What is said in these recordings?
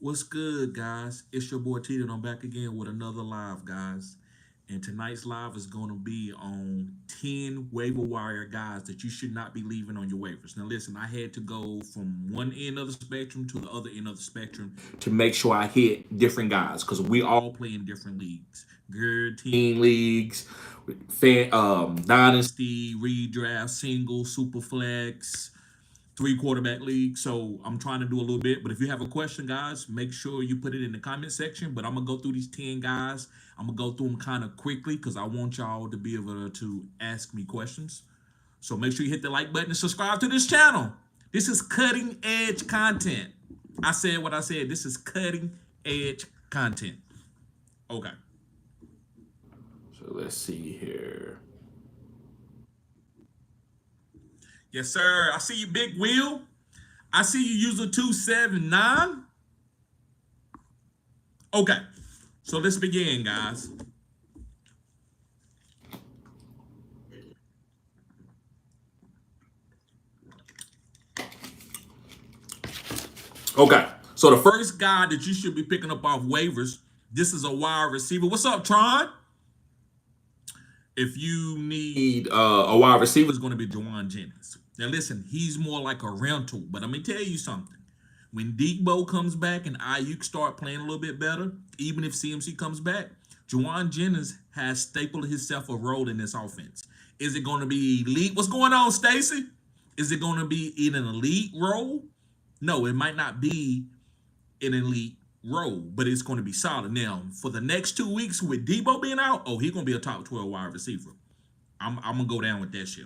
What's good, guys? It's your boy Tito, and I'm back again with another live, guys. And tonight's live is going to be on 10 waiver wire guys that you should not be leaving on your waivers. Now, listen, I had to go from one end of the spectrum to the other end of the spectrum to make sure I hit different guys because we all play in different leagues. Good team leagues, dynasty, redraft, single, super flex, three quarterback league. So I'm trying to do a little bit. But if you have a question, guys, make sure you put it in the comment section. But I'm gonna go through these 10 guys. I'm gonna go through them kind of quickly because I want y'all to be able to ask me questions. So make sure you hit the like button and subscribe to this channel. This is cutting edge content. I said what I said. This is cutting edge content. Okay. So let's see here. Yes, sir. I see you, Big Wheel. I see you, user 279. Okay. So let's begin, guys. Okay. So the first guy that you should be picking up off waivers, this is a wide receiver. What's up, Tron? If you need a wide receiver, it's going to be Juwan Jennings. Now, listen, he's more like a rental, but let me tell you something. When Debo comes back and Ayuk start playing a little bit better, even if CMC comes back, Juwan Jennings has stapled himself a role in this offense. Is it going to be elite? What's going on, Stacy? Is it going to be in an elite role? No, it might not be an elite role, but it's going to be solid. Now, for the next 2 weeks with Debo being out, oh, he's going to be a top 12 wide receiver. I'm going to go down with that shit.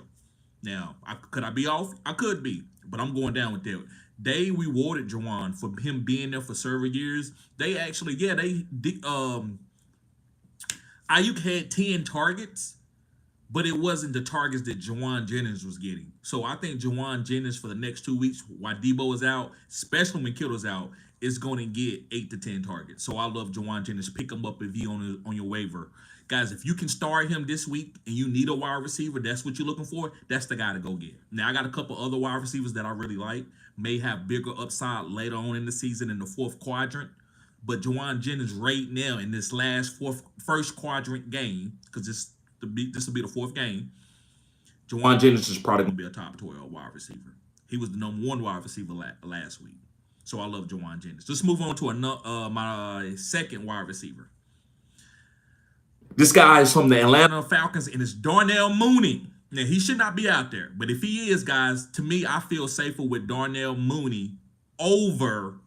Now, could I be off? I could be, but I'm going down with that. They rewarded Juwan for him being there for several years. They actually, Ayuk had 10 targets, but it wasn't the targets that Juwan Jennings was getting. So I think Juwan Jennings for the next 2 weeks, while Debo is out, especially when Kittle's out, is going to get 8 to 10 targets. So I love Juwan Jennings. Pick him up if he on your waiver. Guys, if you can start him this week and you need a wide receiver, that's what you're looking for, that's the guy to go get. Now, I got a couple other wide receivers that I really like. May have bigger upside later on in the season in the fourth quadrant. But Juwan Jennings right now in this first quadrant game, because this will be the fourth game, Juwan Jennings is probably going to be a top 12 wide receiver. He was the number 1 wide receiver last week. So I love Juwan Jennings. Let's move on to my second wide receiver. This guy is from the Atlanta Falcons, and it's Darnell Mooney. Now, he should not be out there. But if he is, guys, to me, I feel safer with Darnell Mooney over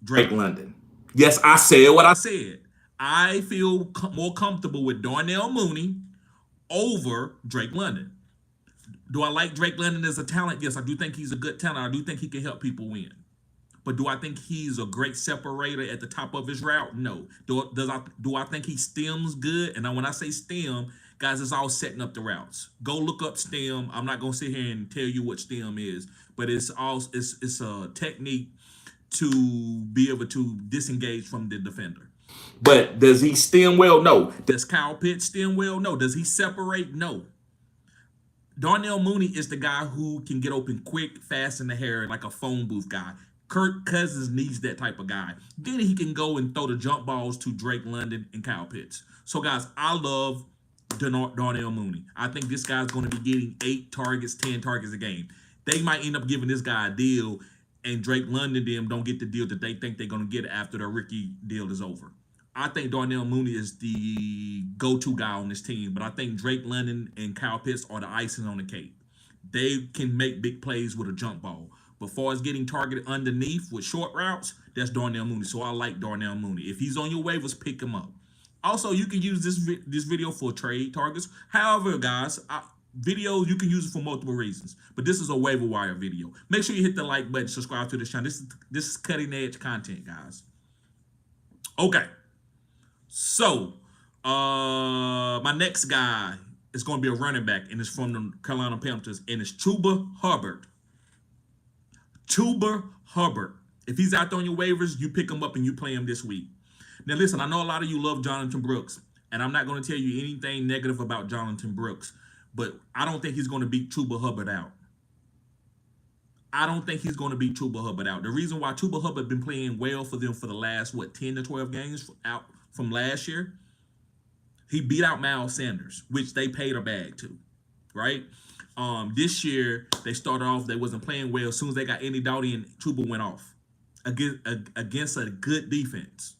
Drake London. Yes, I said what I said. I feel more comfortable with Darnell Mooney over Drake London. Do I like Drake London as a talent? Yes, I do think he's a good talent. I do think he can help people win. But do I think he's a great separator at the top of his route? No. Do I think he stems good? And when I say stem, guys, it's all setting up the routes. Go look up stem. I'm not gonna sit here and tell you what stem is, but it's a technique to be able to disengage from the defender. But does he stem well? No. Does Kyle Pitts stem well? No. Does he separate? No. Darnell Mooney is the guy who can get open quick, fast in the hair, like a phone booth guy. Kirk Cousins needs that type of guy. Then he can go and throw the jump balls to Drake London and Kyle Pitts. So, guys, I love Darnell Mooney. I think this guy's going to be getting 8 targets, 10 targets a game. They might end up giving this guy a deal, and Drake London them don't get the deal that they think they're going to get after their rookie deal is over. I think Darnell Mooney is the go-to guy on this team, but I think Drake London and Kyle Pitts are the icing on the cake. They can make big plays with a jump ball. But far as getting targeted underneath with short routes, that's Darnell Mooney. So I like Darnell Mooney. If he's on your waivers, pick him up. Also, you can use this video for trade targets. However, guys, videos, you can use it for multiple reasons. But this is a waiver wire video. Make sure you hit the like button, subscribe to the channel. This is cutting edge content, guys. Okay. So, my next guy is going to be a running back, and it's from the Carolina Panthers, and it's Chuba Hubbard. Chuba Hubbard. If he's out there on your waivers, you pick him up and you play him this week. Now, listen, I know a lot of you love Jonathan Brooks, and I'm not going to tell you anything negative about Jonathan Brooks, but I don't think he's going to beat Chuba Hubbard out. I don't think he's going to beat Chuba Hubbard out. The reason why Chuba Hubbard been playing well for them for the last 10 to 12 games out from last year, he beat out Miles Sanders, which they paid a bag to, right? This year they started off, they wasn't playing well. As soon as they got Andy Doughty, and Chuba went off against a good defense.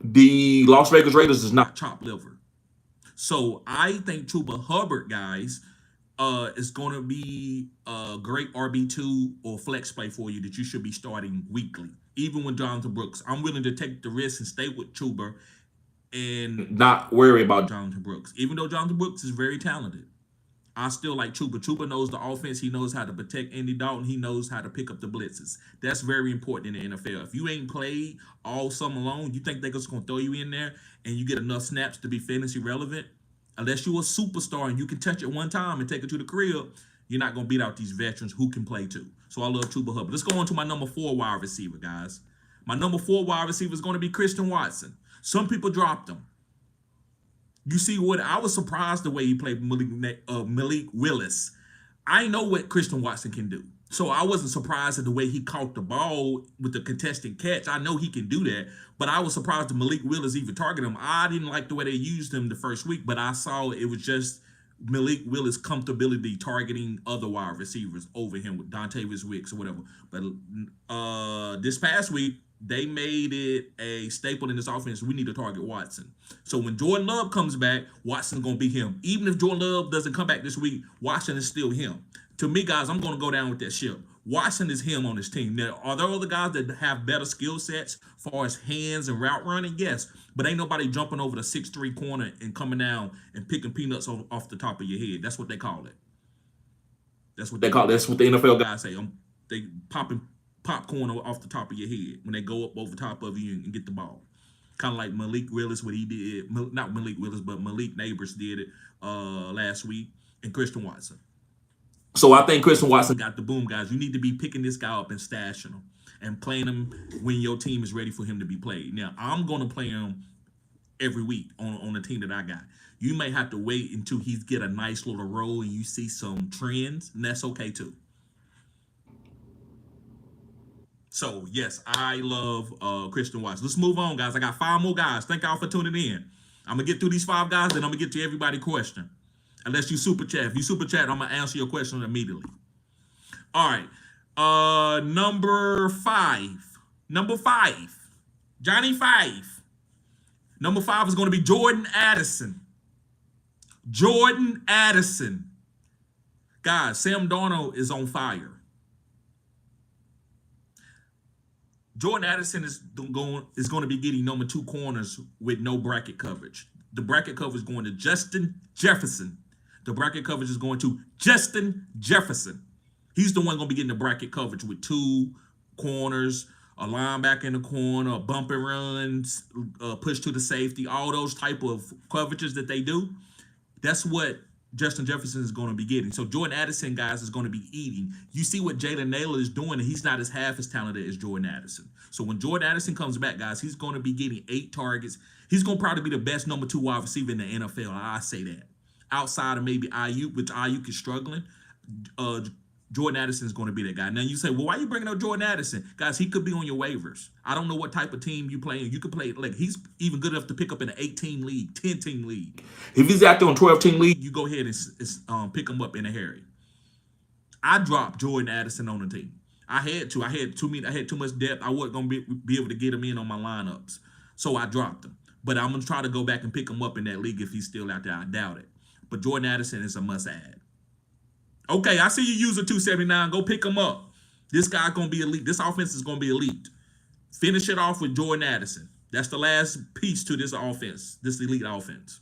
The Las Vegas Raiders is not chopped liver. So I think Chuba Hubbard, guys, is going to be a great RB2 or flex play for you that you should be starting weekly. Even with Jonathan Brooks, I'm willing to take the risk and stay with Chuba and not worry about Jonathan Brooks. Even though Jonathan Brooks is very talented, I still like Chuba. Chuba knows the offense. He knows how to protect Andy Dalton. He knows how to pick up the blitzes. That's very important in the NFL. If you ain't played all summer long, you think they're just going to throw you in there and you get enough snaps to be fantasy relevant, unless you're a superstar and you can touch it one time and take it to the crib, you're not going to beat out these veterans who can play too. So I love Chuba Hubbard. Let's go on to my number 4 wide receiver, guys. My number 4 wide receiver is going to be Christian Watson. Some people dropped him. You see what? I was surprised the way he played Malik Willis. I know what Christian Watson can do. So I wasn't surprised at the way he caught the ball with the contested catch. I know he can do that, but I was surprised that Malik Willis even targeted him. I didn't like the way they used him the first week, but I saw it was just Malik Willis' comfortability targeting other wide receivers over him with Dontavius Wicks or whatever. But this past week, they made it a staple in this offense. We need to target Watson. So when Jordan Love comes back, Watson's going to be him. Even if Jordan Love doesn't come back this week, Watson is still him. To me, guys, I'm going to go down with that ship. Watson is him on this team. Now, are there other guys that have better skill sets as far as hands and route running? Yes. But ain't nobody jumping over the 6'3" corner and coming down and picking peanuts off the top of your head. That's what they call it. That's what they call it. That's what the NFL guys say. They popping popcorn off the top of your head when they go up over top of you and get the ball. Kind of like Malik Willis, what he did. Not Malik Willis, but Malik Neighbors did it last week. And Christian Watson. So I think Christian Watson got the boom, guys. You need to be picking this guy up and stashing him and playing him when your team is ready for him to be played. Now, I'm going to play him every week on the team that I got. You may have to wait until he's get a nice little role and you see some trends, and that's okay too. So, yes, I love Christian Watson. Let's move on, guys. I got 5 more guys. Thank y'all for tuning in. I'm going to get through these 5 guys, then I'm going to get to everybody's question. Unless you super chat. If you super chat, I'm going to answer your question immediately. All right. Number 5. Johnny 5. Number 5 is going to be Jordan Addison. Guys, Sam Darnold is on fire. Jordan Addison is going to be getting number 2 corners with no bracket coverage. The bracket coverage is going to Justin Jefferson. The bracket coverage is going to Justin Jefferson. He's the one going to be getting the bracket coverage with 2 corners, a linebacker in the corner, a bump and runs, push to the safety, all those type of coverages that they do. That's what Justin Jefferson is going to be getting. So Jordan Addison, guys, is going to be eating. You see what Jalen Naylor is doing, and he's not half as talented as Jordan Addison. So when Jordan Addison comes back, guys, he's going to be getting 8 targets. He's going to probably be the best number 2 wide receiver in the NFL. I say that. Outside of maybe Ayuk, which Ayuk is struggling, Jordan Addison is going to be that guy. Now you say, well, why are you bringing up Jordan Addison? Guys, he could be on your waivers. I don't know what type of team you play in. You could play, like, he's even good enough to pick up in an 8-team league, 10-team league. If he's out there on 12-team league, you go ahead and pick him up in a hurry. I dropped Jordan Addison on the team. I had too much depth. I wasn't going to be able to get him in on my lineups. So I dropped him. But I'm going to try to go back and pick him up in that league if he's still out there. I doubt it. But Jordan Addison is a must-add. Okay, I see you user 279. Go pick him up. This guy's going to be elite. This offense is going to be elite. Finish it off with Jordan Addison. That's the last piece to this offense, this elite offense.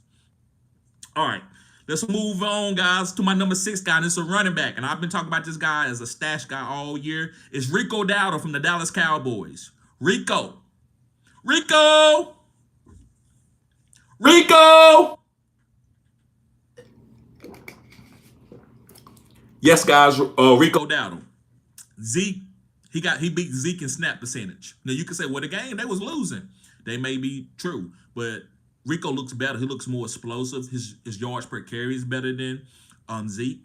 All right, let's move on, guys, to my number 6 guy. And it's a running back. And I've been talking about this guy as a stash guy all year. It's Rico Dowdle from the Dallas Cowboys. Rico! Yes, guys, Rico Dowdle. Zeke, he beat Zeke in snap percentage. Now, you can say, well, the game, they was losing. They may be true, but Rico looks better. He looks more explosive. His yards per carry is better than Zeke.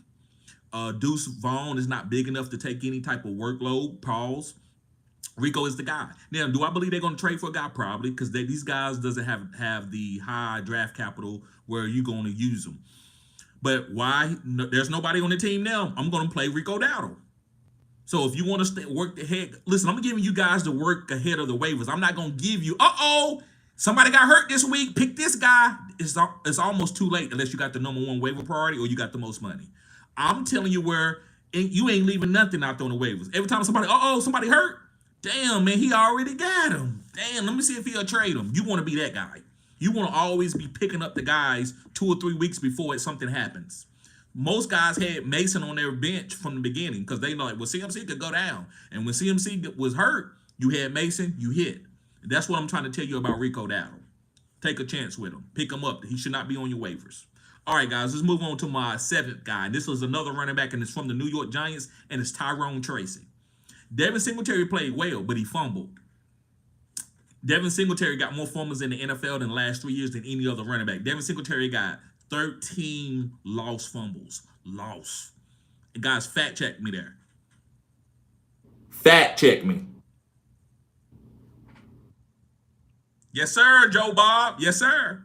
Deuce Vaughn is not big enough to take any type of workload. Pause. Rico is the guy. Now, do I believe they're going to trade for a guy? Probably, because these guys doesn't have the high draft capital where you're going to use them. But why? No, there's nobody on the team now. I'm going to play Rico Dowdle. So if you want to work ahead, listen, I'm giving you guys the work ahead of the waivers. I'm not going to give you, somebody got hurt this week, pick this guy. It's almost too late unless you got the number one waiver priority or you got the most money. I'm telling you where you ain't leaving nothing out there on the waivers. Every time somebody hurt, damn, man, he already got him. Damn, let me see if he'll trade him. You want to be that guy. You want to always be picking up the guys 2 or 3 weeks before something happens. Most guys had Mason on their bench from the beginning because they know, like, well, CMC could go down. And when CMC was hurt, you had Mason, you hit. That's what I'm trying to tell you about Rico Dowdle. Take a chance with him. Pick him up. He should not be on your waivers. All right, guys, let's move on to my 7th guy. And this was another running back, and it's from the New York Giants, and it's Tyrone Tracy. Devin Singletary played well, but he fumbled. Devin Singletary got more fumbles in the NFL in the last 3 years than any other running back. Devin Singletary got 13 lost fumbles. Lost. And guys, fact check me there. Fact check me. Yes, sir, Joe Bob. Yes, sir.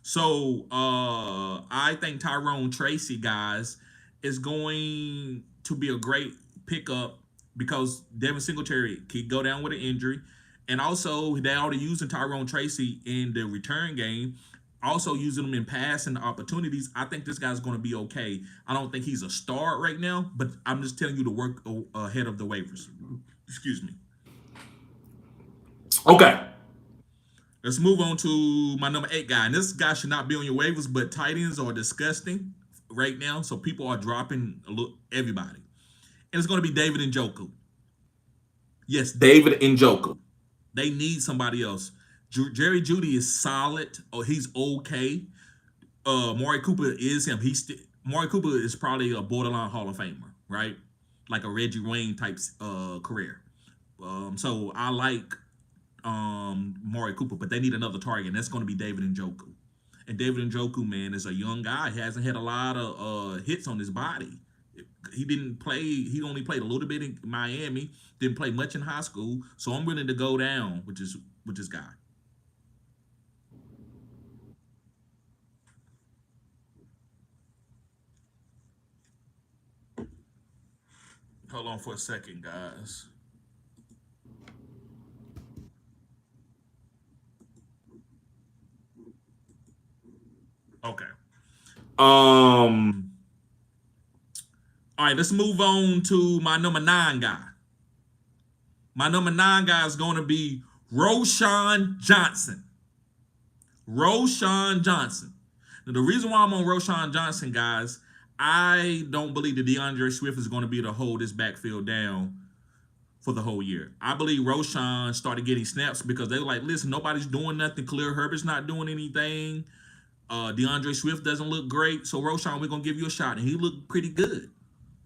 So I think Tyrone Tracy, guys, is going to be a great pickup because Devin Singletary could go down with an injury. And also, they're already using Tyrone Tracy in the return game, also using him in passing opportunities. I think this guy's going to be okay. I don't think he's a star right now, but I'm just telling you to work ahead of the waivers. Excuse me. Okay. Let's move on to my number 8 guy. And this guy should not be on your waivers, but tight ends are disgusting right now. So people are dropping everybody. And it's going to be David Njoku. Yes, David Njoku. They need somebody else. Jerry Jeudy is solid. Oh, he's okay. Amari Cooper is him. Amari Cooper is probably a borderline Hall of Famer, right? Like a Reggie Wayne type career. So I like Amari Cooper, but they need another target, and that's going to be David Njoku. And David Njoku, man, is a young guy. He hasn't had a lot of hits on his body. He didn't play. He only played a little bit in Miami. Didn't play much in high school. So I'm willing to go down with this guy. Hold on for a second, guys. Okay. All right, let's move on to my number 9 guy. My number 9 guy is going to be Roschon Johnson. Roschon Johnson. Now, the reason why I'm on Roschon Johnson, guys, I don't believe that DeAndre Swift is going to be able to hold this backfield down for the whole year. I believe Roschon started getting snaps because they were like, listen, nobody's doing nothing. Khalil Herbert's not doing anything. DeAndre Swift doesn't look great. So, Roschon, we're going to give you a shot. And he looked pretty good.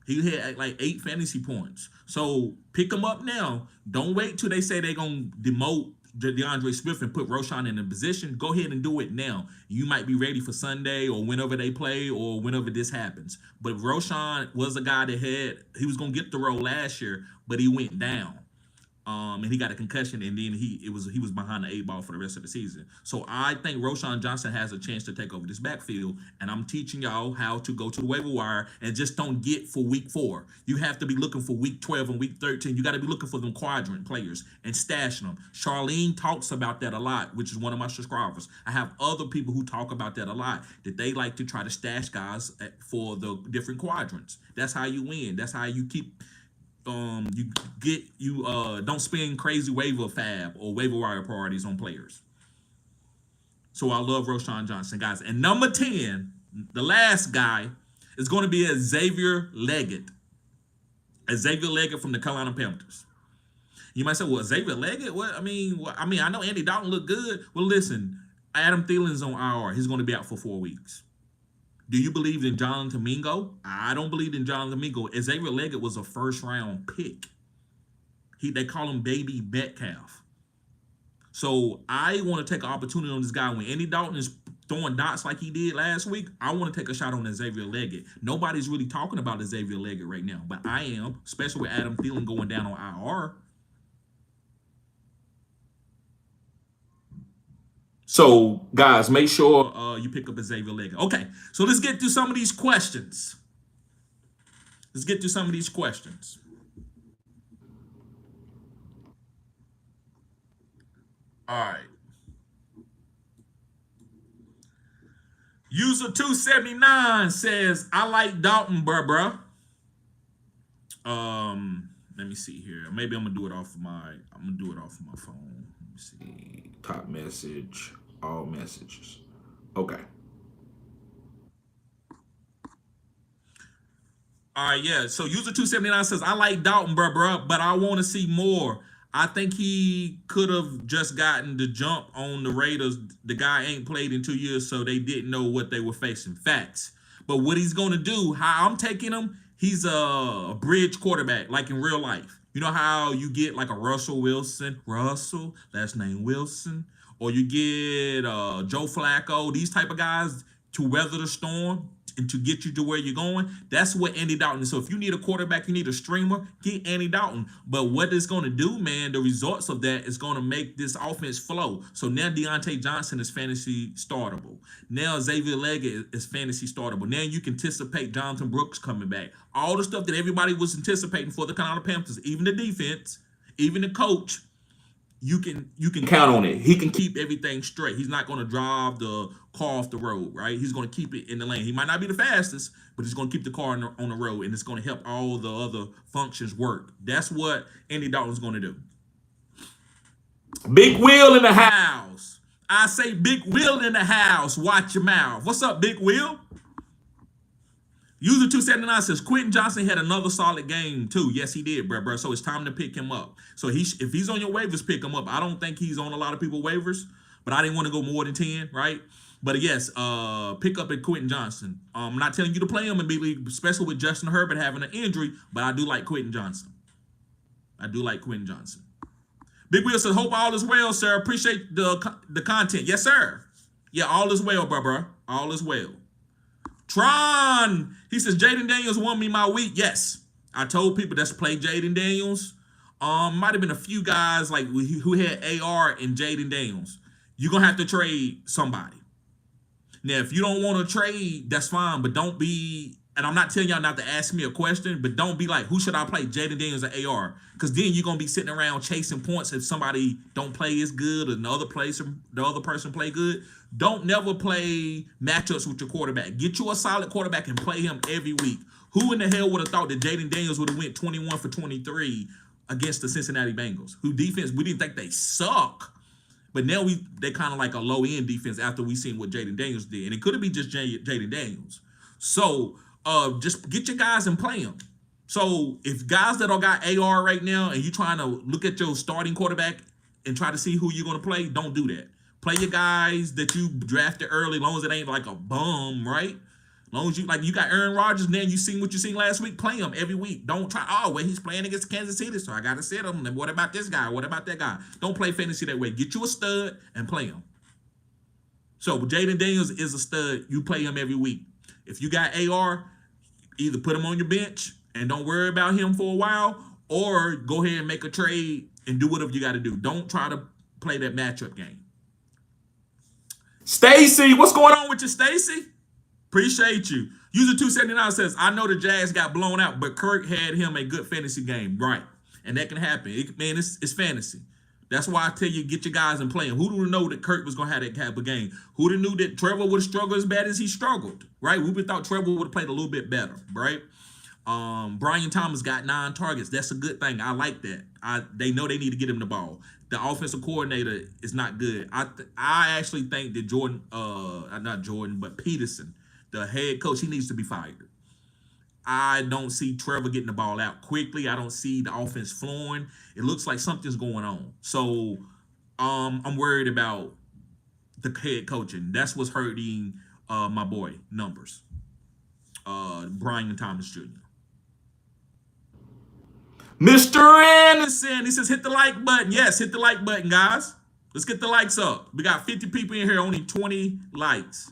He had like 8 fantasy points. So pick him up now. Don't wait till they say they're going to demote DeAndre Swift and put Roschon in a position. Go ahead and do it now. You might be ready for Sunday or whenever they play or whenever this happens. But Roschon was a guy that he was going to get the role last year, but he went down. And he got a concussion, and then he was behind the 8 ball for the rest of the season. So I think Roschon Johnson has a chance to take over this backfield, and I'm teaching y'all how to go to the waiver wire and just don't get for week 4. You have to be looking for week 12 and week 13. You got to be looking for them quadrant players and stashing them. Charlene talks about that a lot, which is one of my subscribers. I have other people who talk about that a lot, that they like to try to stash guys for the different quadrants. That's how you win. That's how you keep... don't spend crazy waiver fab or waiver wire priorities on players. So I love Roschon Johnson, guys. And number 10, the last guy, is going to be Xavier Leggett. Xavier Leggett from the Carolina Panthers. You might say, well, Xavier Leggett? What? I mean, I know Andy Dalton looked good. Well, listen, Adam Thielen's on IR. He's going to be out for 4 weeks. Do you believe in Jonathan Mingo? I don't believe in Jonathan Mingo. Xavier Leggett was a first-round pick. They call him Baby Metcalf. So I want to take an opportunity on this guy. When Andy Dalton is throwing dots like he did last week, I want to take a shot on Xavier Leggett. Nobody's really talking about Xavier Leggett right now, but I am, especially with Adam Thielen going down on IR. So, guys, make sure you pick up Xavier Leggett. Okay, so let's get through some of these questions. Let's get through some of these questions. All right. User 279 says, I like Dalton, bruh. Let me see here. Maybe I'm gonna do it off of my phone. Let me see. Top message, all messages. Okay. All right, yeah. So user 279 says, I like Dalton, bruh, but I want to see more. I think he could have just gotten the jump on the Raiders. The guy ain't played in 2 years, so they didn't know what they were facing. Facts. But what he's going to do, how I'm taking him, he's a bridge quarterback, like in real life. You know how you get like a Russell Wilson, last name Wilson, or you get Joe Flacco, these type of guys to weather the storm and to get you to where you're going. That's what Andy Dalton is. So if you need a quarterback, you need a streamer, get Andy Dalton. But what it's going to do, man, the results of that is going to make this offense flow. So now Deontay Johnson is fantasy startable. Now Xavier Leggett is fantasy startable. Now you can anticipate Jonathan Brooks coming back. All the stuff that everybody was anticipating for the Carolina Panthers, even the defense, even the coach, you can count on it. He can keep everything straight. He's not going to drive the car off the road, right? He's going to keep it in the lane. He might not be the fastest, but he's going to keep the car on the road, and it's going to help all the other functions work. That's what Andy Dalton's going to do. Big Will in the house. I say Big Will in the house. Watch your mouth. What's up, Big Will? User 279 says Quentin Johnson had another solid game too. Yes, he did, bro. So it's time to pick him up. So if he's on your waivers, pick him up. I don't think he's on a lot of people waivers, but I didn't want to go more than 10, right? But yes, pick up at Quentin Johnson. I'm not telling you to play him immediately, especially with Justin Herbert having an injury, but I do like Quentin Johnson. Big Will says, hope all is well, sir. Appreciate the content. Yes, sir. Yeah, all is well, bro. All is well. Tron, he says, Jaden Daniels won me my week. Yes, I told people that's play Jaden Daniels. Might have been a few guys like who had AR and Jaden Daniels. You're going to have to trade somebody. Now, if you don't want to trade, that's fine, but don't be, and I'm not telling y'all not to ask me a question, but don't be like, who should I play, Jaden Daniels or AR? Because then you're going to be sitting around chasing points if somebody don't play as good or the other person play good. Don't never play matchups with your quarterback. Get you a solid quarterback and play him every week. Who in the hell would have thought that Jaden Daniels would have went 21 for 23 against the Cincinnati Bengals, who defense, we didn't think they suck. But now they kind of like a low-end defense after we seen what Jaden Daniels did. And it could be just Jaden Daniels. So just get your guys and play them. So if guys that are got AR right now and you trying to look at your starting quarterback and try to see who you're going to play, don't do that. Play your guys that you drafted early, as long as it ain't like a bum, right? As long as you got Aaron Rodgers, and then you seen what you seen last week, play him every week. Don't try, he's playing against Kansas City, so I got to sit him. And what about this guy? What about that guy? Don't play fantasy that way. Get you a stud and play him. So Jaden Daniels is a stud. You play him every week. If you got AR, either put him on your bench and don't worry about him for a while, or go ahead and make a trade and do whatever you got to do. Don't try to play that matchup game. Stacy, what's going on with you, Stacy? Appreciate you. User 279 says, I know the Jags got blown out, but Kirk had him a good fantasy game. Right. And that can happen. It's fantasy. That's why I tell you, get your guys and play them. Who would have known that Kirk was going to have that type of game? Who would have knew that Trevor would have struggled as bad as he struggled, right? We would have thought Trevor would have played a little bit better, right? Brian Thomas got 9 targets. That's a good thing. I like that. They know they need to get him the ball. The offensive coordinator is not good. I actually think that not Jordan, but Peterson, the head coach, he needs to be fired. I don't see Trevor getting the ball out quickly. I don't see the offense flowing. It looks like something's going on. So I'm worried about the head coaching. That's what's hurting my boy numbers. Brian Thomas Jr. Mr. Anderson, he says, hit the like button. Yes, hit the like button, guys. Let's get the likes up. We got 50 people in here, only 20 likes.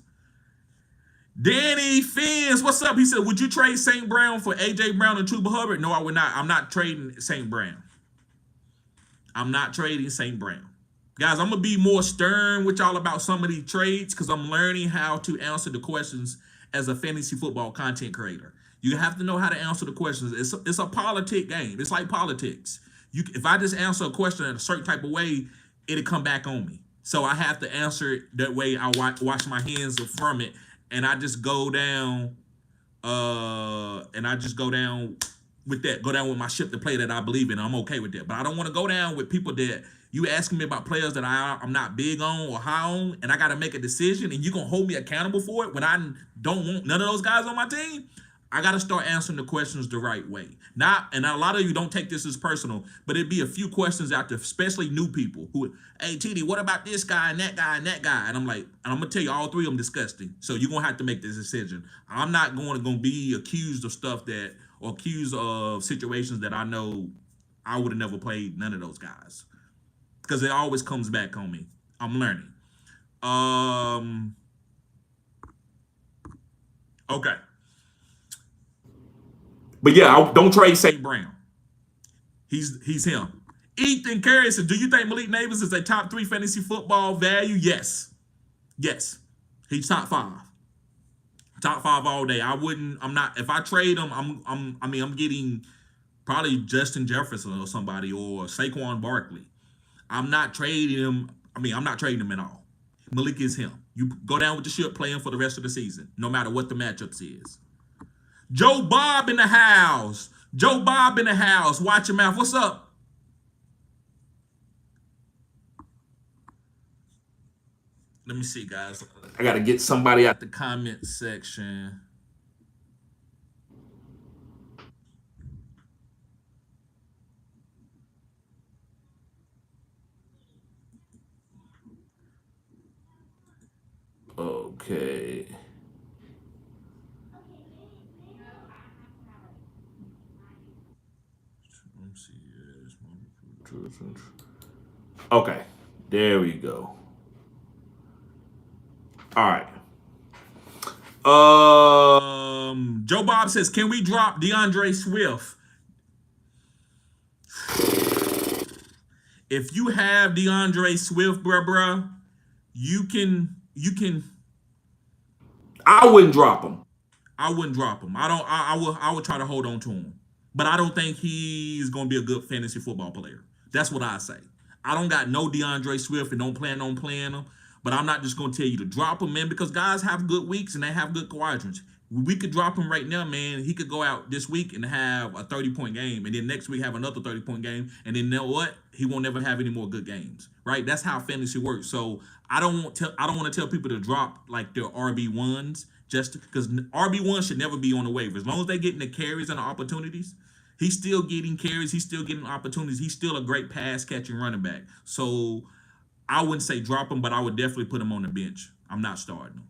Danny Fins, what's up? He said, would you trade St. Brown for A.J. Brown and Chuba Hubbard? No, I would not. I'm not trading St. Brown. I'm not trading St. Brown. Guys, I'm going to be more stern with y'all about some of these trades because I'm learning how to answer the questions as a fantasy football content creator. You have to know how to answer the questions. It's a politic game. It's like politics. If I just answer a question in a certain type of way, it'll come back on me. So I have to answer it that way. I wash my hands from it, and I just go down, with that. Go down with my ship to play that I believe in. I'm okay with that. But I don't want to go down with people that you asking me about players that I'm not big on or high on, and I got to make a decision, and you're going to hold me accountable for it when I don't want none of those guys on my team. I got to start answering the questions the right way. And a lot of you don't take this as personal, but it'd be a few questions out there, especially new people who, hey, TD, what about this guy and that guy and that guy? And I'm like, and I'm going to tell you all three of them disgusting. So you're going to have to make this decision. I'm not going to be accused of stuff or accused of situations that I know I would have never played none of those guys. Because it always comes back on me. I'm learning. Okay. But yeah, don't trade St. Brown. He's him. Ethan Carey says, do you think Malik Neighbors is a top 3 fantasy football value? Yes. Yes. He's top 5. Top 5 all day. If I trade him, I'm getting probably Justin Jefferson or somebody or Saquon Barkley. I'm not trading him. I'm not trading him at all. Malik is him. You go down with the ship, play him for the rest of the season, no matter what the matchups is. Joe Bob in the house. Joe Bob in the house. Watch your mouth. What's up? Let me see, guys. I got to get somebody out the comment section. Okay. Okay. There we go. All right. Joe Bob says, can we drop DeAndre Swift? If you have DeAndre Swift, bruh, you can. I wouldn't drop him. I would try to hold on to him. But I don't think he's gonna be a good fantasy football player. That's what I say. I don't got no DeAndre Swift and don't plan on playing him. But I'm not just gonna tell you to drop him, man, because guys have good weeks and they have good quadrants. We could drop him right now, man. He could go out this week and have a 30-point game, and then next week have another 30-point game, and then you know what? He won't never have any more good games, right? That's how fantasy works. So I don't want to tell people to drop like their RB1s just because RB1 should never be on the waiver. As long as they're getting the carries and the opportunities, he's still getting carries. He's still getting opportunities. He's still a great pass catching running back. So I wouldn't say drop him, but I would definitely put him on the bench. I'm not starting him.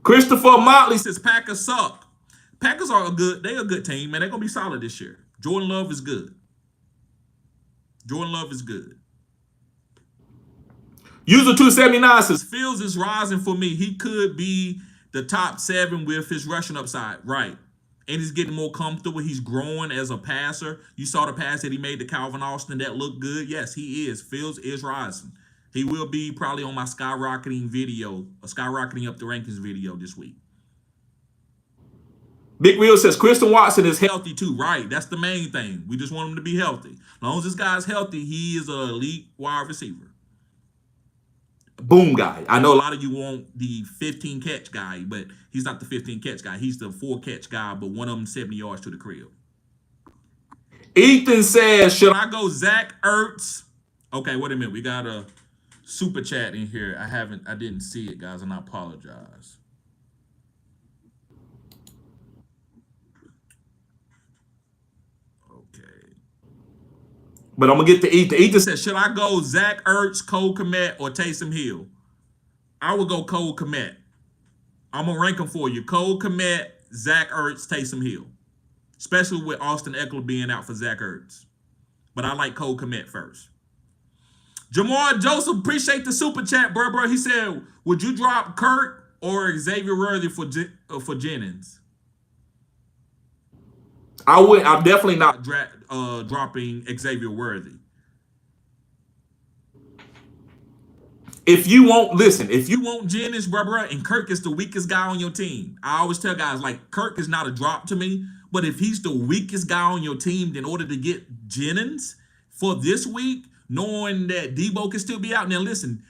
Christopher Motley says Packers suck. Packers are a good team, man. They're gonna be solid this year. Jordan Love is good. User 279 says Fields is rising for me. He could be the top 7 with his rushing upside. Right. And he's getting more comfortable. He's growing as a passer. You saw the pass that he made to Calvin Austin. That looked good. Yes, he is. Fields is rising. He will be probably on my skyrocketing up the rankings video this week. Big Wheel says Christian Watson is healthy too. Right. That's the main thing. We just want him to be healthy. As long as this guy's healthy, he is an elite wide receiver. Boom guy. I know a lot of you want the 15 catch guy, but he's not the 15 catch guy. He's the 4 catch guy, but one of them 70 yards to the crib. Ethan says, should I go Zach Ertz? Okay, wait a minute. We got a super chat in here. I didn't see it, guys, and I apologize. Okay. But I'm gonna get to Ethan. Ethan says, should I go Zach Ertz, Cole Kmet, or Taysom Hill? I would go Cole Kmet. I'm gonna rank them for you. Cole Kmet, Zach Ertz, Taysom Hill. Especially with Austin Eckler being out for Zach Ertz. But I like Cole Kmet first. Jamar Joseph, appreciate the super chat, bro. He said, "Would you drop Kurt or Xavier Worthy for Jennings?" I would. I'm definitely not dropping Xavier Worthy. If you want Jennings, bro, and Kirk is the weakest guy on your team, I always tell guys like Kirk is not a drop to me, but if he's the weakest guy on your team, in order to get Jennings for this week, knowing that Debo can still be out. Now listen,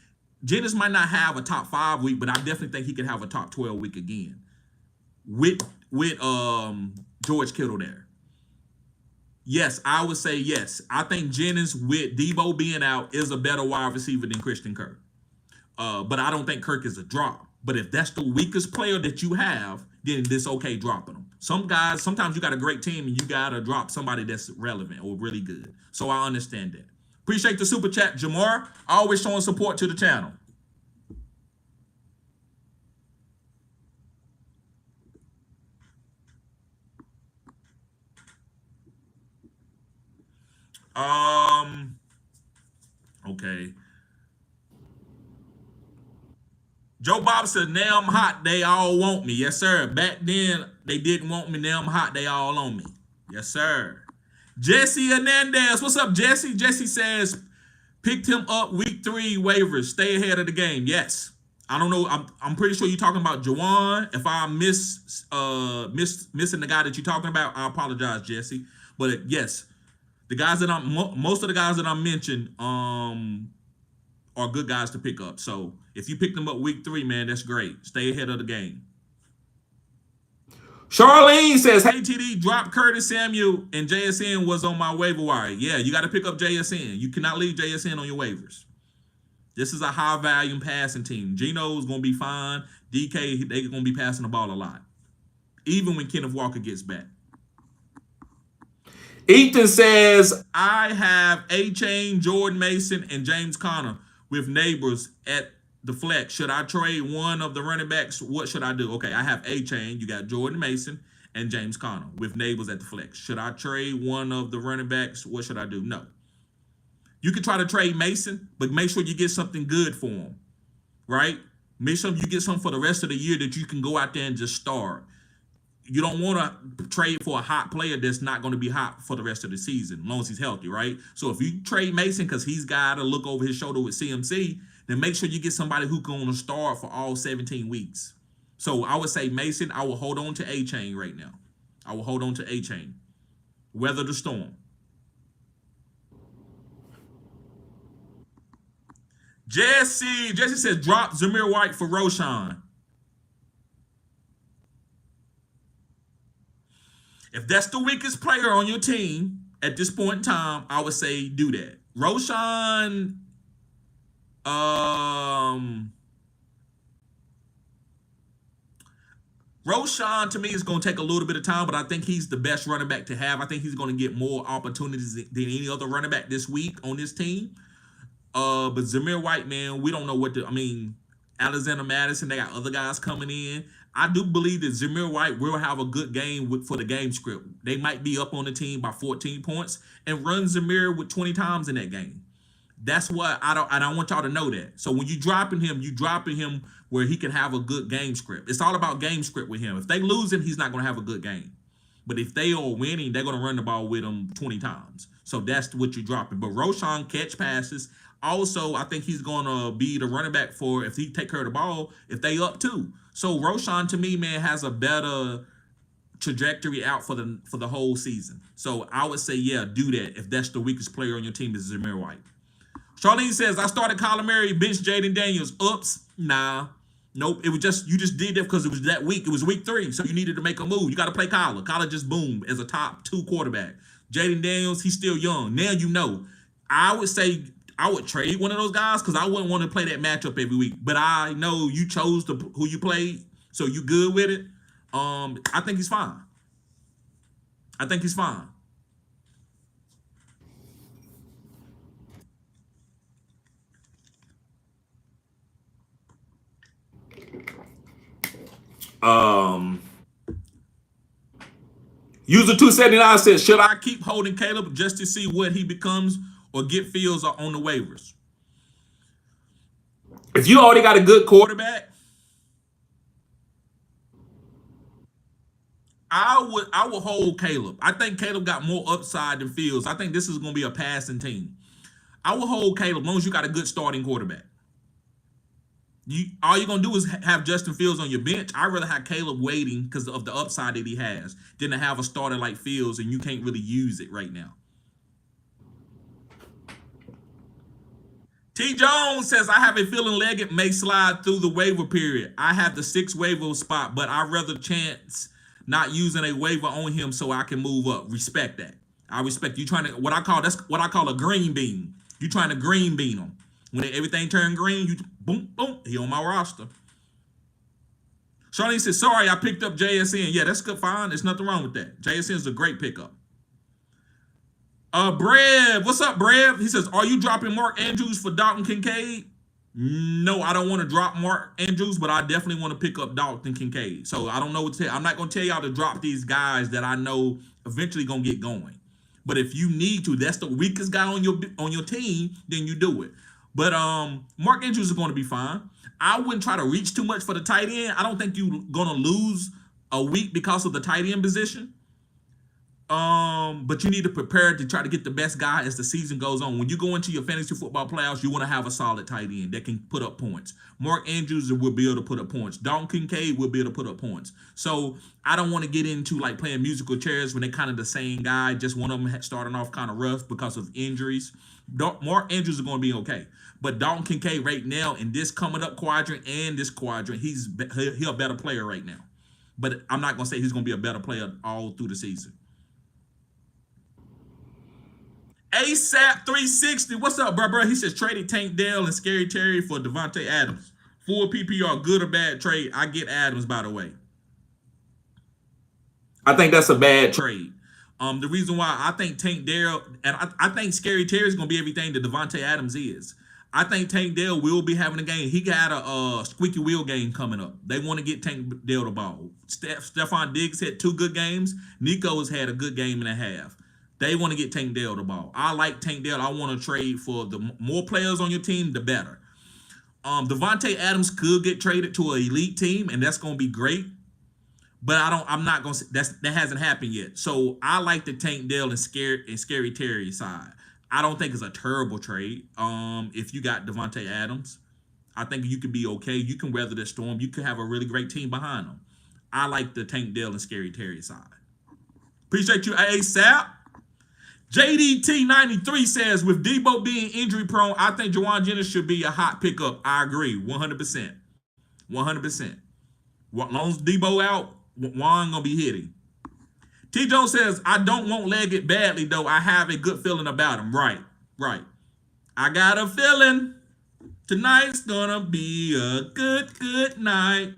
Jennings might not have a top 5 week, but I definitely think he could have a top 12 week again with George Kittle there. Yes, I would say yes. I think Jennings with Debo being out is a better wide receiver than Christian Kirk. But I don't think Kirk is a drop. But if that's the weakest player that you have, then it's okay dropping them. Some guys, sometimes you got a great team and you got to drop somebody that's relevant or really good. So I understand that. Appreciate the super chat, Jamar. Always showing support to the channel. Okay. Joe Bob said, now I'm hot, they all want me. Yes, sir. Back then, they didn't want me. Now I'm hot, they all on me. Yes, sir. Jesse Hernandez. What's up, Jesse? Jesse says, picked him up week 3 waivers. Stay ahead of the game. Yes. I don't know. I'm pretty sure you're talking about Jawan. If I missing the guy that you're talking about, I apologize, Jesse. But yes, the guys that most of the guys that I mentioned are good guys to pick up. So if you pick them up week 3, man, that's great. Stay ahead of the game. Charlene says, hey, TD, drop Curtis Samuel and JSN was on my waiver wire. Yeah, you got to pick up JSN. You cannot leave JSN on your waivers. This is a high-volume passing team. Geno's going to be fine. DK, they're going to be passing the ball a lot, even when Kenneth Walker gets back. Ethan says, I have A-Chain, Jordan Mason, and James Conner with neighbors at the flex. Should I trade one of the running backs? What should I do? Okay, I have A-Chain. You got Jordan Mason and James Conner with neighbors at the flex. Should I trade one of the running backs? What should I do? No. You can try to trade Mason, but make sure you get something good for him, right? Make sure you get something for the rest of the year that you can go out there and just start. You don't want to trade for a hot player that's not going to be hot for the rest of the season, as long as he's healthy, right? So if you trade Mason because he's got to look over his shoulder with CMC, then make sure you get somebody who's going to start for all 17 weeks. So I would say Mason, I will hold on to A-Chain right now. I will hold on to A-Chain. Weather the storm. Jesse says, drop Zamir White for Roshan. If that's the weakest player on your team at this point in time, I would say do that. Roshan, Roshan to me is going to take a little bit of time, but I think he's the best running back to have. I think he's going to get more opportunities than any other running back this week on this team. But Zamir White, man, we don't know what to. I mean, Alexander Madison, they got other guys coming in. I do believe that Zamir White will have a good game for the game script. They might be up on the team by 14 points and run Zamir with 20 times in that game. That's what I don't want y'all to know that. So when you dropping him where he can have a good game script. It's all about game script with him. If they losing, he's not going to have a good game. But if they are winning, they're going to run the ball with him 20 times. So that's what you're dropping. But Roshan catch passes. Also, I think he's going to be the running back for if he take care of the ball, if they up too. So Roshan, to me, man, has a better trajectory out for the whole season. So I would say, yeah, do that if that's the weakest player on your team is Zamir White. Charlene says, I started Kyler Murray, bench Jaden Daniels. Oops, nah. Nope, it was just, you just did that because it was that week. It was week 3, so you needed to make a move. You got to play Kyler. Kyler just boomed as a top 2 quarterback. Jaden Daniels, he's still young. Now you know. I would say I would trade one of those guys because I wouldn't want to play that matchup every week. But I know you chose who you played, so you good with it. I think he's fine. I think he's fine. User 279 says, should I keep holding Caleb just to see what he becomes or get Fields on the waivers? If you already got a good quarterback, I would hold Caleb. I think Caleb got more upside than Fields. I think this is going to be a passing team. I will hold Caleb as long as you got a good starting quarterback. All you're gonna do is have Justin Fields on your bench. I'd rather have Caleb waiting because of the upside that he has than to have a starter like Fields and you can't really use it right now. T. Jones says, I have a feeling Leggett may slide through the waiver period. I have the 6th waiver spot, but I'd rather chance not using a waiver on him so I can move up. Respect that. I respect you trying to that's what I call a green bean. You trying to green bean him. When everything turned green, you boom, boom, he on my roster. Shawnee says, sorry, I picked up JSN. Yeah, that's good, fine. There's nothing wrong with that. JSN is a great pickup. Brev, what's up, Brev? He says, are you dropping Mark Andrews for Dalton Kincaid? No, I don't want to drop Mark Andrews, but I definitely want to pick up Dalton Kincaid. So I don't know what to tell. I'm not going to tell y'all to drop these guys that I know eventually going to get going. But if you need to, that's the weakest guy on your team, then you do it. But Mark Andrews is going to be fine. I wouldn't try to reach too much for the tight end. I don't think you're going to lose a week because of the tight end position. But you need to prepare to try to get the best guy as the season goes on. When you go into your fantasy football playoffs, you want to have a solid tight end that can put up points. Mark Andrews will be able to put up points. Dalton Kincaid will be able to put up points. So I don't want to get into like playing musical chairs when they're kind of the same guy. Just one of them starting off kind of rough because of injuries. Mark Andrews is going to be okay. But Dalton Kincaid right now in this coming up quadrant and this quadrant, he's a better player right now. But I'm not going to say he's going to be a better player all through the season. ASAP 360, what's up, bro? He says traded Tank Dell and Scary Terry for Devontae Adams. Full PPR, good or bad trade? I get Adams, by the way. I think that's a bad trade. The reason why I think Tank Dell and I think Scary Terry is gonna be everything that Devontae Adams is. I think Tank Dell will be having a game. He got a squeaky wheel game coming up. They want to get Tank Dell the ball. Stephon Diggs had 2 good games. Nico's had a good game and a half. They want to get Tank Dell the ball. I like Tank Dell. I want to trade for the more players on your team, the better. Devontae Adams could get traded to an elite team, and that's going to be great. But I'm not going to. That hasn't happened yet. So I like the Tank Dell and Scary Terry side. I don't think it's a terrible trade. If you got Devontae Adams, I think you could be okay. You can weather the storm. You could have a really great team behind them. I like the Tank Dell and Scary Terry side. Appreciate you, ASAP. JDT93 says, with Debo being injury prone, I think Juwan Jennings should be a hot pickup. I agree, 100%. 100%. As long as Debo out, Juwan gonna be hitting. T. Jones says, I don't want Leggett badly, though. I have a good feeling about him. Right. I got a feeling tonight's gonna be a good night.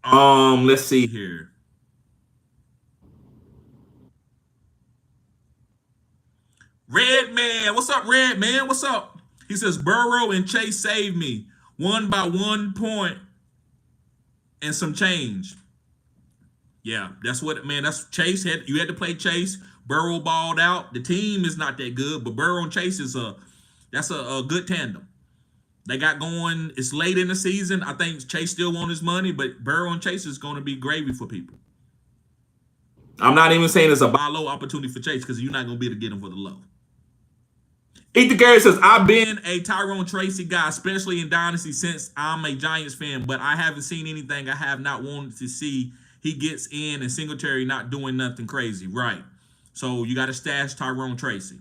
Let's see here. Red Man, what's up, Red Man? What's up? He says Burrow and Chase saved me. Won by 1 point and some change. Yeah, that's what, man. That's Chase had. You had to play Chase. Burrow balled out. The team is not that good, but Burrow and Chase is a good tandem. They got going. It's late in the season. I think Chase still wants his money, but Burrow and Chase is going to be gravy for people. I'm not even saying it's a buy low opportunity for Chase because you're not going to be able to get him for the low. Ethan Gary says, I've been a Tyrone Tracy guy, especially in Dynasty, since I'm a Giants fan, but I haven't seen anything I have not wanted to see. He gets in and Singletary not doing nothing crazy. Right. So you got to stash Tyrone Tracy.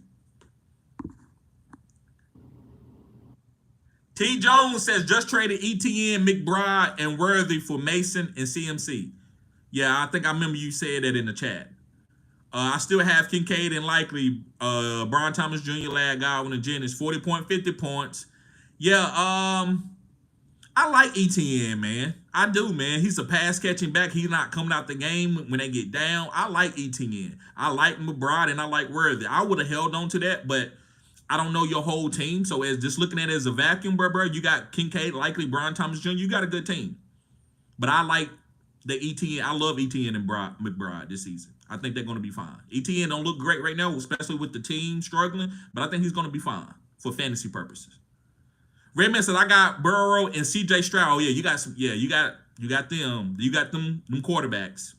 T. Jones says, just traded ETN, McBride, and Worthy for Mason and CMC. Yeah, I think I remember you said that in the chat. I still have Kincaid and likely Brian Thomas Jr., Lad Godwin, and Jennings, 40.50 points. Yeah, I like ETN, man. I do, man. He's a pass-catching back. He's not coming out the game when they get down. I like ETN. I like McBride, and I like Worthy. I would have held on to that, but I don't know your whole team. So as just looking at it as a vacuum, bro, you got Kincaid, likely Brian Thomas Jr., you got a good team. But I like the ETN. I love ETN and McBride this season. I think they're going to be fine. ETN don't look great right now, especially with the team struggling, but I think he's going to be fine for fantasy purposes. Redman says I got Burrow and CJ Stroud. Oh yeah, you got some. Yeah, you got them. You got them quarterbacks.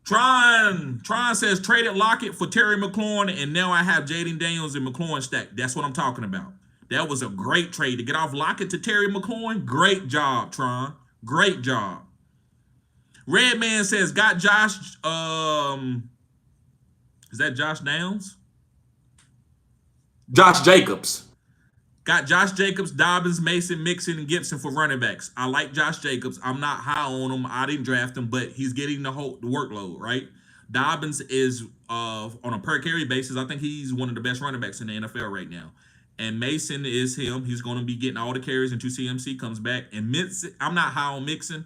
Tron says traded Lockett for Terry McLaurin, and now I have Jaden Daniels and McLaurin stacked. That's what I'm talking about. That was a great trade to get off Lockett to Terry McLaurin. Great job, Tron. Great job. Redman says got Josh. Is that Josh Downs? Josh Jacobs. Got Josh Jacobs, Dobbins, Mason, Mixon, and Gibson for running backs. I like Josh Jacobs. I'm not high on him. I didn't draft him, but he's getting the workload, right? Dobbins is on a per carry basis. I think he's one of the best running backs in the NFL right now. And Mason is him. He's going to be getting all the carries until CMC comes back. And Mixon, I'm not high on Mixon.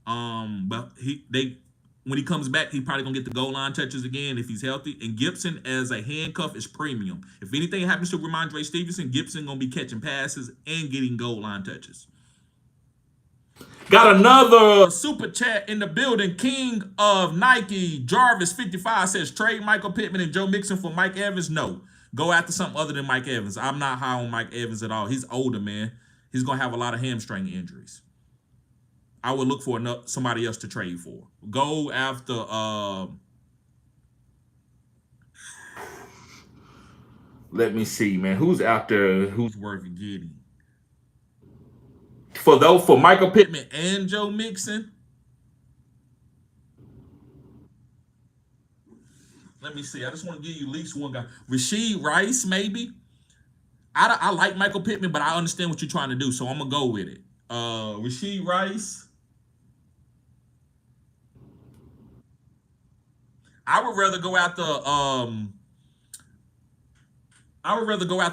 But when he comes back, he's probably gonna get the goal line touches again if he's healthy. And Gibson as a handcuff is premium. If anything happens to Ramondre Stevenson, Gibson gonna be catching passes and getting goal line touches. Got another super chat in the building. King of Nike, Jarvis 55 says trade Michael Pittman and Joe Mixon for Mike Evans. No, go after something other than Mike Evans. I'm not high on Mike Evans at all. He's older, man. He's gonna have a lot of hamstring injuries. I would look for somebody else to trade for. Go after let me see, man. Who's worth getting? For Michael Pittman and Joe Mixon. Let me see. I just want to give you at least one guy. Rashee Rice, maybe. I like Michael Pittman, but I understand what you're trying to do, so I'm gonna go with it. Rashee Rice. I would rather go after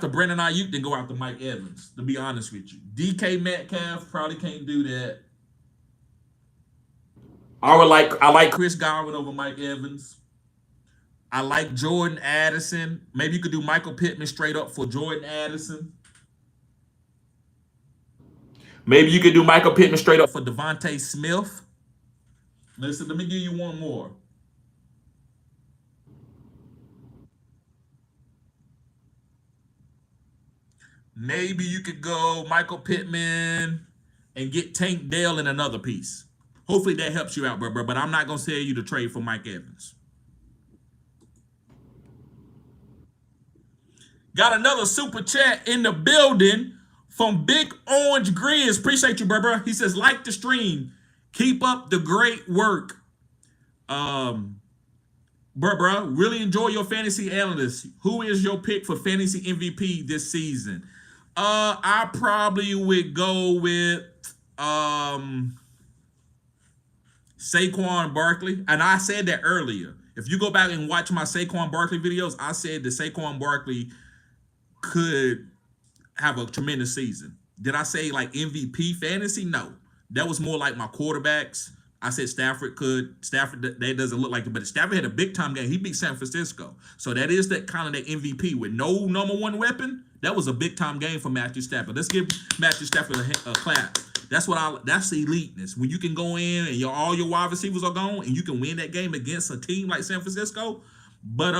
Brandon Ayuk than go after Mike Evans, to be honest with you. DK Metcalf probably can't do that. I like Chris Godwin over Mike Evans. I like Jordan Addison. Maybe you could do Michael Pittman straight up for Jordan Addison. Maybe you could do Michael Pittman straight up for Devontae Smith. Listen, let me give you one more. Maybe you could go Michael Pittman and get Tank Dell in another piece. Hopefully that helps you out, bro. But I'm not going to tell you to trade for Mike Evans. Got another super chat in the building from Big Orange Grizz. Appreciate you, bro. He says, like the stream. Keep up the great work. Bro, really enjoy your fantasy analyst. Who is your pick for fantasy MVP this season? I probably would go with Saquon Barkley. And I said that earlier. If you go back and watch my Saquon Barkley videos, I said that Saquon Barkley could have a tremendous season. Did I say like MVP fantasy? No. That was more like my quarterbacks. I said Stafford could. Stafford, that doesn't look like it, but Stafford had a big time game. He beat San Francisco. So that is that kind of that MVP with no number one weapon. That was a big time game for Matthew Stafford. Let's give Matthew Stafford a clap. That's eliteness. When you can go in and all your wide receivers are gone and you can win that game against a team like San Francisco. But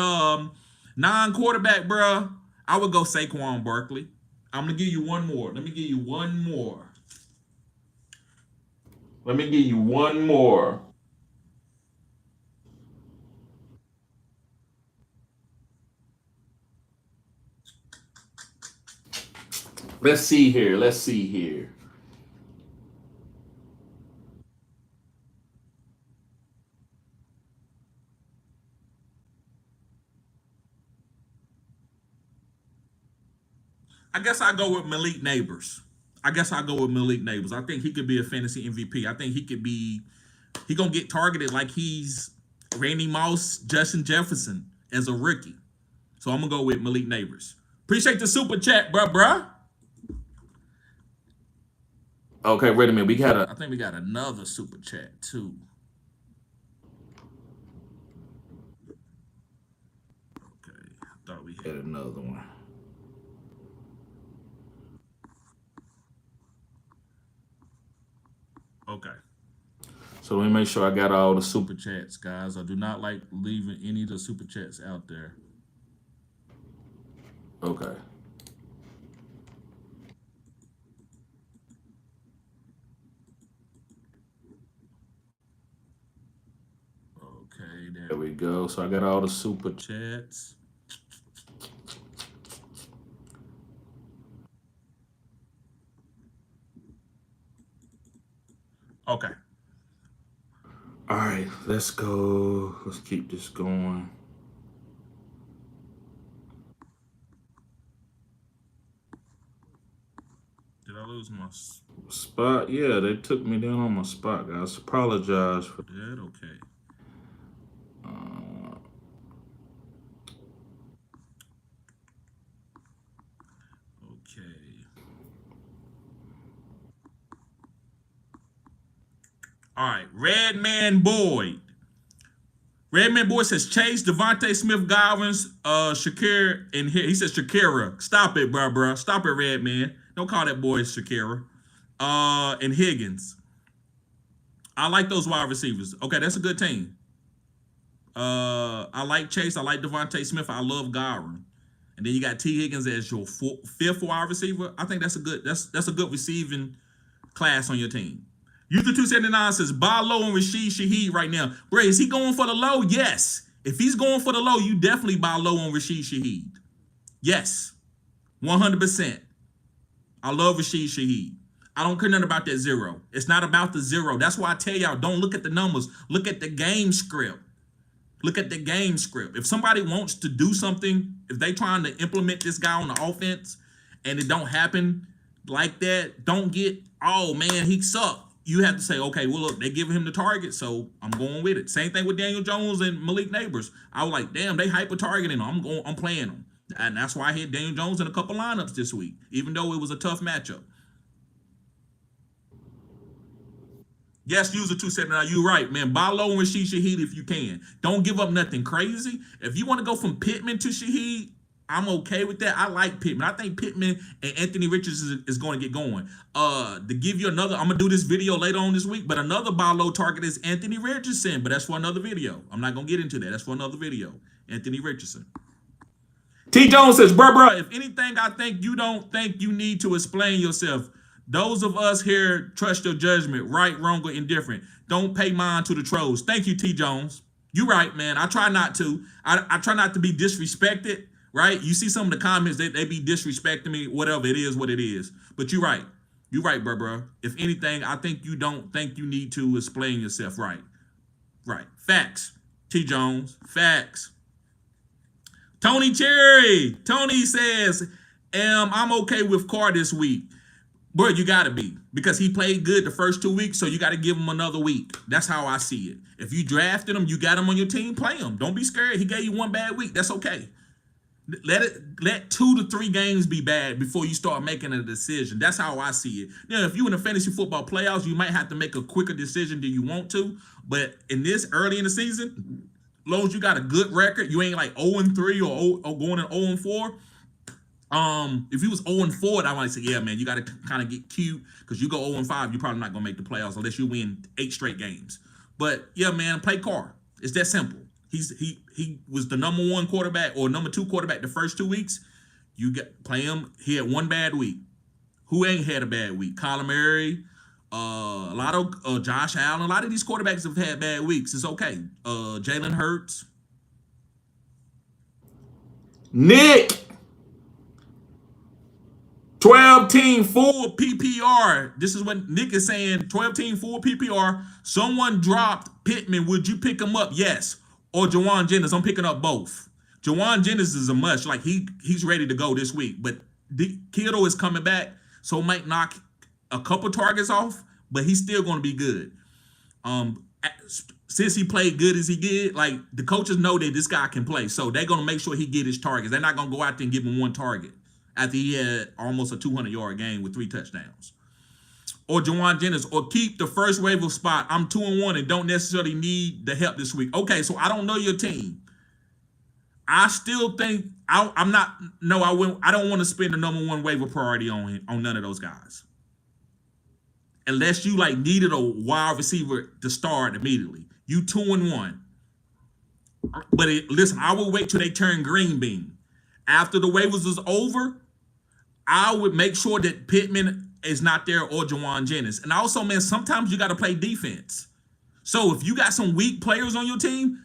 non-quarterback, bro, I would go Saquon Barkley. I'm gonna give you one more. Let me give you one more. Let's see here. I guess I'll go with Malik Neighbors. I think he could be a fantasy MVP. I think he gonna get targeted like he's Randy Moss, Justin Jefferson as a rookie. So I'm gonna go with Malik Neighbors. Appreciate the super chat, bruh. Okay, wait a minute. I think we got another super chat too. Okay, I thought we had another one. Okay. So let me make sure I got all the super chats, guys. I do not like leaving any of the super chats out there. Okay. Okay, there we go. So I got all the super chats. Okay. All right, let's go. Let's keep this going. Did I lose my spot? Yeah, they took me down on my spot, guys. Apologize for that. Okay. Okay. All right. Redman Boyd. Redman Boyd says Chase, Devontae Smith, Godwins, Shakira, and here he says Shakira. Stop it, bro. Stop it, Redman. Don't call that boy Shakira. And Higgins. I like those wide receivers. Okay, that's a good team. I like Chase. I like Devontae Smith. I love Godwin. And then you got T. Higgins as your fifth wide receiver. I think that's a good receiving class on your team. User 279 says buy low on Rashid Shaheed right now. Bray, is he going for the low? Yes. If he's going for the low, you definitely buy low on Rashid Shaheed. Yes. 100%. I love Rashid Shaheed. I don't care nothing about that zero. It's not about the zero. That's why I tell y'all, don't look at the numbers. Look at the game script. Look at the game script. If somebody wants to do something, if they trying to implement this guy on the offense and it don't happen like that, don't get, oh man, he sucked. You have to say, okay, well look, they giving him the target, so I'm going with it. Same thing with Daniel Jones and Malik Neighbors. I was like, damn, they hyper targeting him. I'm playing them. And that's why I hit Daniel Jones in a couple lineups this week, even though it was a tough matchup. Yes, user 279. You're right, man. Buy low with Shaheed if you can. Don't give up nothing crazy. If you want to go from Pittman to Shaheed, I'm okay with that. I like Pittman. I think Pittman and Anthony Richardson is going to get going. To give you another, I'm gonna do this video later on this week, but another buy low target is Anthony Richardson, but that's for another video. I'm not gonna get into that. That's for another video. Anthony Richardson. T. Jones says, bruh, if anything, I think you don't think you need to explain yourself. Those of us here trust your judgment, right, wrong, or indifferent. Don't pay mind to the trolls. Thank you, T. Jones. You right, man. I try not to. I try not to be disrespected, right? You see some of the comments, they be disrespecting me, whatever. It is what it is. But you're right. You're right, bruh. If anything, I think you don't think you need to explain yourself, right? Right. Facts. T. Jones. Facts. Tony Cherry. Tony says, I'm okay with Carr this week. Bro, you got to be. Because he played good the first 2 weeks, so you got to give him another week. That's how I see it. If you drafted him, you got him on your team, play him. Don't be scared. He gave you one bad week. That's okay. Let 2 to 3 games be bad before you start making a decision. That's how I see it. Now, if you in the fantasy football playoffs, you might have to make a quicker decision than you want to. But in this early in the season, as long as you got a good record, you ain't like 0-3 or going in 0-4. If you was 0-4, I might say, yeah, man, you got to kind of get cute because you go 0-5, you're probably not gonna make the playoffs unless you win 8 straight games. But yeah, man, play Carr. It's that simple. He was the number 1 quarterback or number 2 quarterback the first 2 weeks. You play him. He had one bad week. Who ain't had a bad week? Kyler Murray, a lot of Josh Allen. A lot of these quarterbacks have had bad weeks. It's okay. Jalen Hurts. Nick. 12 team full PPR. This is what Nick is saying. 12 team full PPR. Someone dropped Pittman. Would you pick him up? Yes. Or Jawan Jennings. I'm picking up both. Jawan Jennings is a must. Like he's ready to go this week. But Kittle is coming back, so might knock a couple targets off, but he's still going to be good. Since he played good as he did, like the coaches know that this guy can play, so they're going to make sure he get his targets. They're not going to go out there and give him one target after he had almost a 200-yard game with 3 touchdowns. Or Jawan Jennings, or keep the first waiver spot. I'm 2-1 and don't necessarily need the help this week. Okay, so I don't know your team. I still think I'm not. No, I don't want to spend the number 1 waiver priority on none of those guys. unless you like needed a wide receiver to start immediately. You 2-1. But listen, I will wait till they turn green bean. After the waivers is over, I would make sure that Pittman is not there or Jawan Jennings. And also, man, sometimes you got to play defense. So if you got some weak players on your team,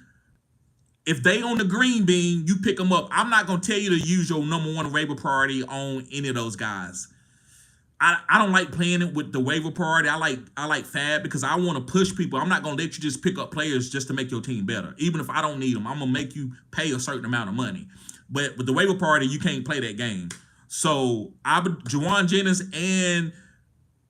if they on the green bean, you pick them up. I'm not going to tell you to use your number one waiver priority on any of those guys. I don't like playing it with the waiver priority. I like Fab because I want to push people. I'm not going to let you just pick up players just to make your team better. Even if I don't need them, I'm going to make you pay a certain amount of money. But with the waiver priority, you can't play that game. So Jawan Jennings and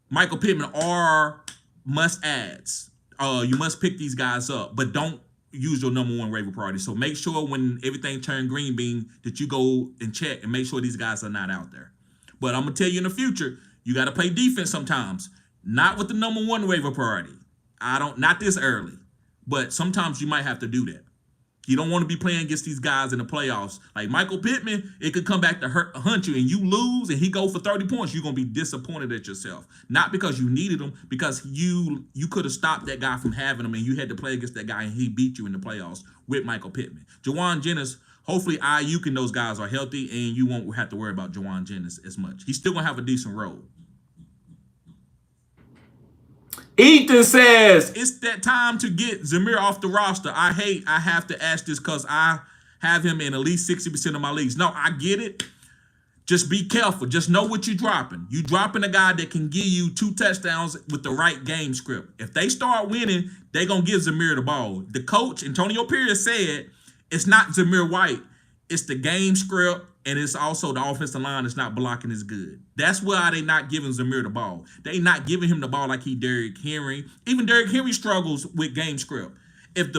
Michael Pittman are must adds. You must pick these guys up, but don't use your number one waiver priority. So make sure when everything turns green bean that you go and check and make sure these guys are not out there. But I'm gonna tell you in the future, you got to play defense sometimes, not with the number one waiver priority. Not this early, but sometimes you might have to do that. You don't want to be playing against these guys in the playoffs. Like Michael Pittman, it could come back to hunt you, and you lose, and he go for 30 points. You're going to be disappointed at yourself. Not because you needed him, because you could have stopped that guy from having him, and you had to play against that guy, and he beat you in the playoffs with Michael Pittman. Jawan Jennings, hopefully Ayuk and those guys are healthy, and you won't have to worry about Jawan Jennings as much. He's still going to have a decent role. Ethan says, it's that time to get Zamir off the roster. I have to ask this because I have him in at least 60% of my leagues. No, I get it. Just be careful. Just know what you're dropping. You dropping a guy that can give you 2 touchdowns with the right game script. If they start winning, they're going to give Zamir the ball. The coach, Antonio Pierce, said it's not Zamir White. It's the game script, and it's also the offensive line that's not blocking as good. That's why they not giving Zamir the ball. They not giving him the ball like he Derrick Henry. Even Derrick Henry struggles with game script. If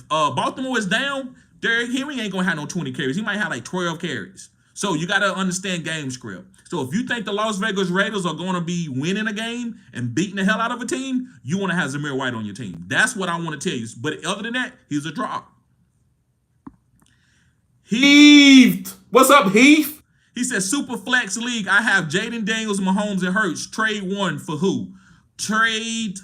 Baltimore is down, Derrick Henry ain't gonna have no 20 carries. He might have like 12 carries. So you got to understand game script. So if you think the Las Vegas Raiders are going to be winning a game and beating the hell out of a team, you want to have Zamir White on your team. That's what I want to tell you. But other than that, he's a drop. Heath. What's up, Heath? He says, Super Flex League, I have Jaden Daniels, Mahomes, and Hurts. Trade one for who? Trade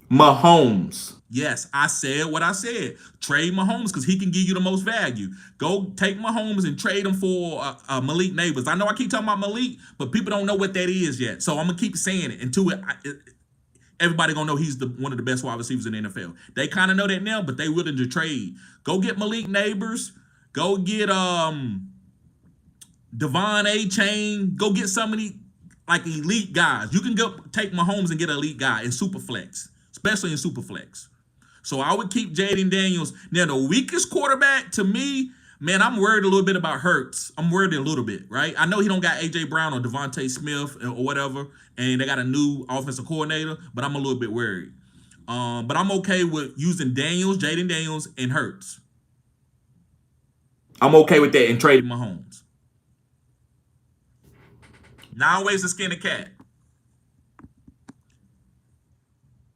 Mahomes. Yes, I said what I said. Trade Mahomes because he can give you the most value. Go take Mahomes and trade him for Malik Neighbors. I know I keep talking about Malik, but people don't know what that is yet. So I'm going to keep saying it until everybody going to know he's one of the best wide receivers in the NFL. They kind of know that now, but they willing to trade. Go get Malik Neighbors. Go get Devon A-Chain. Go get somebody like elite guys. You can go take Mahomes and get an elite guy in Superflex, especially in Superflex. So I would keep Jaden Daniels. Now, the weakest quarterback to me, man, I'm worried a little bit about Hurts. I'm worried a little bit, right? I know he don't got A.J. Brown or Devontae Smith or whatever, and they got a new offensive coordinator, but I'm a little bit worried. But I'm okay with using Jaden Daniels, and Hurts. I'm okay with that and trading Mahomes. 9 ways to skin a cat.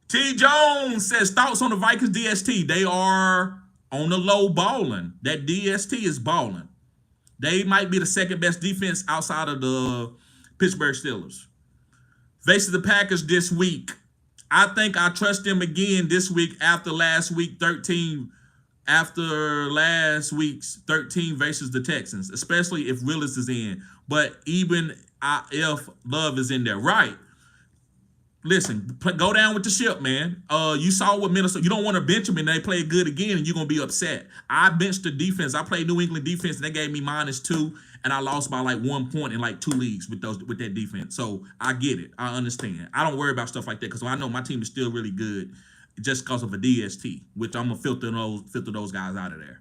T. Jones says, thoughts on the Vikings DST. They are on the low balling. That DST is balling. They might be the second best defense outside of the Pittsburgh Steelers. Faces the Packers this week. I think I trust them again this week after last week's 13 versus the Texans, especially if Willis is in. But even if Love is in there. Right. Listen, go down with the ship, man. You saw what Minnesota. You don't want to bench them and they play good again, and you're gonna be upset. I benched the defense. I played New England defense, and they gave me -2, and I lost by like 1 point in like 2 leagues with that defense. So I get it. I understand. I don't worry about stuff like that because I know my team is still really good, just because of a DST, which I'm gonna filter those guys out of there.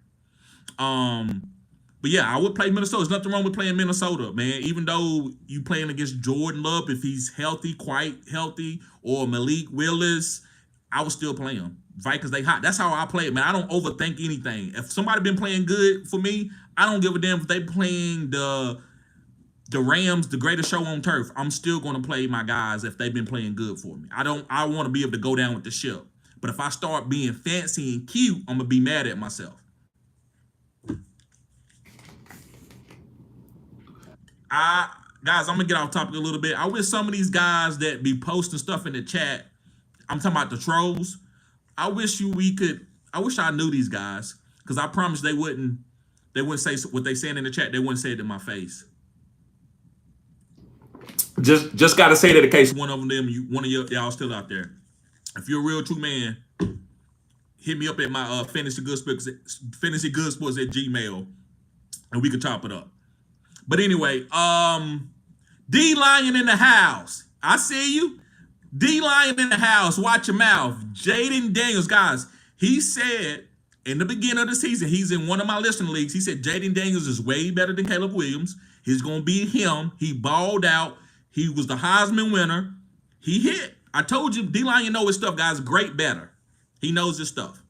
But yeah, I would play Minnesota. There's nothing wrong with playing Minnesota, man. Even though you playing against Jordan Love, if he's healthy, quite healthy, or Malik Willis, I would still play him. Vikings, they hot. That's how I play it, man. I don't overthink anything. If somebody been playing good for me, I don't give a damn if they playing the Rams, the greatest show on turf. I'm still going to play my guys if they've been playing good for me. I want to be able to go down with the ship. But if I start being fancy and cute, I'm going to be mad at myself. Guys, I'm gonna get off topic a little bit. I wish some of these guys that be posting stuff in the chat, I'm talking about the trolls. I wish I knew these guys, because I promise they wouldn't say what they saying in the chat. They wouldn't say it in my face. Just gotta say that in case one of y'all still out there. If you're a real true man, hit me up at my fantasy good sports at Gmail, and we can chop it up. But anyway, D Lion in the house. I see you. D Lion in the house. Watch your mouth. Jaden Daniels, guys. He said in the beginning of the season, he's in one of my listening leagues. He said Jaden Daniels is way better than Caleb Williams. He's gonna be him. He balled out. He was the Heisman winner. He hit. I told you, D Lion know his stuff, guys. Great better. He knows his stuff.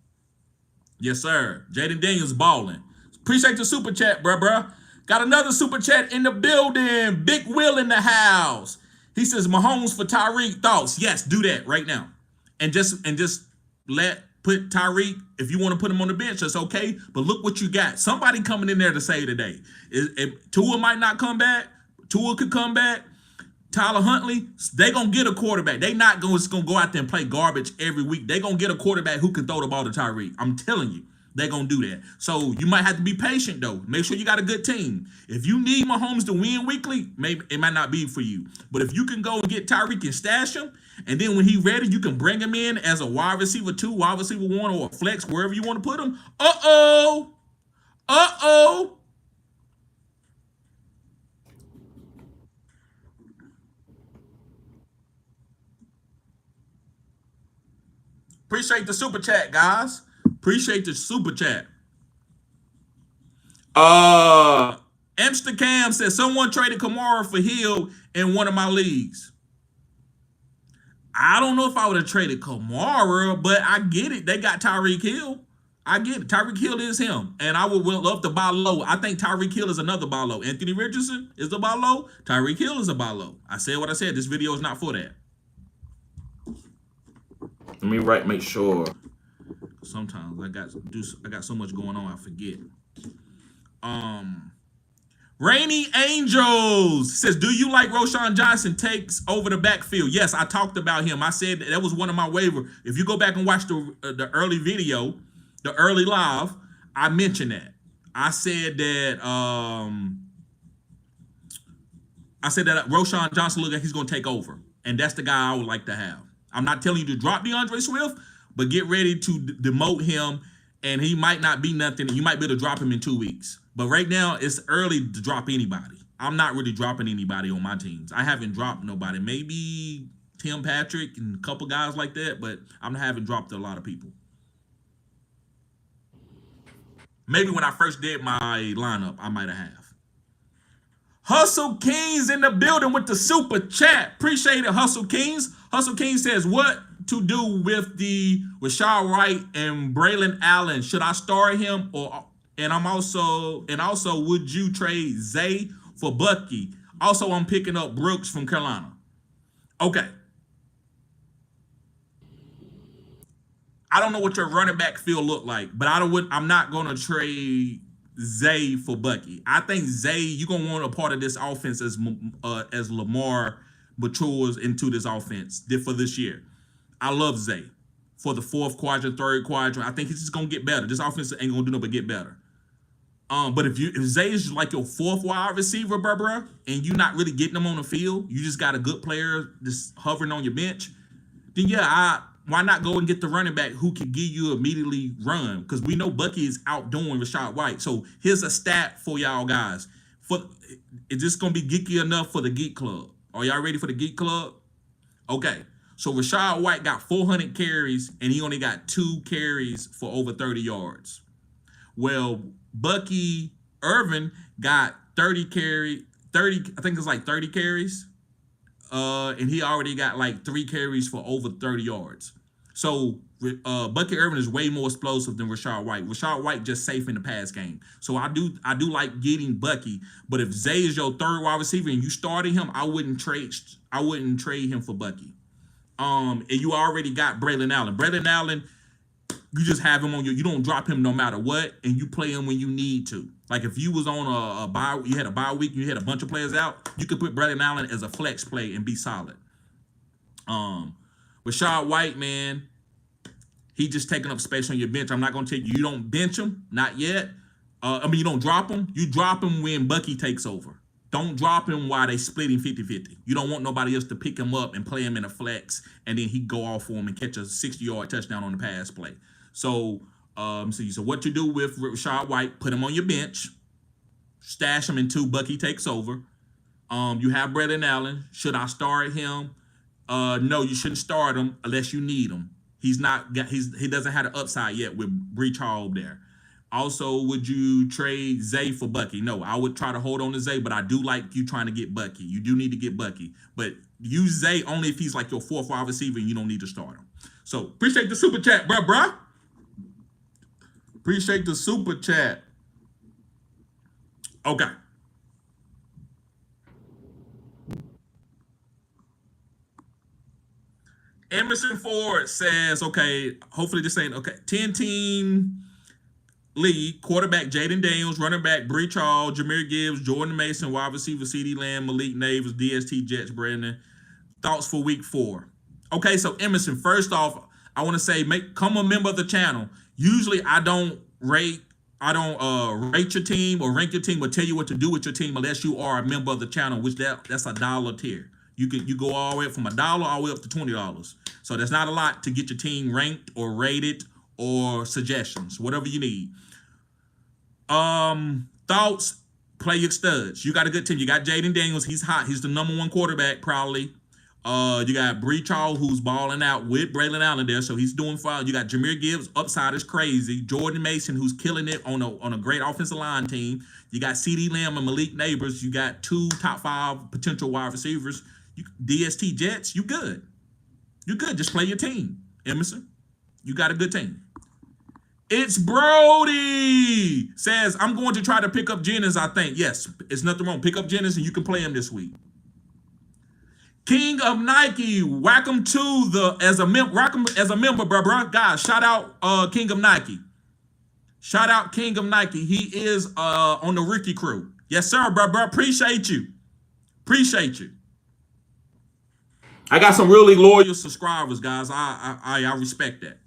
Yes, sir. Jaden Daniels balling. Appreciate the super chat, bruh. Got another super chat in the building. Big Will in the house. He says Mahomes for Tyreek. Thoughts? Yes, do that right now. And just put Tyreek, if you want to put him on the bench, that's okay. But look what you got. Somebody coming in there to save today. Tua might not come back. Tua could come back. Tyler Huntley, they gonna get a quarterback. They not gonna go out there and play garbage every week. They gonna get a quarterback who can throw the ball to Tyreek. I'm telling you, they gonna do that. So you might have to be patient though. Make sure you got a good team. If you need Mahomes to win weekly, maybe it might not be for you. But if you can go and get Tyreek and stash him, and then when he's ready, you can bring him in as a wide receiver 2, wide receiver 1, or a flex, wherever you want to put him. Uh-oh. Appreciate the super chat, guys. Appreciate the super chat. Amsterdam says someone traded Kamara for Hill in one of my leagues. I don't know if I would have traded Kamara, but I get it. They got Tyreek Hill. I get it. Tyreek Hill is him. And I would love to buy low. I think Tyreek Hill is another buy low. Anthony Richardson is a buy low. Tyreek Hill is a buy low. I said what I said. This video is not for that. Let me make sure. Sometimes I got so much going on I forget. Rainy Angels says, do you like Roschon Johnson takes over the backfield? Yes, I talked about him. I said that was one of my waiver. If you go back and watch the early video, the early live, I mentioned that. I said that Roschon Johnson look like he's going to take over, and that's the guy I would like to have. I'm not telling you to drop DeAndre Swift, but get ready to demote him, and he might not be nothing. You might be able to drop him in 2 weeks. But right now, it's early to drop anybody. I'm not really dropping anybody on my teams. I haven't dropped nobody. Maybe Tim Patrick and a couple guys like that, but I haven't dropped a lot of people. Maybe when I first did my lineup, I might have. Hustle Kings in the building with the super chat. Appreciate it, Hustle Kings. Hustle King says, what to do with the Rashad Wright and Braylon Allen? Should I start him and also would you trade Zay for Bucky? Also, I'm picking up Brooks from Carolina. Okay. I don't know what your running back field look like, but I'm not gonna trade Zay for Bucky. I think Zay, you're gonna want a part of this offense as Lamar matures into this offense for this year. I love Zay for the 4th quadrant, 3rd quadrant. I think he's just gonna get better. This offense ain't gonna do nothing but get better. But if Zay is like your 4th wide receiver, bruh, and you're not really getting him on the field, you just got a good player just hovering on your bench, then yeah, why not go and get the running back who can give you immediately run? Because we know Bucky is outdoing Rashad White. So here's a stat for y'all guys. Is this gonna be geeky enough for the Geek Club? Are y'all ready for the Geek Club? Okay. So Rashad White got 400 carries, and he only got 2 carries for over 30 yards. Well, Bucky Irvin got 30 carries, and he already got like 3 carries for over 30 yards. So Bucky Irvin is way more explosive than Rashad White. Rashad White just safe in the pass game. So I do like getting Bucky. But if Zay is your 3rd wide receiver and you started him, I wouldn't trade him for Bucky. And you already got Braylon Allen. Braylon Allen, you just have him on you don't drop him no matter what, and you play him when you need to. Like if you was on a bye, you had a bye week, and you had a bunch of players out, you could put Braylon Allen as a flex play and be solid. Rashad White, man, he just taking up space on your bench. I'm not gonna take you don't bench him, not yet. You don't drop him. You drop him when Bucky takes over. Don't drop him while they splitting 50-50. You don't want nobody else to pick him up and play him in a flex, and then he go off for him and catch a 60-yard touchdown on the pass play. So what you do with Rashad White, put him on your bench, stash him until Bucky takes over. You have Braylon Allen. Should I start him? No, you shouldn't start him unless you need him. He doesn't have the upside yet with Breach Hall there. Also, would you trade Zay for Bucky? No, I would try to hold on to Zay, but I do like you trying to get Bucky. You do need to get Bucky, but use Zay only if he's like your 4th wide receiver and you don't need to start him. So appreciate the super chat, bruh. Appreciate the super chat. Okay. Emerson Ford says, okay, hopefully this ain't okay. 10-team league, quarterback Jaden Daniels, running back Breach Hall, Jahmyr Gibbs, Jordan Mason, wide receiver CeeDee Lamb, Malik Neighbors, DST Jets, Brandon. Thoughts for week 4. Okay, so Emerson, first off, I want to say come a member of the channel. Usually I don't rate your team or rank your team or tell you what to do with your team unless you are a member of the channel, which that's $1 tier. You go all the way up from $1 all the way up to $20. So that's not a lot to get your team ranked or rated or suggestions, whatever you need. Thoughts, play your studs. You got a good team. You got Jaden Daniels. He's hot. He's the #1 quarterback, probably. You got Breach Hall, who's balling out with Braylon Allen there, so he's doing fine. You got Jahmyr Gibbs, upside is crazy. Jordan Mason, who's killing it on a great offensive line team. You got CeeDee Lamb and Malik Neighbors. You got 2 top 5 potential wide receivers. DST Jets, you good. You good. Just play your team, Emerson. You got a good team. It's Brody says, I'm going to try to pick up Jennings, I think. Yes, it's nothing wrong. Pick up Jennings and you can play him this week. King of Nike, whack him as a member, bro. Guys, shout out King of Nike. Shout out King of Nike. He is on the Ricky crew. Yes, sir, bro. Appreciate you. Appreciate you. I got some really loyal subscribers, guys. I respect that.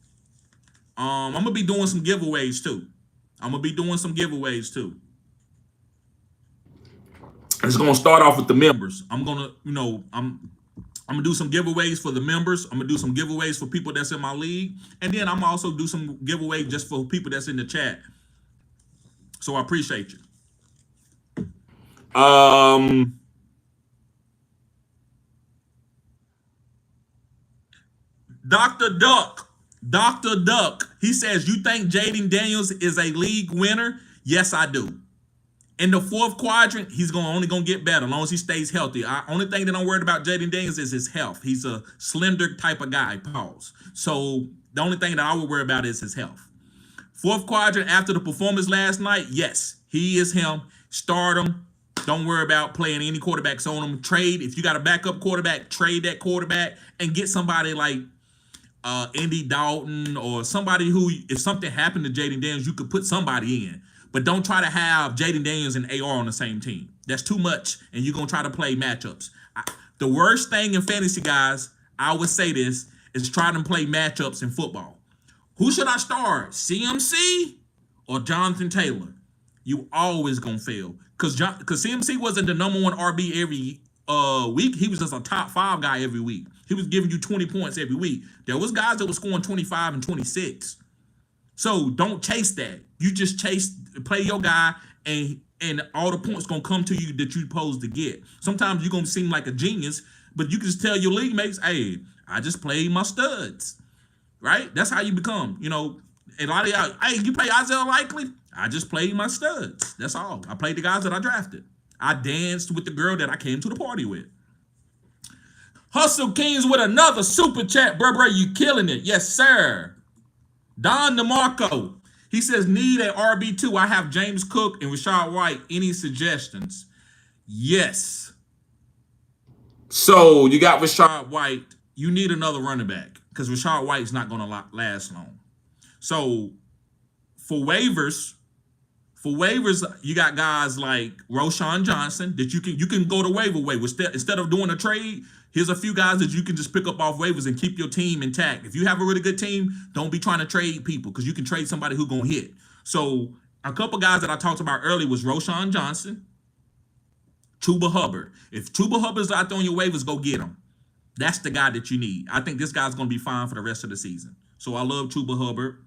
I'm gonna be doing some giveaways too. It's gonna start off with the members. I'm gonna do some giveaways for the members. I'm gonna do some giveaways for people that's in my league, and then I'm also do some giveaways just for people that's in the chat. So I appreciate you. Dr. Duck, he says, you think Jaden Daniels is a league winner? Yes, I do. In the 4th quadrant, he's only gonna get better as long as he stays healthy. Only thing that I'm worried about Jaden Daniels is his health. He's a slender type of guy, pause. So the only thing that I would worry about is his health. 4th quadrant, after the performance last night, yes, he is him. Start him. Don't worry about playing any quarterbacks on him. Trade, if you got a backup quarterback, trade that quarterback and get somebody like Andy Dalton or somebody who, if something happened to Jaden Daniels, you could put somebody in. But don't try to have Jaden Daniels and AR on the same team. That's too much, and you're going to try to play matchups. The worst thing in fantasy, guys, I would say this, is try to play matchups in football. Who should I start, CMC or Jonathan Taylor? You always going to fail. Because CMC wasn't the #1 RB every week. He was just a top 5 guy every week. He was giving you 20 points every week. There was guys that were scoring 25 and 26. So don't chase that. You just play your guy, and all the points gonna come to you that you're supposed to get. Sometimes you're gonna seem like a genius, but you can just tell your league mates, hey, I just played my studs. Right? That's how you become. And a lot of y'all, hey, you play Isaiah Likely? I just played my studs. That's all. I played the guys that I drafted. I danced with the girl that I came to the party with. Hustle Kings with another super chat, bro. You killing it. Yes, sir. Don DeMarco. He says, need a RB2. I have James Cook and Rashad White. Any suggestions? Yes. So you got Rashad White. You need another running back because Rashad White's not going to last long. So for waivers, For waivers, you got guys like Roshan Johnson that you can go to waiver. Instead of doing a trade, here's a few guys that you can just pick up off waivers and keep your team intact. If you have a really good team, don't be trying to trade people because you can trade somebody who's gonna hit. So a couple guys that I talked about earlier was Roshan Johnson, Chuba Hubbard. If Chuba Hubbard's out there on your waivers, go get him. That's the guy that you need. I think this guy's gonna be fine for the rest of the season. So I love Chuba Hubbard.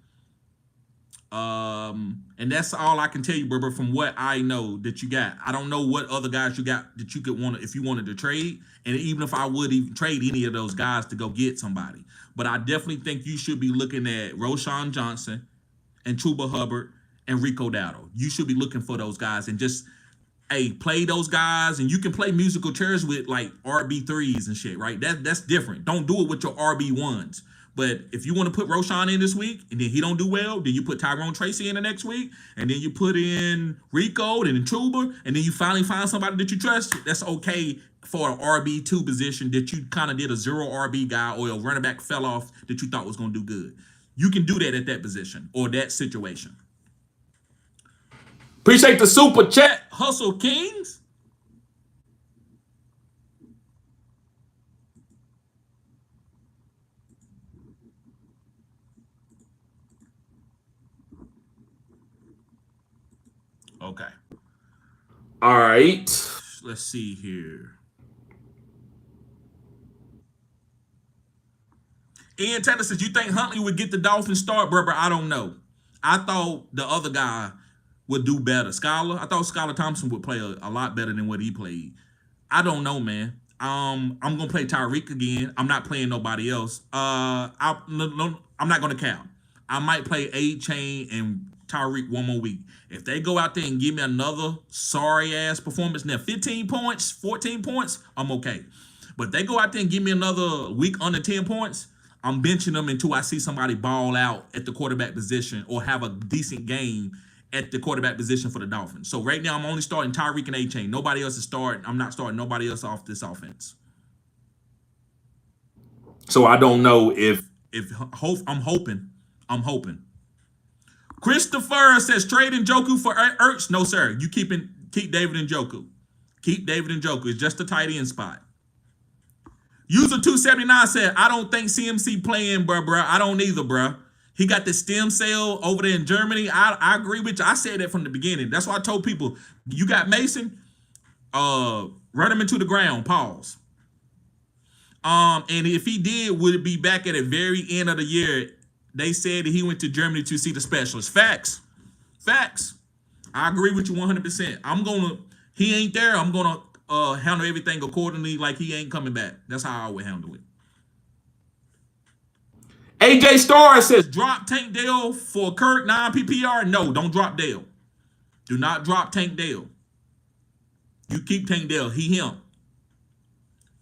And that's all I can tell you, brother, from what I know that you got. I don't know what other guys you got that you could want if you wanted to trade. And even if I would even trade any of those guys to go get somebody. But I definitely think you should be looking at Roshan Johnson and Chuba Hubbard and Rico Dowdle. You should be looking for those guys and just, hey, play those guys. And you can play musical chairs with like RB3s and shit, right? That's different. Don't do it with your RB1s. But if you want to put Roshan in this week and then he don't do well, then you put Tyrone Tracy in the next week, and then you put in Rico, and then Chuba, and then you finally find somebody that you trust. That's okay for an RB2 position that you kind of did a 0 RB guy or a running back fell off that you thought was going to do good. You can do that at that position or that situation. Appreciate the super chat, Hustle Kings. Okay. All right. Let's see here. Ian Taylor says, you think Huntley would get the Dolphins start, brother? I don't know. I thought the other guy would do better. I thought Skylar Thompson would play a lot better than what he played. I don't know, man. I'm gonna play Tyreek again. I'm not playing nobody else. I'm not gonna count. I might play A-Chain and Tyreek one more week. If they go out there and give me another sorry-ass performance, now 15 points, 14 points, I'm okay. But if they go out there and give me another week under 10 points, I'm benching them until I see somebody ball out at the quarterback position or have a decent game at the quarterback position for the Dolphins. So right now, I'm only starting Tyreek and A-Chain. Nobody else is starting. I'm not starting nobody else off this offense. So I don't know if I'm hoping. Christopher says trade Njoku for Ertz. No, sir. You keep David Njoku. Keep David Njoku. It's just a tight end spot. User 279 said, I don't think CMC playing, bruh. I don't either, bruh. He got the stem cell over there in Germany. I agree with you. I said that from the beginning. That's why I told people, you got Mason, run him into the ground. Pause. And if he did, would it be back at the very end of the year? They said that he went to Germany to see the specialist. Facts. I agree with you 100%. He ain't there. I'm going to handle everything accordingly like he ain't coming back. That's how I would handle it. AJ Starr says, drop Tank Dale for Kirk, 9 PPR. No, don't drop Dale. Do not drop Tank Dale. You keep Tank Dale. He, him.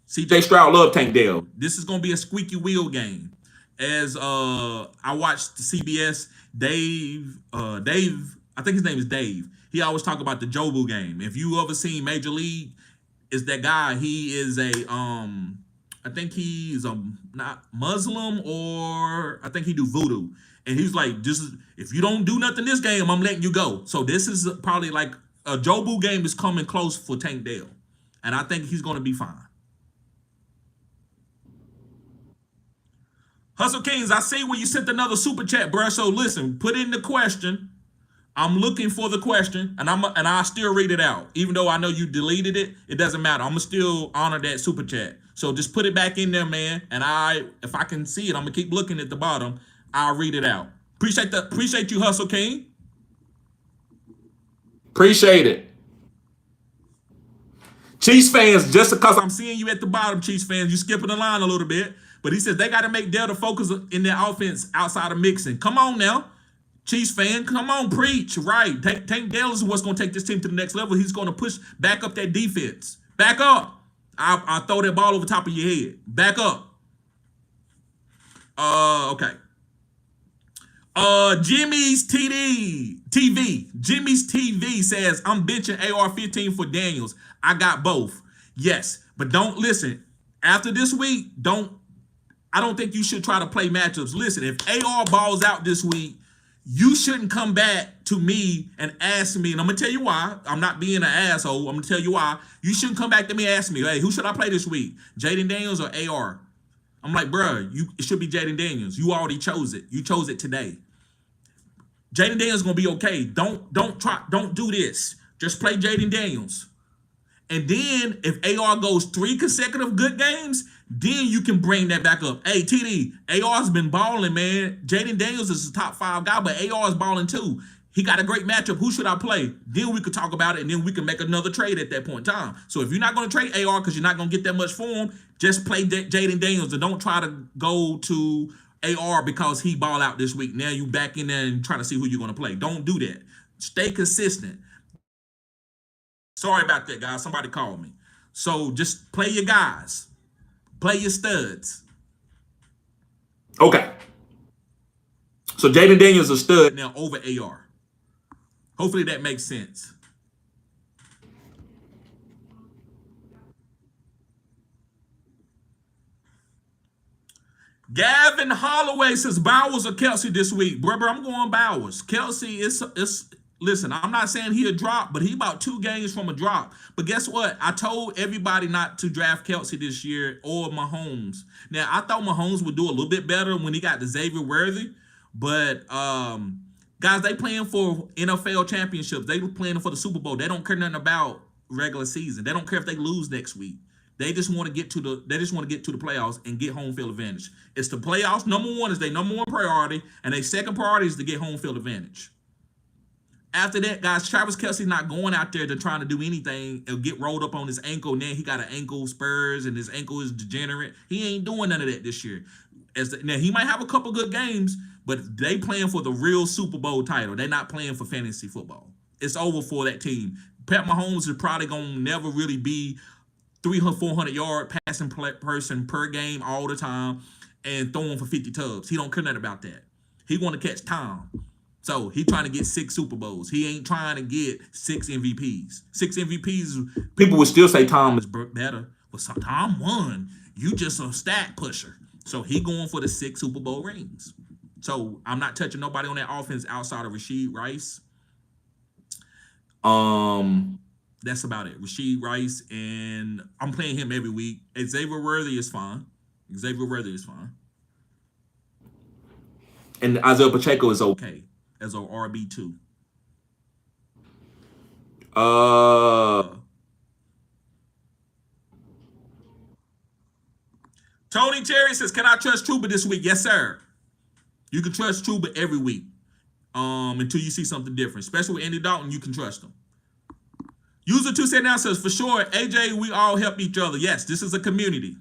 CJ Stroud love Tank Dale. This is going to be a squeaky wheel game. As I watched the CBS, Dave, I think his name is Dave. He always talk about the Jobu game. If you ever seen Major League, is that guy. He is I think he's not Muslim, or I think he do voodoo. And he's like, if you don't do nothing this game, I'm letting you go. So this is probably like a Jobu game is coming close for Tank Dale. And I think he's going to be fine. Hustle Kings, I see when you sent another super chat, bro. So listen, put in the question. I'm looking for the question, and I still read it out. Even though I know you deleted it, it doesn't matter. I'm gonna still honor that super chat. So just put it back in there, man. And if I can see it, I'm gonna keep looking at the bottom. I'll read it out. Appreciate you, Hustle King. Appreciate it. Chiefs fans, just because I'm seeing you at the bottom, Chiefs fans, you skipping the line a little bit. But he says they got to make Dale the focus in their offense outside of Mixon. Come on now. Chiefs fan, come on, preach. Right. Tank Dale is what's going to take this team to the next level. He's going to push back up that defense. Back up. I throw that ball over top of your head. Back up. Okay. Jimmy's TV says, I'm benching AR-15 for Daniels. I got both. Yes. But don't listen. After this week, I don't think you should try to play matchups. Listen, if AR balls out this week, You shouldn't come back to me and ask me, and I'm gonna tell you why. I'm not being an asshole. I'm gonna tell you why. You shouldn't come back to me and ask me, hey, who should I play this week? Jaden Daniels or AR? I'm like, bro, it should be Jaden Daniels. You already chose it. You chose it today. Jaden Daniels gonna be okay. Don't do this. Just play Jaden Daniels. And then if AR goes 3 consecutive good games, then you can bring that back up. Hey, TD, AR's been balling, man. Jaden Daniels is a top 5 guy, but AR is balling too. He got a great matchup. Who should I play? Then we could talk about it, and then we can make another trade at that point in time. So if you're not going to trade AR because you're not going to get that much for him, just play Jaden Daniels and don't try to go to AR because he ball out this week. Now you back in there and trying to see who you're going to play. Don't do that. Stay consistent. Sorry about that, guys. Somebody called me. So just play your guys. Play your studs. Okay. So Jaden Daniels is a stud now over AR. Hopefully that makes sense. Gavin Holloway says Bowers or Kelsey this week. Bro, I'm going Bowers. Kelsey is listen, I'm not saying he a drop, but he about 2 games from a drop. But guess what? I told everybody not to draft Kelsey this year or Mahomes. Now, I thought Mahomes would do a little bit better when he got the Xavier Worthy. But guys, they playing for NFL championships. They playing for the Super Bowl. They don't care nothing about regular season. They don't care if they lose next week. They just want to get to the playoffs and get home field advantage. It's the playoffs. Number one is their number one priority, and their second priority is to get home field advantage. After that, guys, Travis Kelce's not going out there to trying to do anything and get rolled up on his ankle. Now he got an ankle spurs and his ankle is degenerate. He ain't doing none of that this year. Now he might have a couple good games, but they playing for the real Super Bowl title. They're not playing for fantasy football. It's over for that team. Pat Mahomes is probably gonna never really be 300-400 yard passing person per game all the time and throwing for 50 tubs. He don't care nothing about that. He want to catch Tom. So he trying to get 6 Super Bowls. He ain't trying to get 6 MVPs. 6 MVPs, people would still say Tom is better. But Tom won. You just a stat pusher. So he going for the 6 Super Bowl rings. So I'm not touching nobody on that offense outside of Rashid Rice. That's about it. Rashid Rice, and I'm playing him every week. Xavier Worthy is fine. And Isaiah Pacheco is okay as an RB2. Tony Terry says, can I trust Truba this week? Yes, sir. You can trust Truba every week until you see something different. Especially with Andy Dalton, you can trust him. User 279 says, for sure, AJ, we all help each other. Yes, this is a community.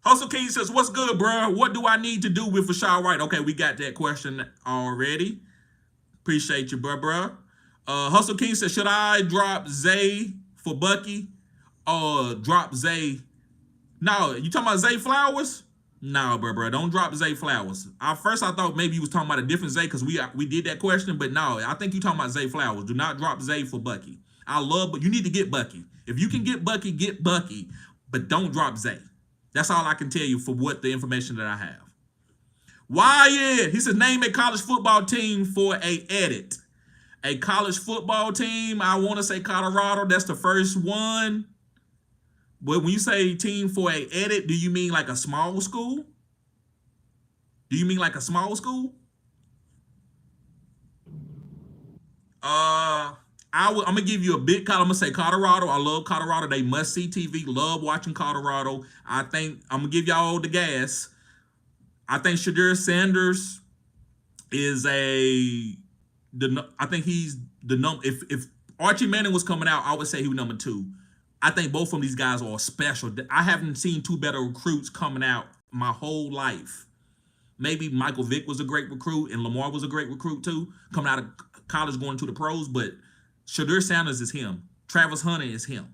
Hustle King says, what's good, bro? What do I need to do with Rashad White? Okay, we got that question already. Appreciate you, bro. Hustle King says, should I drop Zay for Bucky or drop Zay? No, you talking about Zay Flowers? No, bro. Don't drop Zay Flowers. First, I thought maybe you was talking about a different Zay because we did that question, but no, I think you talking about Zay Flowers. Do not drop Zay for Bucky. But you need to get Bucky. If you can get Bucky, but don't drop Zay. That's all I can tell you for what the information that I have. Wyatt, he says, name a college football team for a edit. A college football team, I want to say Colorado. That's the first one. But when you say team for a edit, do you mean like a small school? I'm gonna give you a big call. I'm gonna say Colorado. I love Colorado. They must see TV. Love watching Colorado. I think I'm gonna give y'all the gas. I think Shadur Sanders is I think he's the number. If Archie Manning was coming out, I would say he was number 2. I think both of these guys are special. I haven't seen 2 better recruits coming out my whole life. Maybe Michael Vick was a great recruit and Lamar was a great recruit too, coming out of college going to the pros, but Shadur Sanders is him. Travis Hunter is him.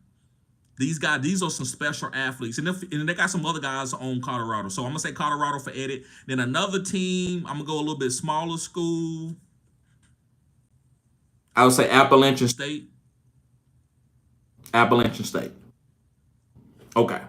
These are some special athletes. And they got some other guys on Colorado. So I'm going to say Colorado for edit. Then another team, I'm going to go a little bit smaller school. I would say Appalachian State. Okay.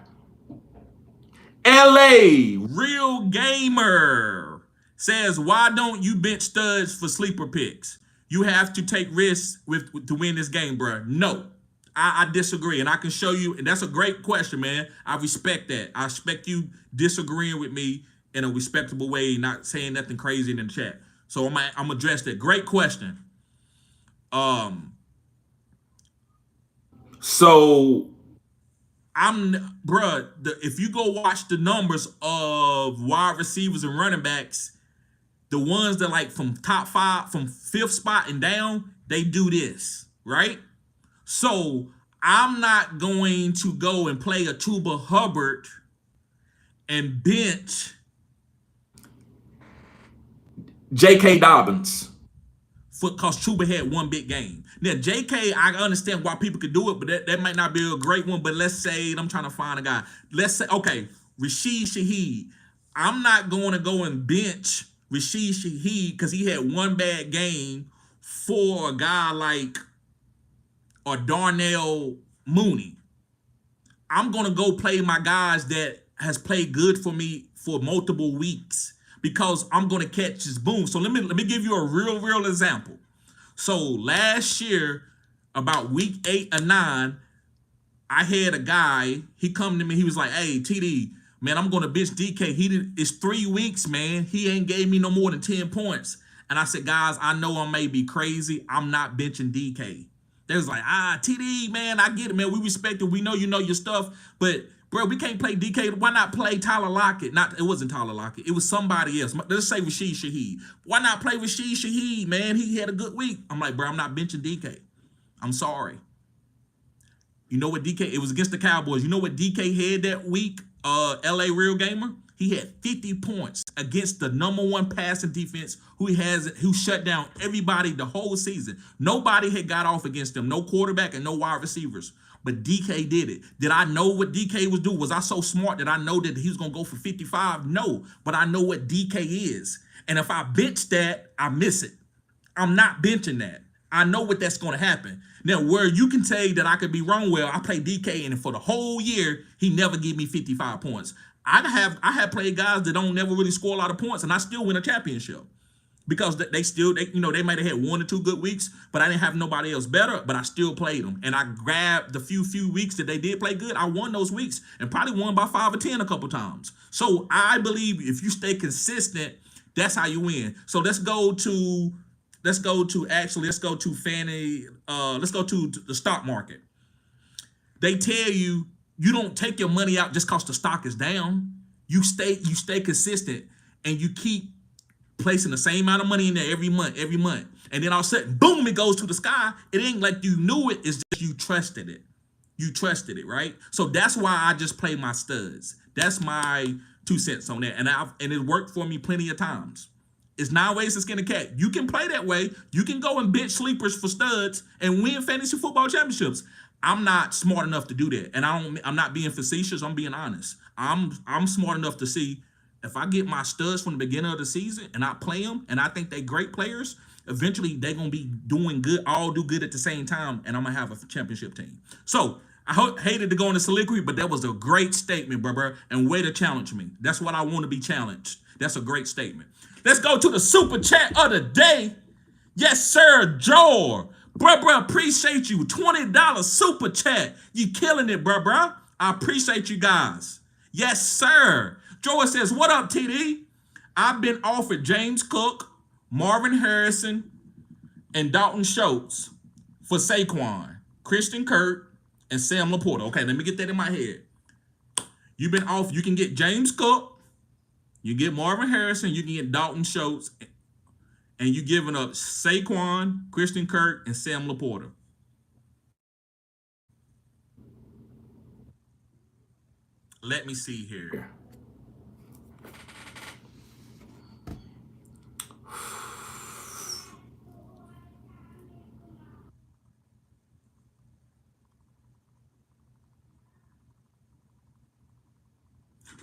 LA Real Gamer says, why don't you bench studs for sleeper picks? You have to take risks to win this game, bro. No, I disagree, and I can show you. And that's a great question, man. I respect that. I respect you disagreeing with me in a respectable way, not saying nothing crazy in the chat. So I'm gonna address that. Great question. So bruh, if you go watch the numbers of wide receivers and running backs, the ones that like from top 5, from 5th spot and down, they do this, right? So I'm not going to go and play a Tuba Hubbard and bench J.K. Dobbins because Chuba had one big game. Now, J.K., I understand why people could do it, but that might not be a great one. But let's say, I'm trying to find a guy. Let's say, okay, Rashid Shaheed. I'm not going to go and bench Rashid Shaheed because he had one bad game for a guy like or Darnell Mooney. I'm going to go play my guys that has played good for me for multiple weeks because I'm going to catch his boom. So let me give you a real example. So last year, about week 8 or 9, I had a guy, he come to me, he was like, hey, TD, man, I'm going to bench DK. It's 3 weeks, man. He ain't gave me no more than 10 points. And I said, guys, I know I may be crazy. I'm not benching DK. They was like, TD, man, I get it, man. We respect it. We know you know your stuff. But, bro, we can't play DK. Why not play Tyler Lockett? It wasn't Tyler Lockett. It was somebody else. Let's say Rashid Shaheed. Why not play Rashid Shaheed, man? He had a good week. I'm like, bro, I'm not benching DK. I'm sorry. You know what DK, it was against the Cowboys. You know what DK had that week, LA Real Gamer? He had 50 points against the #1 passing defense who shut down everybody the whole season. Nobody had got off against them. No quarterback and no wide receivers. But DK did it. Did I know what DK was doing? Was I so smart that I know that he was going to go for 55? No. But I know what DK is. And if I bench that, I miss it. I'm not benching that. I know what that's going to happen. Now, where you can say that I could be wrong, well, I played DK, and for the whole year, he never gave me 55 points. I have played guys that don't never really score a lot of points, and I still win a championship because they might have had 1 or 2 good weeks, but I didn't have nobody else better. But I still played them, and I grabbed the few weeks that they did play good. I won those weeks, and probably won by 5 or 10 a couple times. So I believe if you stay consistent, that's how you win. So let's go to Fanny. Let's go to the stock market. They tell you don't take your money out just because the stock is down. You stay consistent, and you keep placing the same amount of money in there every month. And then all of a sudden, boom, it goes to the sky. It ain't like you knew it, it's just you trusted it. You trusted it, right? So that's why I just play my studs. That's my 2 cents on that. And it worked for me plenty of times. It's 9 ways to skin a cat. You can play that way. You can go and bench sleepers for studs and win fantasy football championships. I'm not smart enough to do that. And I'm not being facetious. I'm being honest. I'm smart enough to see if I get my studs from the beginning of the season and I play them and I think they're great players, eventually they're going to be doing good, all do good at the same time, and I'm going to have a championship team. So I hated to go into soliloquy, but that was a great statement, bro, and way to challenge me. That's what I want to be challenged. That's a great statement. Let's go to the super chat of the day. Yes, sir, Joel. Bruh, appreciate you. $20 super chat. You killing it, bruh. I appreciate you guys. Yes, sir. Joel says, what up, TD? I've been offered James Cook, Marvin Harrison, and Dalton Schultz for Saquon, Christian Kirk, and Sam Laporta. Okay, let me get that in my head. You've been offered, you can get James Cook, you get Marvin Harrison, you can get Dalton Schultz, and you giving up Saquon, Christian Kirk, and Sam Laporta. Let me see here.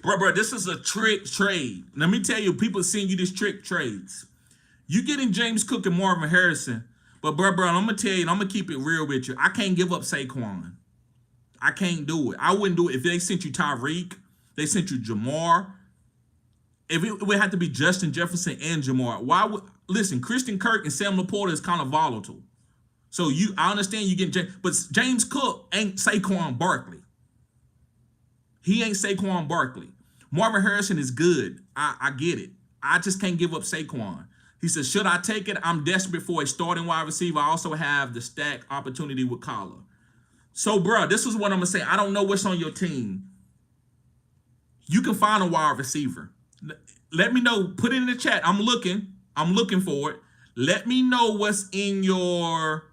Bro, this is a trick trade. Let me tell you, people send you these trick trades. You getting James Cook and Marvin Harrison, but bro, I'm gonna tell you, and I'm gonna keep it real with you. I can't give up Saquon. I can't do it. I wouldn't do it if they sent you Tyreek. They sent you Jamar. If it would have to be Justin Jefferson and Jamar, why would listen? Christian Kirk and Sam Laporta is kind of volatile. So I understand you get James, but James Cook ain't Saquon Barkley. He ain't Saquon Barkley. Marvin Harrison is good. I get it. I just can't give up Saquon. He says, should I take it? I'm desperate for a starting wide receiver. I also have the stack opportunity with Collar. So, bro, this is what I'm going to say. I don't know what's on your team. You can find a wide receiver. Let me know. Put it in the chat. I'm looking for it. Let me know what's in your...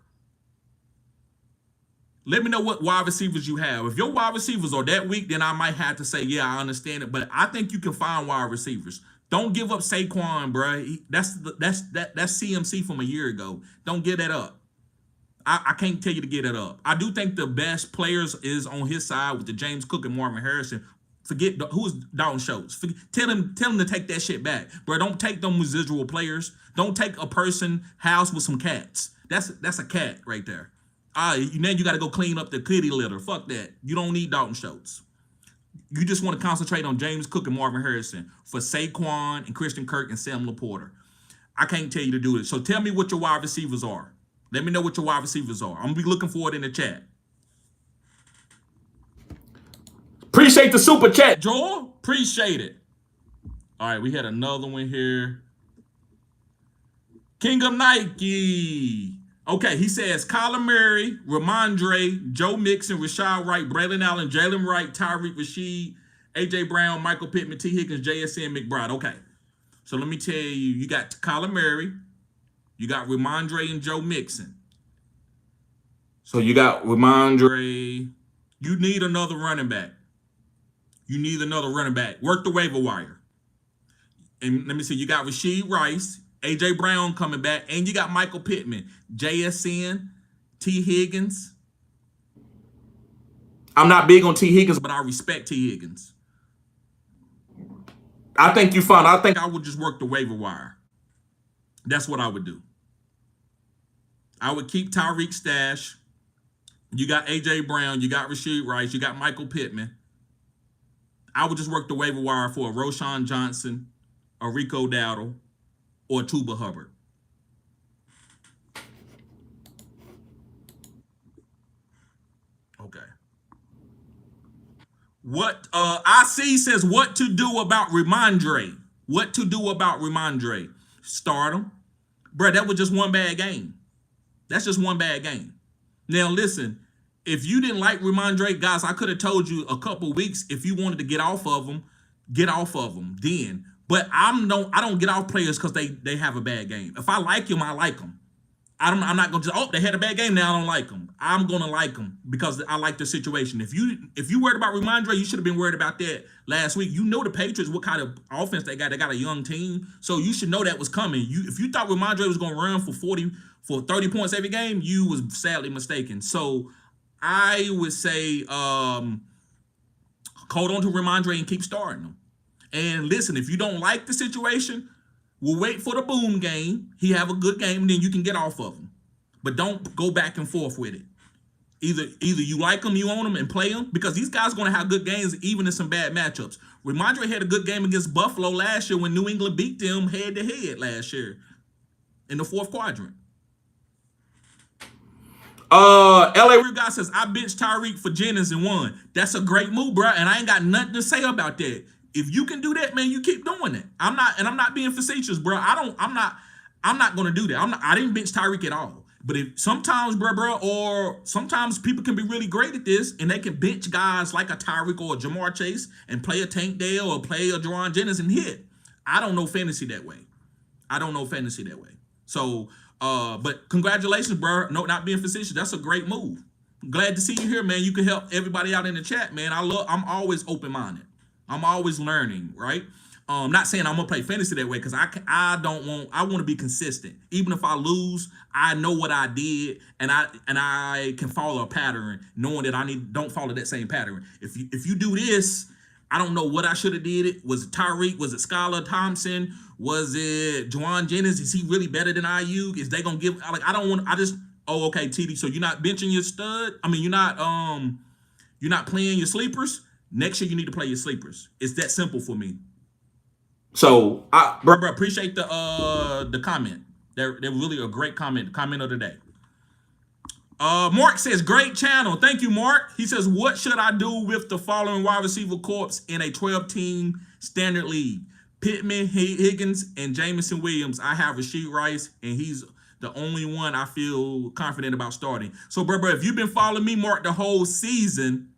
Let me know what wide receivers you have. If your wide receivers are that weak, then I might have to say, yeah, I understand it. But I think you can find wide receivers. Don't give up Saquon, bro. That's CMC from a year ago. Don't give that up. I can't tell you to get it up. I do think the best players is on his side with the James Cook and Marvin Harrison. Forget who's Dalton Schultz. Tell him to take that shit back, bro. Don't take them residual players. Don't take a person house with some cats. That's a cat right there. Now you got to go clean up the kitty litter. Fuck that. You don't need Dalton Schultz. You just want to concentrate on James Cook and Marvin Harrison for Saquon and Christian Kirk and Sam Laporta. I can't tell you to do it. So tell me what your wide receivers are. Let me know what your wide receivers are. I'm going to be looking for it in the chat. Appreciate the super chat, Joel. Appreciate it. All right, we had another one here. King of Nike. Okay, he says Kyler Murray, Ramondre, Joe Mixon, Rashad Wright, Braylon Allen, Jalen Wright, Tyreek Rashid, A.J. Brown, Michael Pittman, T. Higgins, JSN, McBride. Okay, so let me tell you, you got Kyler Murray, you got Ramondre and Joe Mixon. So you got Ramondre. You need another running back. You need another running back. Work the waiver wire. And let me see, you got Rashid Rice, A.J. Brown coming back, and you got Michael Pittman, JSN, T. Higgins. I'm not big on T. Higgins, but I respect T. Higgins. I think you found. I think I would just work the waiver wire. That's what I would do. I would keep Tyreek stash. You got A.J. Brown, you got Rashid Rice, you got Michael Pittman. I would just work the waiver wire for a Roshan Johnson, a Rico Dowdle, or Tuba Hubbard. Okay. What IC says what to do about Ramondre. What to do about Ramondre. Start him. Bro, that was just one bad game. That's just one bad game. Now listen, if you didn't like Ramondre, guys, I could have told you a couple weeks if you wanted to get off of them, get off of them then. But I don't get off players because they have a bad game. If I like them, I like them. I'm not gonna just, they had a bad game, now I don't like them. I'm gonna like them because I like the situation. If you worried about Ramondre, you should have been worried about that last week. You know the Patriots, what kind of offense they got. They got a young team, so you should know that was coming. If you thought Ramondre was gonna run for 30 points every game, you was sadly mistaken. So I would say hold on to Ramondre and keep starting him. And listen, if you don't like the situation, we'll wait for the boom game. He have a good game, and then you can get off of him. But don't go back and forth with it. Either you like him, you own him, and play him, because these guys are going to have good games even in some bad matchups. Ramondre had a good game against Buffalo last year when New England beat them head-to-head last year in the fourth quadrant. LA Real Guy says, I benched Tyreek for Jennings and won. That's a great move, bro, and I ain't got nothing to say about that. If you can do that, man, you keep doing it. I'm not being facetious, bro. I'm not gonna do that. I didn't bench Tyreek at all. But if sometimes, bro, or sometimes people can be really great at this, and they can bench guys like a Tyreek or a Jamar Chase and play a Tank Dale or play a Jaron Jennings and hit. I don't know fantasy that way. So, but congratulations, bro. No, not being facetious. That's a great move. Glad to see you here, man. You can help everybody out in the chat, man. I'm always open-minded. I'm always learning, right? Not saying I'm gonna play fantasy that way, because I want to be consistent. Even if I lose, I know what I did, and I can follow a pattern, knowing that don't follow that same pattern. If you do this, I don't know what I should have did. It was it Tyreek? Was it Skylar Thompson? Was it Juwan Jennings? Is he really better than IU? Is they gonna give like I don't want? I just okay, TD. So you're not benching your stud? I mean, you're not playing your sleepers? Next year, you need to play your sleepers. It's that simple for me. So Bro, appreciate the comment. They're really a great comment. Comment of the day. Mark says, great channel. Thank you, Mark. He says, what should I do with the following wide receiver corps in a 12-team standard league? Pittman, Higgins, and Jameson Williams. I have Rashee Rice, and he's the only one I feel confident about starting. So, bro, if you've been following me, Mark, the whole season,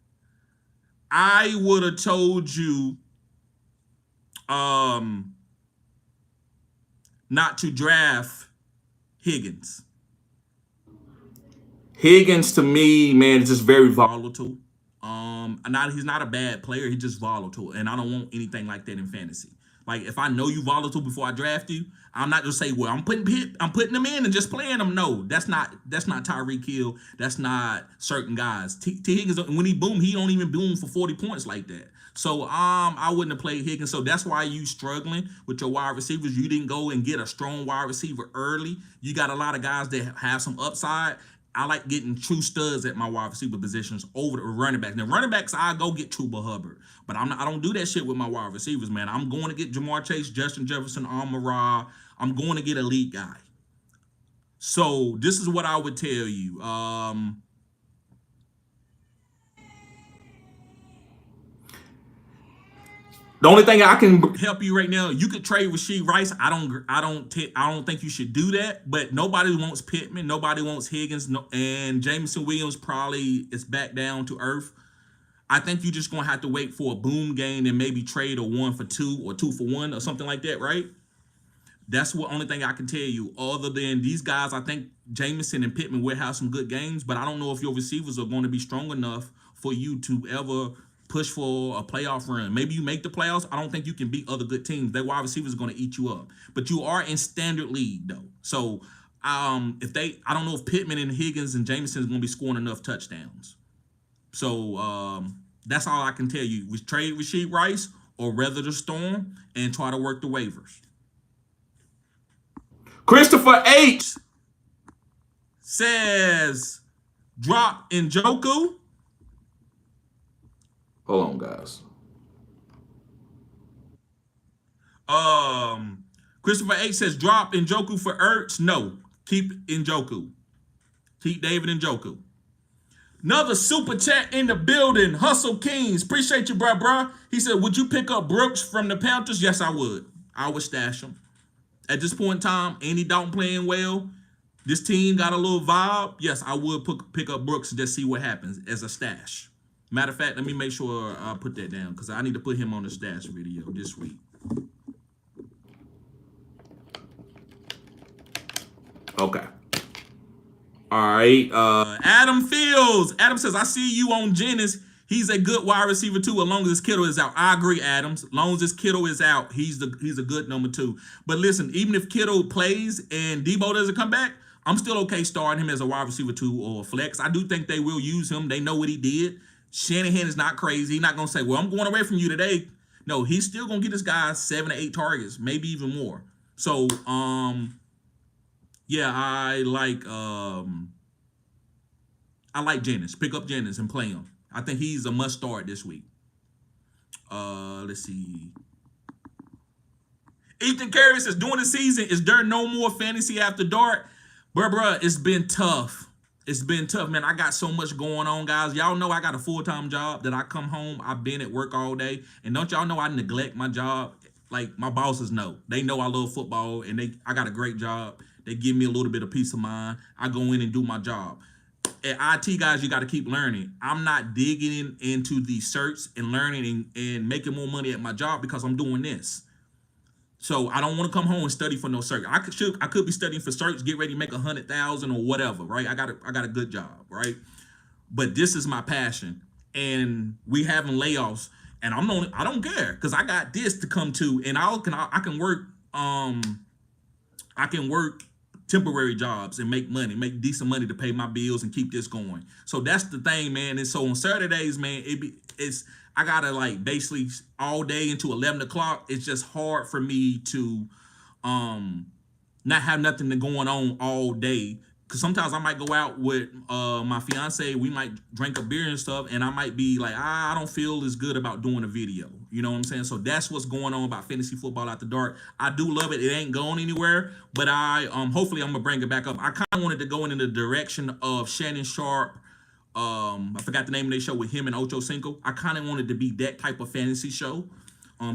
I would have told you not to draft Higgins. Higgins to me, man, is just very Volatile. He's not a bad player. He's just volatile, and I don't want anything like that in fantasy. Like if I know you volatile before I draft you, I'm not just say, well, I'm putting them in and just playing them. No, that's not Tyreek Hill. That's not certain guys. T Higgins, when he boom, he don't even boom for 40 points like that. So I wouldn't have played Higgins. So that's why you struggling with your wide receivers. You didn't go and get a strong wide receiver early. You got a lot of guys that have some upside. I like getting true studs at my wide receiver positions over the running backs. Now, running backs, I go get Chuba Hubbard, but I don't do that shit with my wide receivers, man. I'm going to get Jamar Chase, Justin Jefferson, Amon-Ra. I'm going to get elite guy. So this is what I would tell you. The only thing I can help you right now, you could trade Rashee Rice. I don't think you should do that. But nobody wants Pittman, nobody wants Higgins, and Jameson Williams probably is back down to earth. I think you're just gonna have to wait for a boom game and maybe trade a 1 for 2 or 2 for 1 or something like that, right? That's the only thing I can tell you. Other than these guys, I think Jameson and Pittman will have some good games, but I don't know if your receivers are going to be strong enough for you to ever push for a playoff run. Maybe you make the playoffs. I don't think you can beat other good teams. Their wide receivers are going to eat you up. But you are in standard league though. So I don't know if Pittman and Higgins and Jameson is going to be scoring enough touchdowns. So that's all I can tell you. We trade Rashee Rice or weather the storm and try to work the waivers. Christopher H says drop Njoku. Hold on, guys. Christopher H says drop Njoku for Ertz. No, keep Njoku. Keep David Njoku. Another super chat in the building. Hustle Kings. Appreciate you, bruh. He said, would you pick up Brooks from the Panthers? Yes, I would. I would stash him. At this point in time, Andy Dalton playing well. This team got a little vibe. Yes, I would pick up Brooks and just see what happens as a stash. Matter of fact, let me make sure I put that down because I need to put him on the stash video this week. Okay. All right. Adam Fields. Adam says, I see you on Jennings. He's a good wide receiver too, as long as his Kittle is out. I agree, Adams. As long as his Kittle is out, he's a good number 2. But listen, even if Kittle plays and Debo doesn't come back, I'm still okay starting him as a wide receiver 2 or a flex. I do think they will use him. They know what he did. Shanahan is not crazy. He's not going to say, well, I'm going away from you today. No, he's still going to get this guy 7 to 8 targets, maybe even more. So, yeah, I like Jennings. Pick up Jennings and play him. I think he's a must start this week. Let's see. Ethan Carey says, during the season, is there no more fantasy after dark? Bruh, it's been tough. It's been tough, man. I got so much going on, guys. Y'all know I got a full-time job that I come home. I've been at work all day. And don't y'all know I neglect my job? Like, my bosses know. They know I love football, and I got a great job. They give me a little bit of peace of mind. I go in and do my job. At IT, guys, you got to keep learning. I'm not digging into the search and learning and making more money at my job because I'm doing this. So I don't want to come home and study for no search. I could be studying for search, get ready to make 100,000 or whatever, right? I got a good job, right? But this is my passion, and we having layoffs, and I don't care because I got this to come to, and I can work temporary jobs and make make decent money to pay my bills and keep this going. So that's the thing, man. And so on Saturdays, man, I gotta like basically all day until 11 o'clock. It's just hard for me to not have nothing going on all day Cause sometimes I might go out with my fiance, we might drink a beer and stuff, and I might be like, I don't feel as good about doing a video. You know what I'm saying? So that's what's going on about fantasy football after dark. I do love it. It ain't going anywhere, but I hopefully I'm gonna bring it back up. I kind of wanted to go in the direction of Shannon Sharp. I forgot the name of their show with him and Ocho Cinco. I kind of wanted to be that type of fantasy show.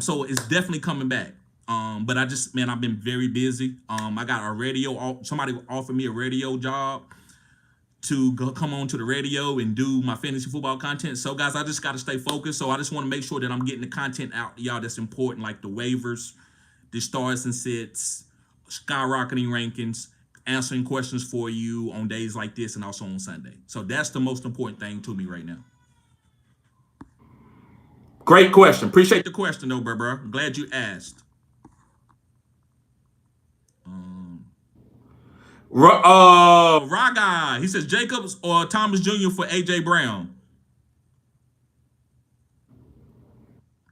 So it's definitely coming back. But I just, man, I've been very busy. I got a radio, somebody offered me a radio job to come on to the radio and do my fantasy football content. So guys, I just got to stay focused. So I just want to make sure that I'm getting the content out to y'all that's important, like the waivers, the stars and sits, skyrocketing rankings, answering questions for you on days like this and also on Sunday. So that's the most important thing to me right now. Great question. Appreciate the question though, bro. I'm glad you asked. Raga, he says Jacobs or Thomas Jr. for AJ Brown.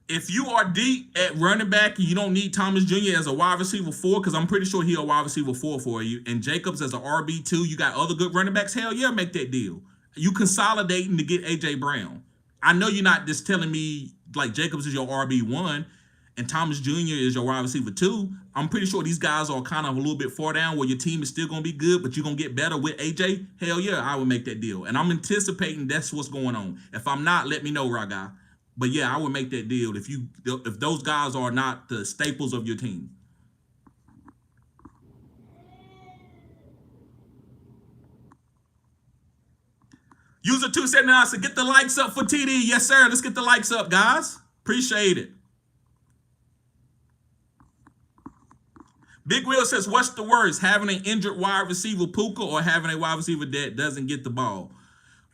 If you are deep at running back and you don't need Thomas Jr. as a wide receiver 4, because I'm pretty sure he's a wide receiver 4 for you, and Jacobs as an RB2, you got other good running backs, hell yeah, make that deal. You consolidating to get AJ Brown. I know you're not just telling me like Jacobs is your RB1 and Thomas Jr. is your wide receiver 2. I'm pretty sure these guys are kind of a little bit far down where your team is still going to be good, but you're going to get better with AJ. Hell yeah, I would make that deal. And I'm anticipating that's what's going on. If I'm not, let me know, Raga. But yeah, I would make that deal if those guys are not the staples of your team. User 279 said, get the likes up for TD. Yes, sir. Let's get the likes up, guys. Appreciate it. Big Will says, what's the worst, having an injured wide receiver Puka or having a wide receiver that doesn't get the ball?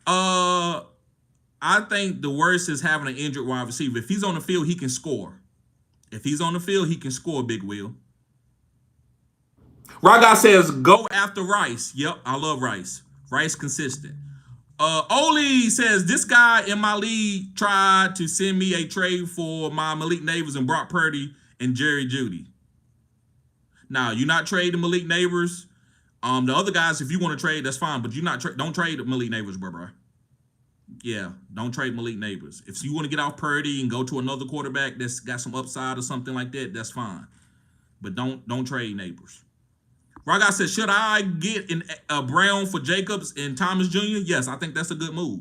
I think the worst is having an injured wide receiver. If he's on the field, he can score. If he's on the field, he can score, Big Will. Raga says, go after Rice. Yep, I love Rice. Rice consistent. Oli says, this guy in my league tried to send me a trade for my Malik Neighbors and Brock Purdy and Jerry Jeudy. Now, you're not trading Malik Neighbors. The other guys, if you want to trade, that's fine. But you're not don't trade Malik Neighbors, bro. Yeah, don't trade Malik Neighbors. If you want to get off Purdy and go to another quarterback that's got some upside or something like that, that's fine. But don't trade Neighbors. Raga says, should I get a Brown for Jacobs and Thomas Jr.? Yes, I think that's a good move.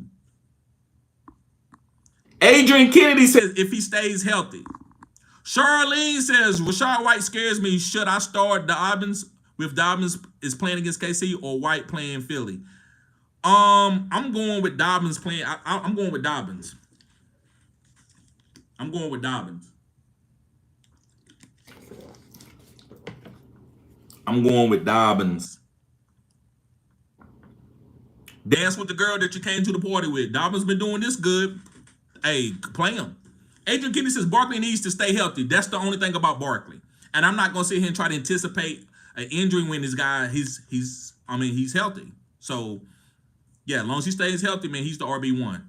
Adrian Kennedy says, if he stays healthy. Charlene says, Rashad White scares me. Should I start Dobbins if Dobbins is playing against KC or White playing Philly? I'm going with Dobbins playing. I'm going with Dobbins. I'm going with Dobbins. I'm going with Dobbins. Dance with the girl that you came to the party with. Dobbins been doing this good. Hey, play him. Adrian Kennedy says Barkley needs to stay healthy. That's the only thing about Barkley. And I'm not going to sit here and try to anticipate an injury when this guy, he's healthy. So, yeah, as long as he stays healthy, man, he's the RB1.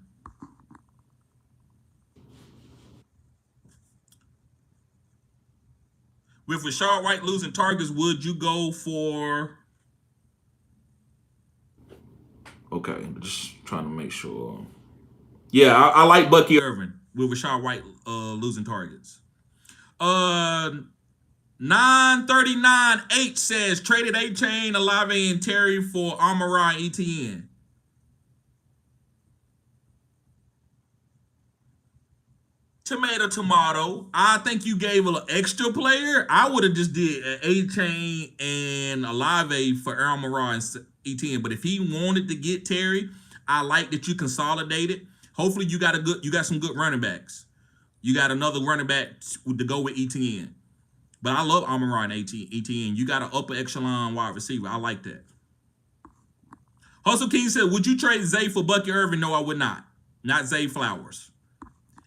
With Rashad White losing targets, would you go for... Okay, just trying to make sure. Yeah, I like Bucky Irvin with Rashad White losing targets. 939H says traded A-Chain, Olave, and Terry for Amon-Ra and ETN. Tomato. I think you gave an extra player. I would have just did an A-Chain and Olave for Amon-Ra and ETN. But if he wanted to get Terry, I like that you consolidated. Hopefully you got some good running backs. You got another running back to go with ETN. But I love Amon-Ra and ETN. You got an upper echelon wide receiver. I like that. Hustle King said, would you trade Zay for Bucky Irvin? No, I would not. Not Zay Flowers.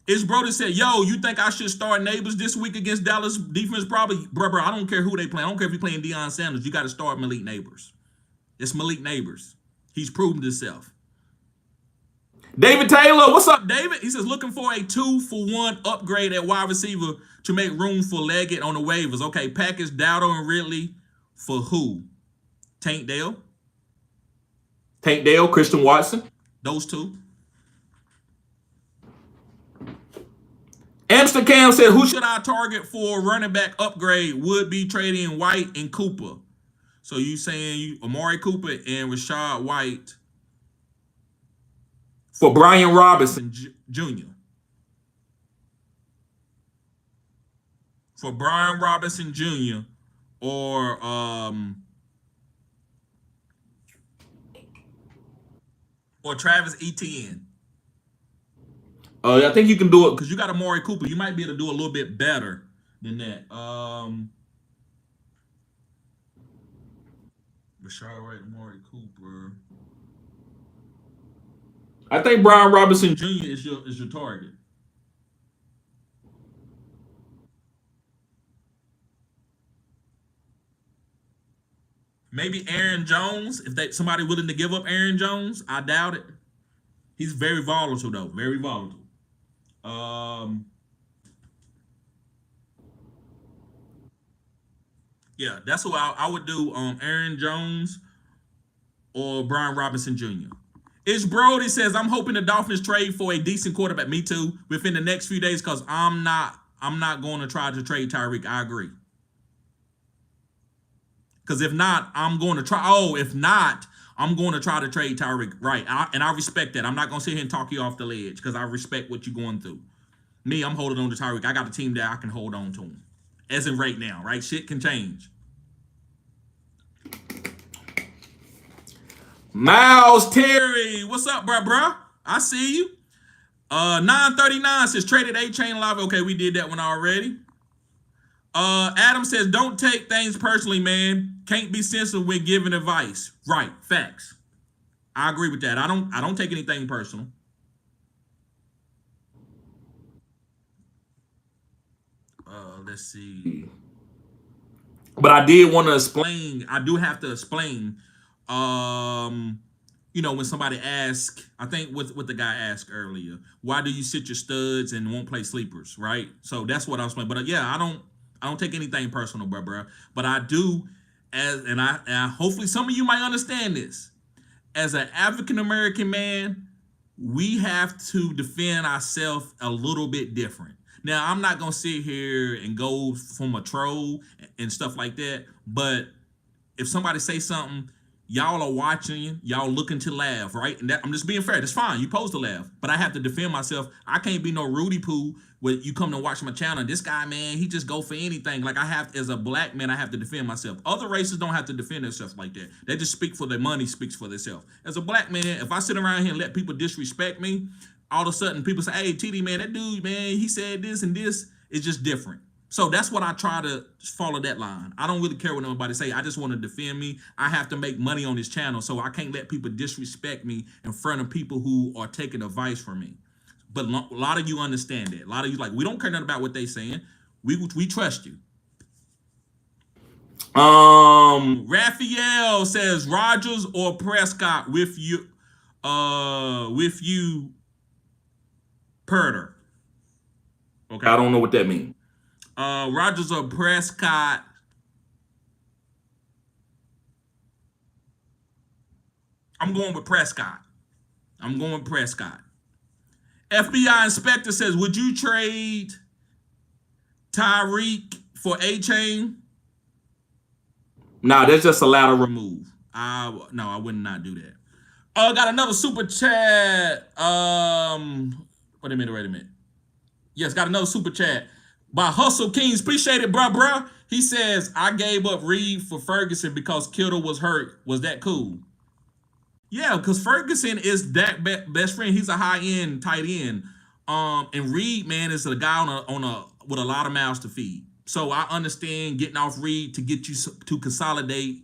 Ish Brody said, yo, you think I should start Neighbors this week against Dallas defense? Probably. Bro, I don't care who they play. I don't care if you're playing Deion Sanders. You got to start Malik Neighbors. It's Malik Neighbors. He's proven himself. David Taylor, what's up, David? He says, looking for a 2-for-1 upgrade at wide receiver to make room for Leggett on the waivers. Okay, package Dowdle and Ridley for who? Tank Dale? Tank Dale, Christian Watson. Those two. Amsterdam said, who should Should I target for running back upgrade? Would be trading White and Cooper. So you saying Amari Cooper and Rashad White for Brian Robinson Jr. For Brian Robinson Jr. or Travis Etienne. I think you can do it because you got Amari Cooper. You might be able to do a little bit better than that. Rashad White, Amari Cooper. I think Brian Robinson Jr. is your target. Maybe Aaron Jones, if somebody willing to give up Aaron Jones, I doubt it. He's very volatile though, very volatile. Yeah, that's what I would do. Aaron Jones or Brian Robinson Jr. It's Brody says I'm hoping the Dolphins trade for a decent quarterback. Me too. Within the next few days, because I'm not going to try to trade Tyreek. I agree. Because if not, I'm going to try. Oh, if not, I'm going to try to trade Tyreek. Right. And I respect that. I'm not going to sit here and talk you off the ledge because I respect what you're going through. Me, I'm holding on to Tyreek. I got a team that I can hold on to him. As in right now, right? Shit can change. Miles Terry, what's up, bruh? I see you. 939 says traded A-Chain live. Okay, we did that one already. Adam says don't take things personally, man. Can't be sensitive when giving advice. Right, facts. I agree with that. I don't take anything personal. Let's see. But I did want to explain. I do have to explain. When somebody asks, I think what the guy asked earlier, why do you sit your studs and won't play sleepers, right? So that's what I was saying. But yeah, I don't take anything personal, bro. But I do, and hopefully some of you might understand this. As an African American man, we have to defend ourselves a little bit different. Now, I'm not gonna sit here and go from a troll and stuff like that, but if somebody say something, y'all are watching, y'all looking to laugh, right? And I'm just being fair. That's fine. You supposed to laugh, but I have to defend myself. I can't be no Rudy Poo when you come to watch my channel. This guy, man, he just go for anything. Like I have, as a black man, I have to defend myself. Other races don't have to defend themselves like that. They just speak for their money, speaks for themselves. As a black man, if I sit around here and let people disrespect me, all of a sudden people say, hey, TD, man, that dude, man, he said this and this. It's just different. So that's what I try to follow that line. I don't really care what nobody say. I just want to defend me. I have to make money on this channel, so I can't let people disrespect me in front of people who are taking advice from me. But a lot of you understand that. A lot of you like, we don't care nothing about what they saying. We trust you. Raphael says Rodgers or Prescott with you, Purter. Okay, I don't know what that means. Rodgers or Prescott. I'm going with Prescott. FBI inspector says, would you trade Tyreek for A-Chain? Nah, that's just a lateral move. No, I would not do that. Got another super chat. Wait a minute. Yes, got another super chat by Hustle Kings. Appreciate it, bruh. He says, I gave up Reed for Ferguson because Kittle was hurt. Was that cool? Yeah, because Ferguson is that best friend. He's a high-end tight end. And Reed, man, is a guy with a lot of mouths to feed. So I understand getting off Reed to get you to consolidate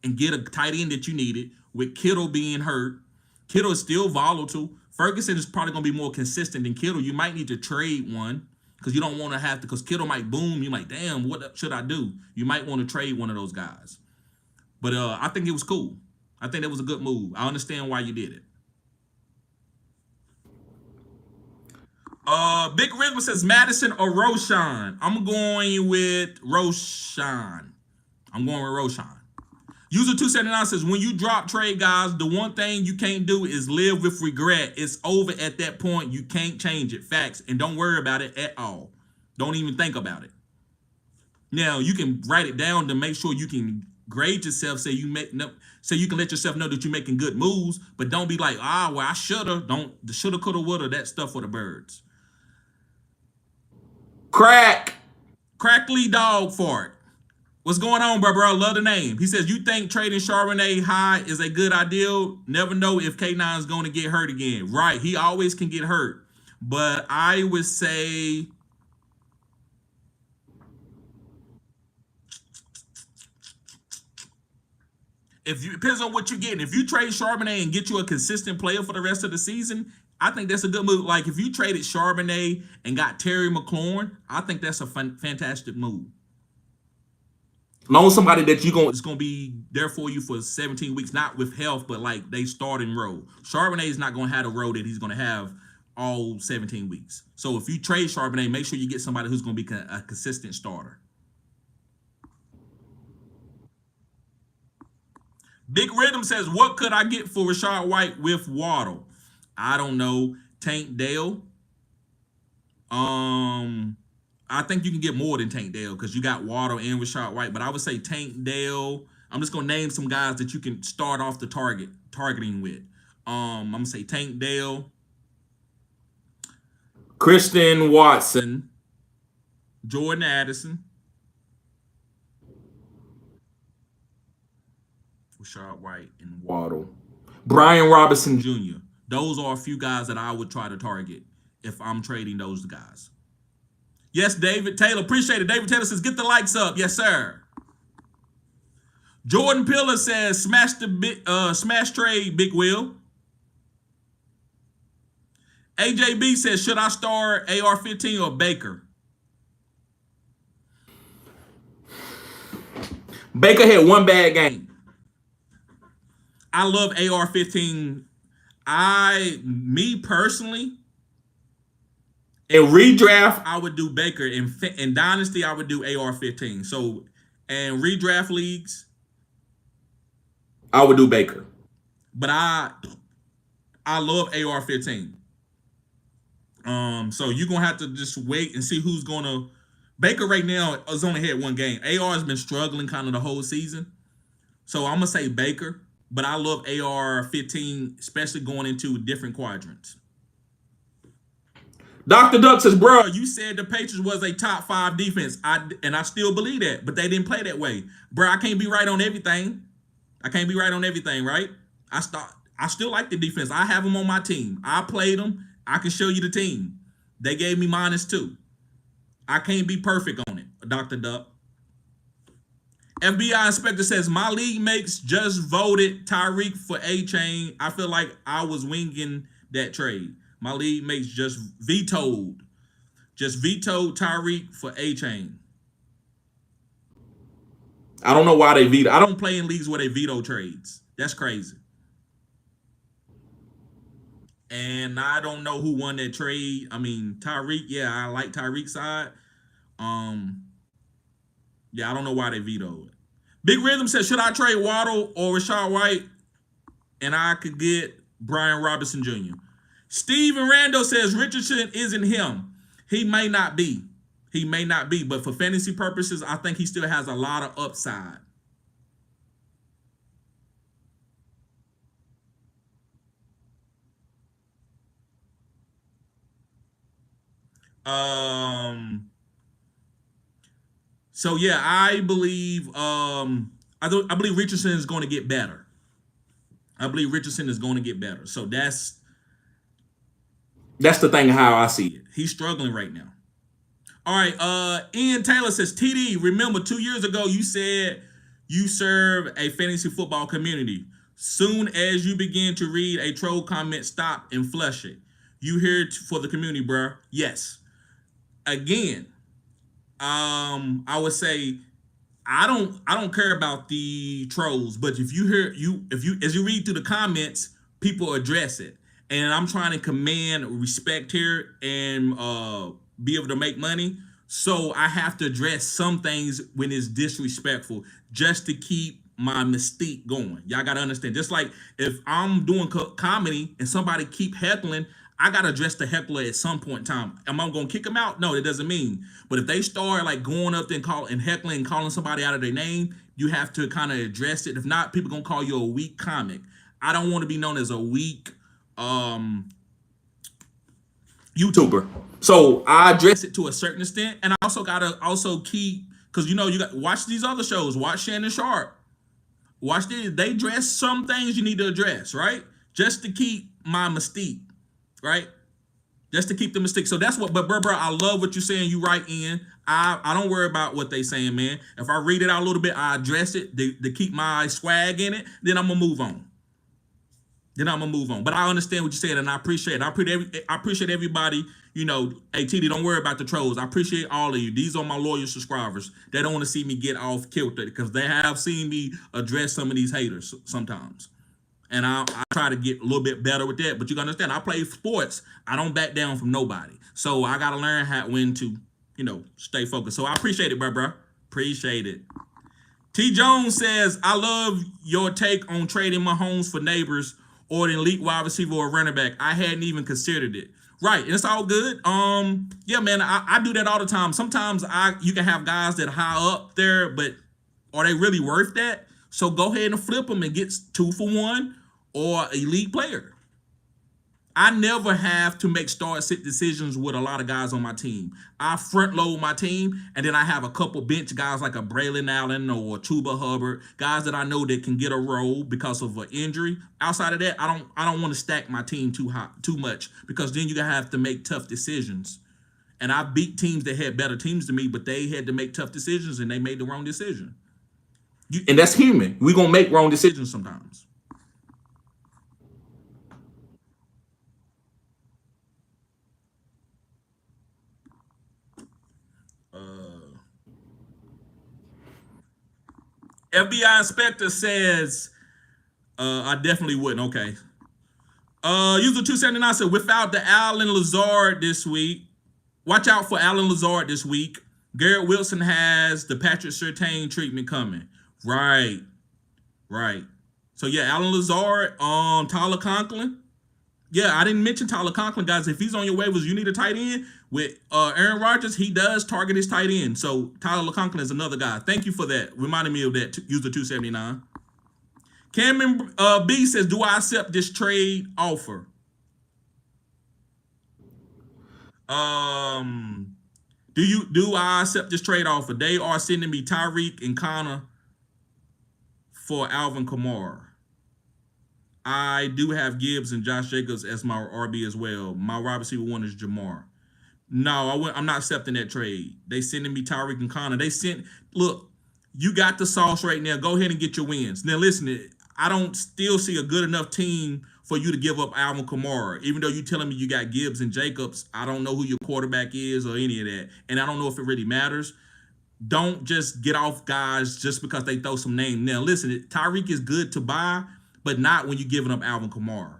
and get a tight end that you needed. With Kittle being hurt, Kittle is still volatile. Ferguson is probably going to be more consistent than Kittle. You might need to trade one because you don't want to have to, because Kittle might boom. You're like, damn, what should I do? You might want to trade one of those guys. But I think it was cool. I think that was a good move. I understand why you did it. Big Rhythm says Madison or Roshan. I'm going with Roshan. User 279 says, when you drop trade guys, the one thing you can't do is live with regret. It's over at that point. You can't change it. Facts. And don't worry about it at all. Don't even think about it. Now, you can write it down to make sure you can grade yourself, so you can let yourself know that you're making good moves, but don't be like, well, I shoulda. Don't the shoulda, coulda, woulda, that stuff for the birds. Crackly dog fart. What's going on, bro? I love the name. He says, you think trading Charbonnet high is a good idea? Never know if K9 is going to get hurt again. Right. He always can get hurt. But I would say it depends on what you're getting. If you trade Charbonnet and get you a consistent player for the rest of the season, I think that's a good move. Like if you traded Charbonnet and got Terry McLaurin, I think that's a fantastic move. Know somebody that it's gonna be there for you for 17 weeks, not with health, but like they starting role. Charbonnet is not gonna have the role that he's gonna have all 17 weeks. So if you trade Charbonnet, make sure you get somebody who's gonna be a consistent starter. Big Rhythm says, what could I get for Rachaad White with Waddle? I don't know. Tank Dale. I think you can get more than Tank Dale because you got Waddle and Rachaad White, but I would say Tank Dale. I'm just gonna name some guys that you can start off the targeting with. I'm gonna say Tank Dale, Christian Watson, Jordan Addison, Rachaad White, and Waddle, Brian Robinson Jr. Those are a few guys that I would try to target if I'm trading those guys. Yes, David Taylor. Appreciate it. David Taylor says, get the likes up. Yes, sir. Jordan Pillar says, smash trade, Big Will. AJB says, should I start AR-15 or Baker? Baker had one bad game. I love AR-15. Me personally, in redraft, I would do Baker. In Dynasty, I would do AR-15. So, in redraft leagues, I would do Baker. But I love AR-15. So you're gonna have to just wait and see who's gonna. Baker right now has only had one game. AR has been struggling kind of the whole season. So I'm gonna say Baker, but I love AR-15, especially going into different quadrants. Dr. Duck says, bro, you said the Patriots was a top 5 defense. I still believe that, but they didn't play that way. Bro, I can't be right on everything. Right? I still like the defense. I have them on my team. I played them. I can show you the team. They gave me -2. I can't be perfect on it, Dr. Duck. FBI inspector says, my league mates just voted Tyreek for A-Chain. I feel like I was winging that trade. My league mates just vetoed Tyreek for A-Chain. I don't know why they veto. I don't play in leagues where they veto trades. That's crazy. And I don't know who won that trade. I mean, Tyreek, yeah, I like Tyreek's side. Yeah, I don't know why they vetoed it. Big Rhythm says, should I trade Waddle or Rachaad White? And I could get Brian Robinson Jr. Steven Randall says Richardson isn't him. He may not be. But for fantasy purposes, I think he still has a lot of upside. So yeah, I believe I believe Richardson is going to get better. So that's the thing how I see it. He's struggling right now. All right, Ian Taylor says, TD, remember 2 years ago you said you serve a fantasy football community. Soon as you begin to read a troll comment, stop and flush it. You here for the community, bro? Yes. Again, I would say I don't care about the trolls, but if you as you read through the comments, people address it. And I'm trying to command respect here and be able to make money. So I have to address some things when it's disrespectful just to keep my mystique going. Y'all gotta understand. Just like if I'm doing comedy and somebody keep heckling, I gotta address the heckler at some point in time. Am I gonna kick them out? No, that doesn't mean. But if they start like going up there and heckling and calling somebody out of their name, you have to kind of address it. If not, people gonna call you a weak comic. I don't want to be known as a weak YouTuber. So I address it to a certain extent, and I also gotta keep, because you got watch these other shows. Watch Shannon Sharp. Watch this. They address some things you need to address, right? Just to keep my mystique, right? Just to keep the mystique. So that's what. But bro, I love what you're saying. You right in. I don't worry about what they saying, man. If I read it out a little bit, I address it to keep my swag in it. Then I'm gonna move on. But I understand what you said, and I appreciate it. I appreciate everybody. Hey TD, don't worry about the trolls. I appreciate all of you. These are my loyal subscribers. They don't want to see me get off kilter because they have seen me address some of these haters sometimes. And I try to get a little bit better with that. But you gotta understand, I play sports. I don't back down from nobody. So I gotta learn when to, stay focused. So I appreciate it, bro. Appreciate it. T Jones says, I love your take on trading Mahomes for Neighbors or an elite wide receiver or running back. I hadn't even considered it. Right, and it's all good. Yeah, man, I do that all the time. Sometimes you can have guys that high up there, but are they really worth that? So go ahead and flip them and get 2 for 1 or elite player. I never have to make start-sit decisions with a lot of guys on my team. I front load my team, and then I have a couple bench guys like a Braylon Allen or a Chuba Hubbard, guys that I know that can get a role because of an injury. Outside of that, I don't want to stack my team too much, because then you're gonna have to make tough decisions. And I beat teams that had better teams than me, but they had to make tough decisions and they made the wrong decision. And that's human. We're gonna make wrong decisions sometimes. FBI inspector says, I definitely wouldn't. Okay. User 279 said, without the Allen Lazard this week, watch out for Allen Lazard this week. Garrett Wilson has the Patrick Surtain treatment coming. Right. So yeah, Allen Lazard, Tyler Conklin. Yeah, I didn't mention Tyler Conklin, guys. If he's on your waivers, you need a tight end. With Aaron Rodgers, he does target his tight end. So Tyler Conklin is another guy. Thank you for that. Reminding me of that, user 279. Cameron B says, do I accept this trade offer? Do I accept this trade offer? They are sending me Tyreek and Connor for Alvin Kamara. I do have Gibbs and Josh Jacobs as my RB as well. My wide receiver 1 is Jamar. No, I'm not accepting that trade. They sending me Tyreek and Connor. Look, you got the sauce right now. Go ahead and get your wins. Now listen, I don't still see a good enough team for you to give up Alvin Kamara. Even though you're telling me you got Gibbs and Jacobs, I don't know who your quarterback is or any of that. And I don't know if it really matters. Don't just get off guys just because they throw some name. Now listen, Tyreek is good to buy, but not when you're giving up Alvin Kamara.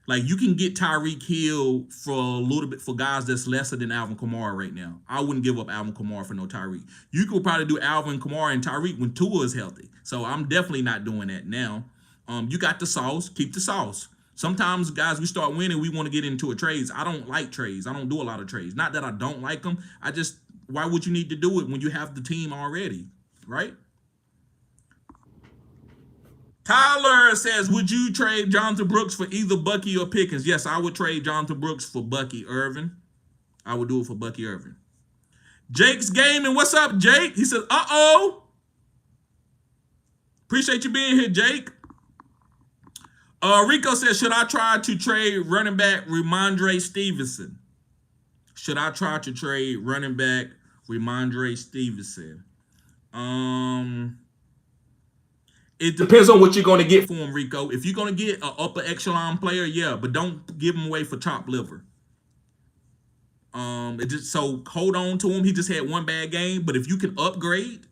Like, you can get Tyreek Hill for a little bit for guys that's lesser than Alvin Kamara right now. I wouldn't give up Alvin Kamara for no Tyreek. You could probably do Alvin Kamara and Tyreek when Tua is healthy. So I'm definitely not doing that now. You got the sauce. Keep the sauce. Sometimes, guys, we start winning, we want to get into a trades. I don't like trades. I don't do a lot of trades. Not that I don't like them. Why would you need to do it when you have the team already, right? Tyler says, would you trade Jonathan Brooks for either Bucky or Pickens? Yes, I would trade Jonathan Brooks for Bucky Irvin. I would do it for Bucky Irvin. Jake's Gaming. What's up, Jake? He says, uh-oh. Appreciate you being here, Jake. Rico says, should I try to trade running back Ramondre Stevenson? Should I try to trade running back Ramondre Stevenson? It depends on what you're going to get for him, Rico. If you're going to get an upper echelon player, yeah, but don't give him away for top liver. So hold on to him. He just had one bad game, but if you can upgrade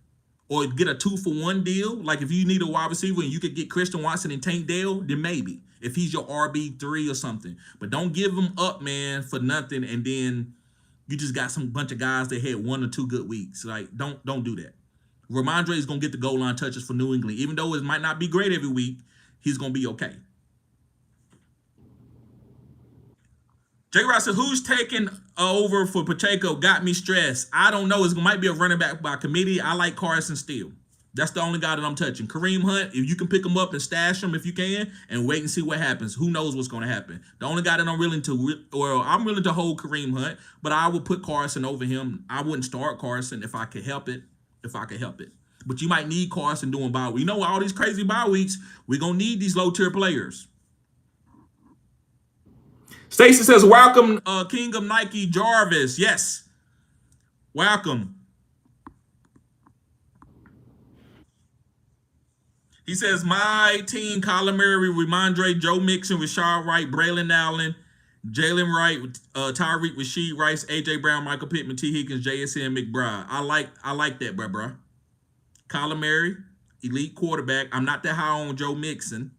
or get a 2-for-1 deal, like if you need a wide receiver and you could get Christian Watson and Tank Dell, then maybe if he's your RB3 or something. But don't give him up, man, for nothing, and then you just got some bunch of guys that had 1 or 2 good weeks. Like, don't do that. Ramondre is going to get the goal line touches for New England. Even though it might not be great every week, he's going to be okay. J. Ross said, who's taking over for Pacheco? Got me stressed. I don't know. It might be a running back by committee. I like Carson still. That's the only guy that I'm touching. Kareem Hunt, if you can pick him up and stash him if you can, and wait and see what happens. Who knows what's going to happen? The only guy that I'm willing to hold Kareem Hunt, but I would put Carson over him. I wouldn't start Carson if I could help it. But you might need Carson doing bye weeks. You know, all these crazy bye weeks, we're going to need these low-tier players. Stacy says, welcome, King of Nike Jarvis. Yes. Welcome. He says, my team, Kyler Murray, Ramondre, Joe Mixon, Rashad Wright, Braylon Allen, Jalen Wright, Tyreek, Rasheed Rice, A.J. Brown, Michael Pittman, T. Higgins, JSN, McBride. I like that, bruh. Kyler Murray, elite quarterback. I'm not that high on Joe Mixon.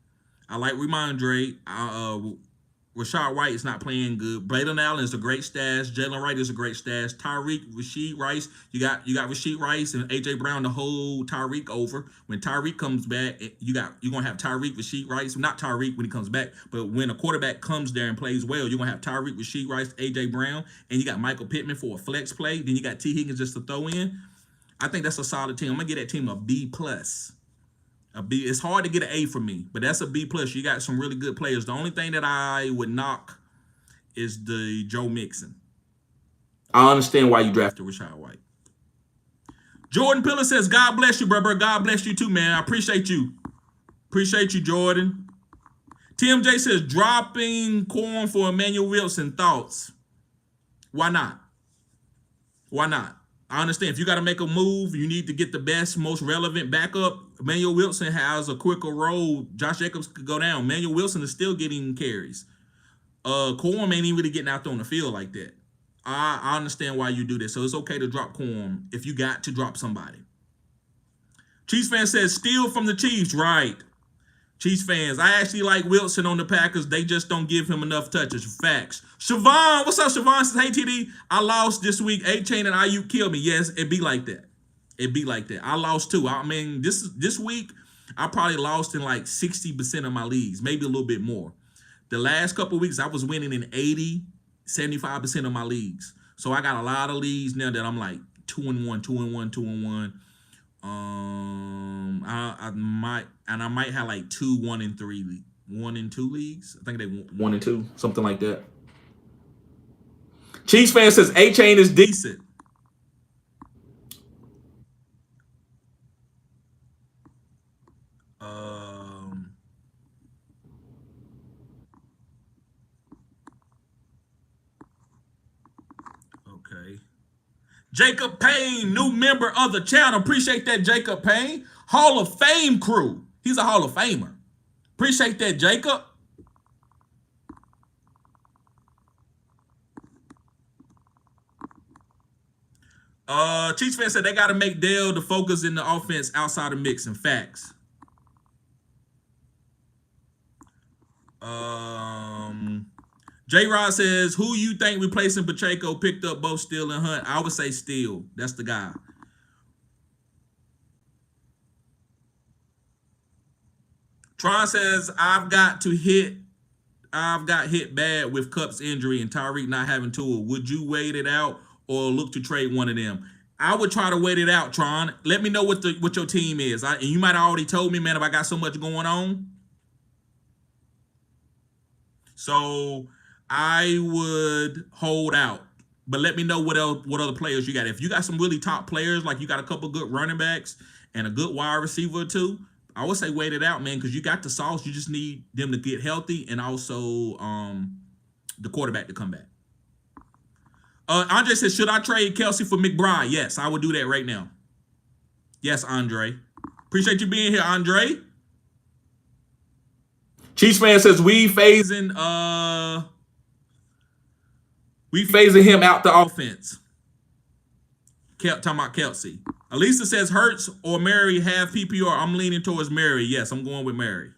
I like Ramondre. Rashad White is not playing good. Braylon Allen is a great stash. Jalen Wright is a great stash. Tyreek, Rasheed Rice. You got Rasheed Rice and AJ Brown to hold Tyreek over. When Tyreek comes back, you're gonna have Tyreek, Rasheed Rice. Not Tyreek when he comes back, but when a quarterback comes there and plays well, you're gonna have Tyreek, Rasheed Rice, AJ Brown, and you got Michael Pittman for a flex play. Then you got T. Higgins just to throw in. I think that's a solid team. I'm gonna give that team a B plus. A B. It's hard to get an A for me, but that's a B plus. You got some really good players. The only thing that I would knock is the Joe Mixon. I understand why you drafted Rashad White. Jordan Pillar says, God bless you, brother. God bless you too, man. I appreciate you. Appreciate you, Jordan. Tim J says, dropping corn for Emmanuel Wilson. Thoughts? Why not? Why not? I understand. If you got to make a move, you need to get the best, most relevant backup. Emmanuel Wilson has a quicker road. Josh Jacobs could go down. Emmanuel Wilson is still getting carries. Corn ain't even really getting out there on the field like that. I understand why you do this. So it's okay to drop Corn if you got to drop somebody. Chiefs fan says, steal from the Chiefs. Right. Chiefs fans, I actually like Wilson on the Packers. They just don't give him enough touches. Facts. Siobhan, what's up, Siobhan? Says, hey, TD, I lost this week. A-Chain and Ayuk killed me. Yes, it be like that. It be like that. I lost too. I mean, this week, I probably lost in like 60% of my leagues, maybe a little bit more. The last couple of weeks, I was winning in 80, 75% of my leagues. So I got a lot of leagues now that I'm like 2-1, 2-1, 2-1. I might have like 2 1-3 leagues. 1-2 leagues. I think they 1-2, something like that. Chiefs fan says A-Chain is decent. Okay. Jacob Payne, new member of the channel. Appreciate that, Jacob Payne. Hall of Fame crew. He's a Hall of Famer. Appreciate that, Jacob. Chiefs fan said they got to make Dale the focus in the offense outside of Mixon. Facts. J-Rod says, who you think replacing Pacheco picked up both Steele and Hunt? I would say Steele. That's the guy. Tron says, I've got hit bad with Kupp's injury and Tyreek not having Tua. Would you wait it out or look to trade one of them? I would try to wait it out, Tron. Let me know what your team is. And you might have already told me, man, if I got so much going on. So I would hold out. But let me know what other players you got. If you got some really top players, like you got a couple good running backs and a good wide receiver or two, I would say wait it out, man, because you got the sauce. You just need them to get healthy and also the quarterback to come back. Andre says, should I trade Kelsey for McBride? Yes, I would do that right now. Yes, Andre. Appreciate you being here, Andre. Chiefs fan says we phasing him out the offense. Talking about Kelsey. Elisa says Hurts or Mary have PPR. I'm leaning towards Mary. Yes, I'm going with Mary.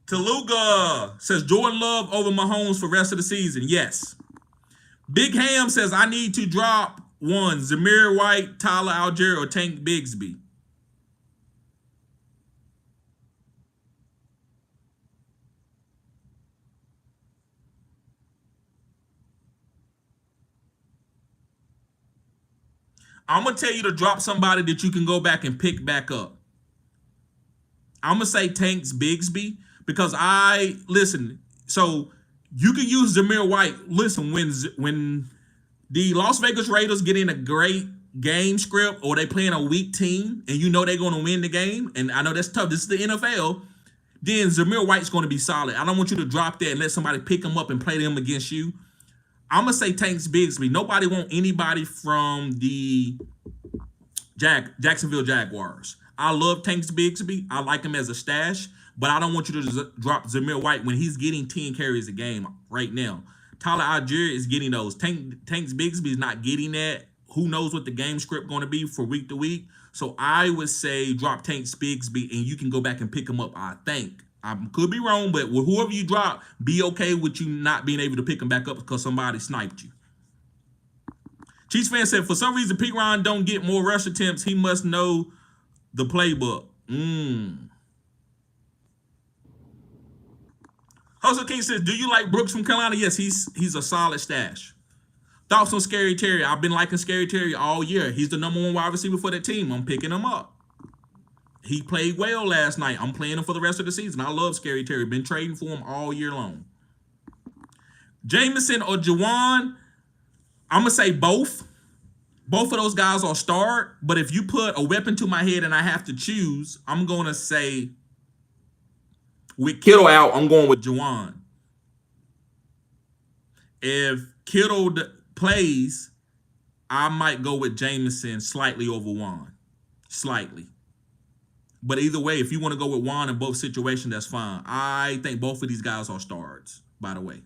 Taluga says Jordan Love over Mahomes for rest of the season. Yes. Big Ham says I need to drop one Zamir White, Tyler Algier, or Tank Bigsby. I'm gonna tell you to drop somebody that you can go back and pick back up. I'm gonna say Tanks Bigsby because I listen. So you can use Zamir White. Listen, when the Las Vegas Raiders get in a great game script or they playing a weak team and you know they're going to win the game, and I know that's tough. This is the NFL. Then Zamir White's going to be solid. I don't want you to drop that and let somebody pick him up and play them against you. I'm gonna say Tanks Bigsby. Nobody want anybody from the Jacksonville Jaguars. I love Tanks Bigsby. I like him as a stash, but I don't want you to drop Zamir White when he's getting 10 carries a game right now. Tyler Algier is getting those. Tanks Bigsby is not getting that. Who knows what the game script going to be for week to week? So I would say drop Tanks Bigsby, and you can go back and pick him up, I think. I could be wrong, but with whoever you drop, be okay with you not being able to pick him back up because somebody sniped you. Chiefs fan said, for some reason, Pete Ryan don't get more rush attempts. He must know the playbook. Hustle King says, do you like Brooks from Carolina? Yes, he's a solid stash. Thoughts on Scary Terry? I've been liking Scary Terry all year. He's the number one wide receiver for that team. I'm picking him up. He played well last night. I'm playing him for the rest of the season. I love Scary Terry. Been trading for him all year long. Jameson or Juwan, I'm going to say both. Both of those guys are start, but if you put a weapon to my head and I have to choose, I'm going to say with Kittle out, I'm going with Juwan. If Kittle plays, I might go with Jameson slightly over Juan. Slightly. But either way, if you want to go with Juan in both situations, that's fine. I think both of these guys are starts, by the way.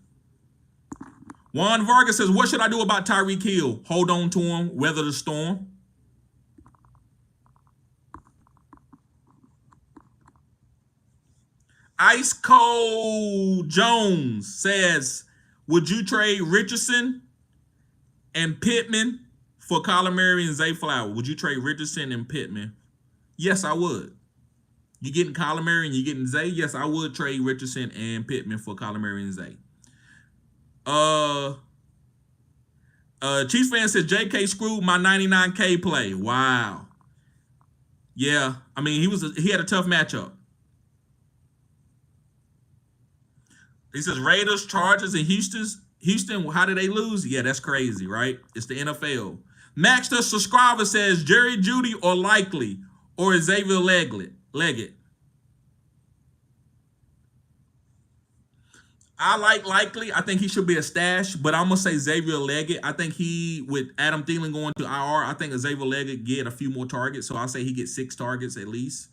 Juan Vargas says, what should I do about Tyreek Hill? Hold on to him, weather the storm. Ice Cold Jones says, would you trade Richardson and Pittman for Kyler Murray and Zay Flower? Would you trade Richardson and Pittman? Yes, I would. You getting Kyler Murray and you getting Zay? Yes, I would trade Richardson and Pittman for Kyler Murray and Zay. Chiefs fan says JK screwed my 99K play. Wow. Yeah, I mean he had a tough matchup. He says Raiders, Chargers, and Houston, how did they lose? Yeah, that's crazy, right? It's the NFL. Max the subscriber says Jerry Jeudy or Likely or Xavier Leggett. I like Likely. I think he should be a stash, but I'm gonna say Xavier Leggett. I think he, with Adam Thielen going to IR, I think Xavier Leggett get a few more targets. So I'll say he gets 6 targets at least.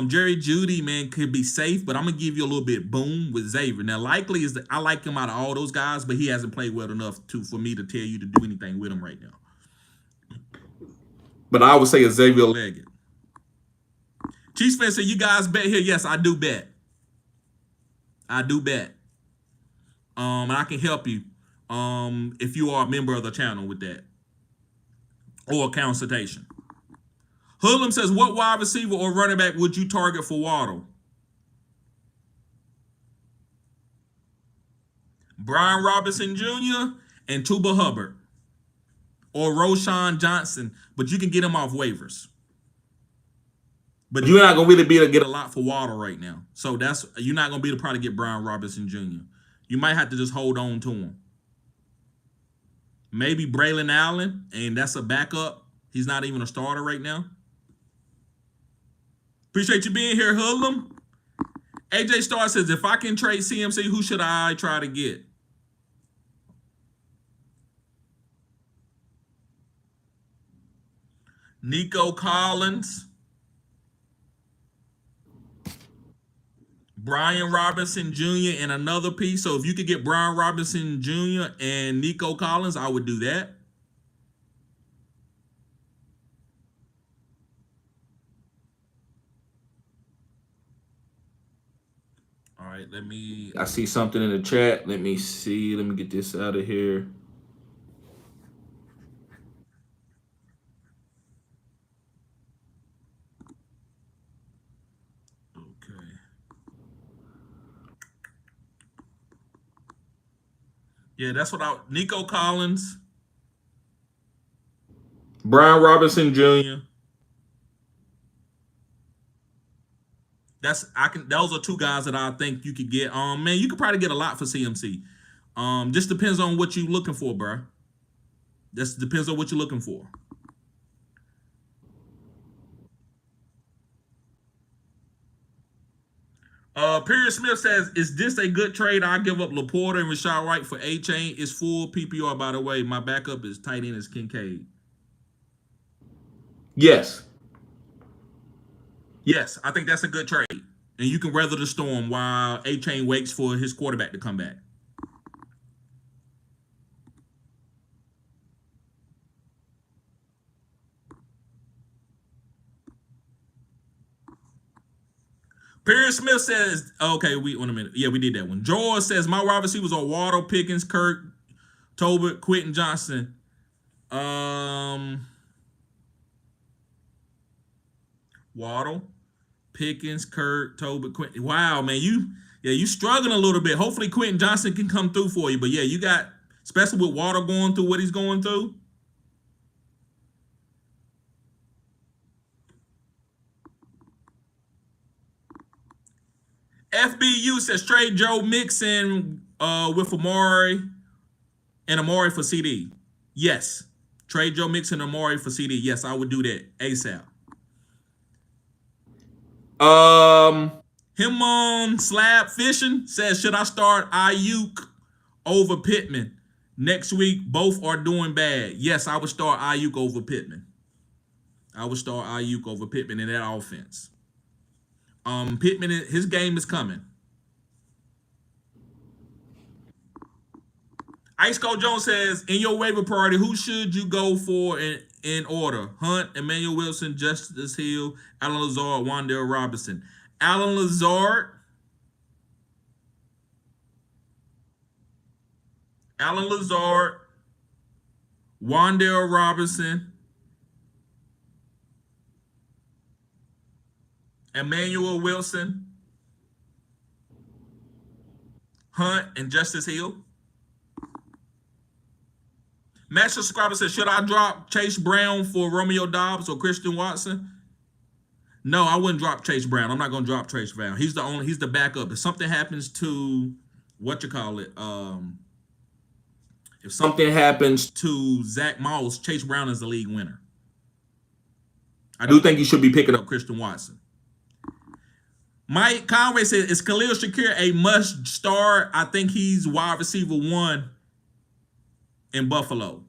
Jerry Jeudy, man, could be safe, but I'm gonna give you a little bit boom with Xavier. Now, Likely is I like him out of all those guys, but he hasn't played well enough for me to tell you to do anything with him right now. But I would say Xavier Leggett. Chiefs fans say you guys bet here. Yes, I do bet. I do bet. And I can help you if you are a member of the channel with that or a consultation. Hoodlum says, what wide receiver or running back would you target for Waddle? Brian Robinson Jr. and Tuba Hubbard or Roshan Johnson, but you can get him off waivers. But you're not going to really be able to get a lot for Waddle right now. So you're not going to be able to probably get Brian Robinson Jr. You might have to just hold on to him. Maybe Braylon Allen, and that's a backup. He's not even a starter right now. Appreciate you being here, Hoodlum. AJ Star says, if I can trade CMC, who should I try to get? Nico Collins. Brian Robinson Jr. and another piece. So if you could get Brian Robinson Jr. and Nico Collins, I would do that. All right, let me. I see something in the chat. Let me see. Let me get this out of here. Okay. Yeah, that's what I. Nico Collins, Brian Robinson Jr. That's I can. Those are two guys that I think you could get. Man, you could probably get a lot for CMC. Just depends on what you're looking for, bro. Just depends on what you're looking for. Perry Smith says, "Is this a good trade? I give up Laporta and Rashad White for A Chain. It's full PPR, by the way. My backup is tight end is Kincaid. Yes. Yes, I think that's a good trade, and you can weather the storm while A Chain waits for his quarterback to come back." Perry Smith says, "Okay, we on a minute. Yeah, we did that one." George says, "My wide receivers are Waddle, Pickens, Kirk, Tobert, Quentin Johnson." Um, Waddle, Pickens, Kirk, Tobert, Quentin. Wow, man, you struggling a little bit. Hopefully, Quentin Johnson can come through for you. But yeah, you got, especially with Waddle going through what he's going through. FBU says trade Joe Mixon with Amari and Amari for CD. Yes. Trade Joe Mixon and Amari for CD. Yes, I would do that ASAP. Um, Him on Slab Fishing says, should I start Ayuk over Pittman next week? Both are doing bad. Yes, I would start Ayuk over Pittman. I would start Ayuk over Pittman in that offense. Pittman, his game is coming. Ice Cold Jones says, in your waiver priority, who should you go for in order? Hunt, Emmanuel Wilson, Justice Hill, Alan Lazard, Wan'Dale Robinson. Alan Lazard, Wan'Dale Robinson, Emmanuel Wilson, Hunt, and Justice Hill. Master Subscriber says, should I drop Chase Brown for Romeo Dobbs or Christian Watson? No, I wouldn't drop Chase Brown. I'm not going to drop Chase Brown. He's the backup. If something happens to if something happens to Zach Moss, Chase Brown is the league winner. I do think you should be picking up Christian Watson. Mike Conway said, is Khalil Shakir a must start? I think he's wide receiver 1 in Buffalo.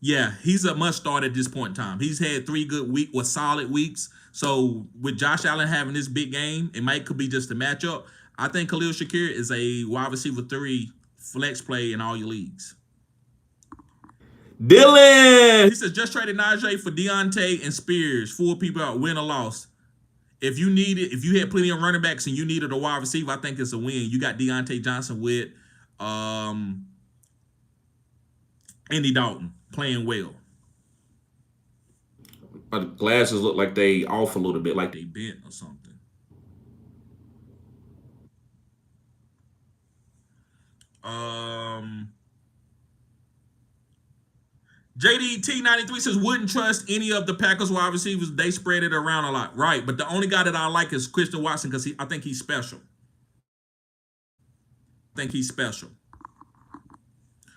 Yeah, he's a must start at this point in time. He's had 3 good weeks or solid weeks. So with Josh Allen having this big game, could be just a matchup. I think Khalil Shakir is a wide receiver 3 flex play in all your leagues. Dylan. He says, just traded Najee for Deontay and Spears. 4 people out, win or loss. If you had plenty of running backs and you needed a wide receiver, I think it's a win. You got Deontay Johnson with Andy Dalton playing well. The glasses look like they off a little bit, like They bent or something. JDT93 says, wouldn't trust any of the Packers wide receivers. They spread it around a lot. Right, but the only guy that I like is Christian Watson because I think he's special.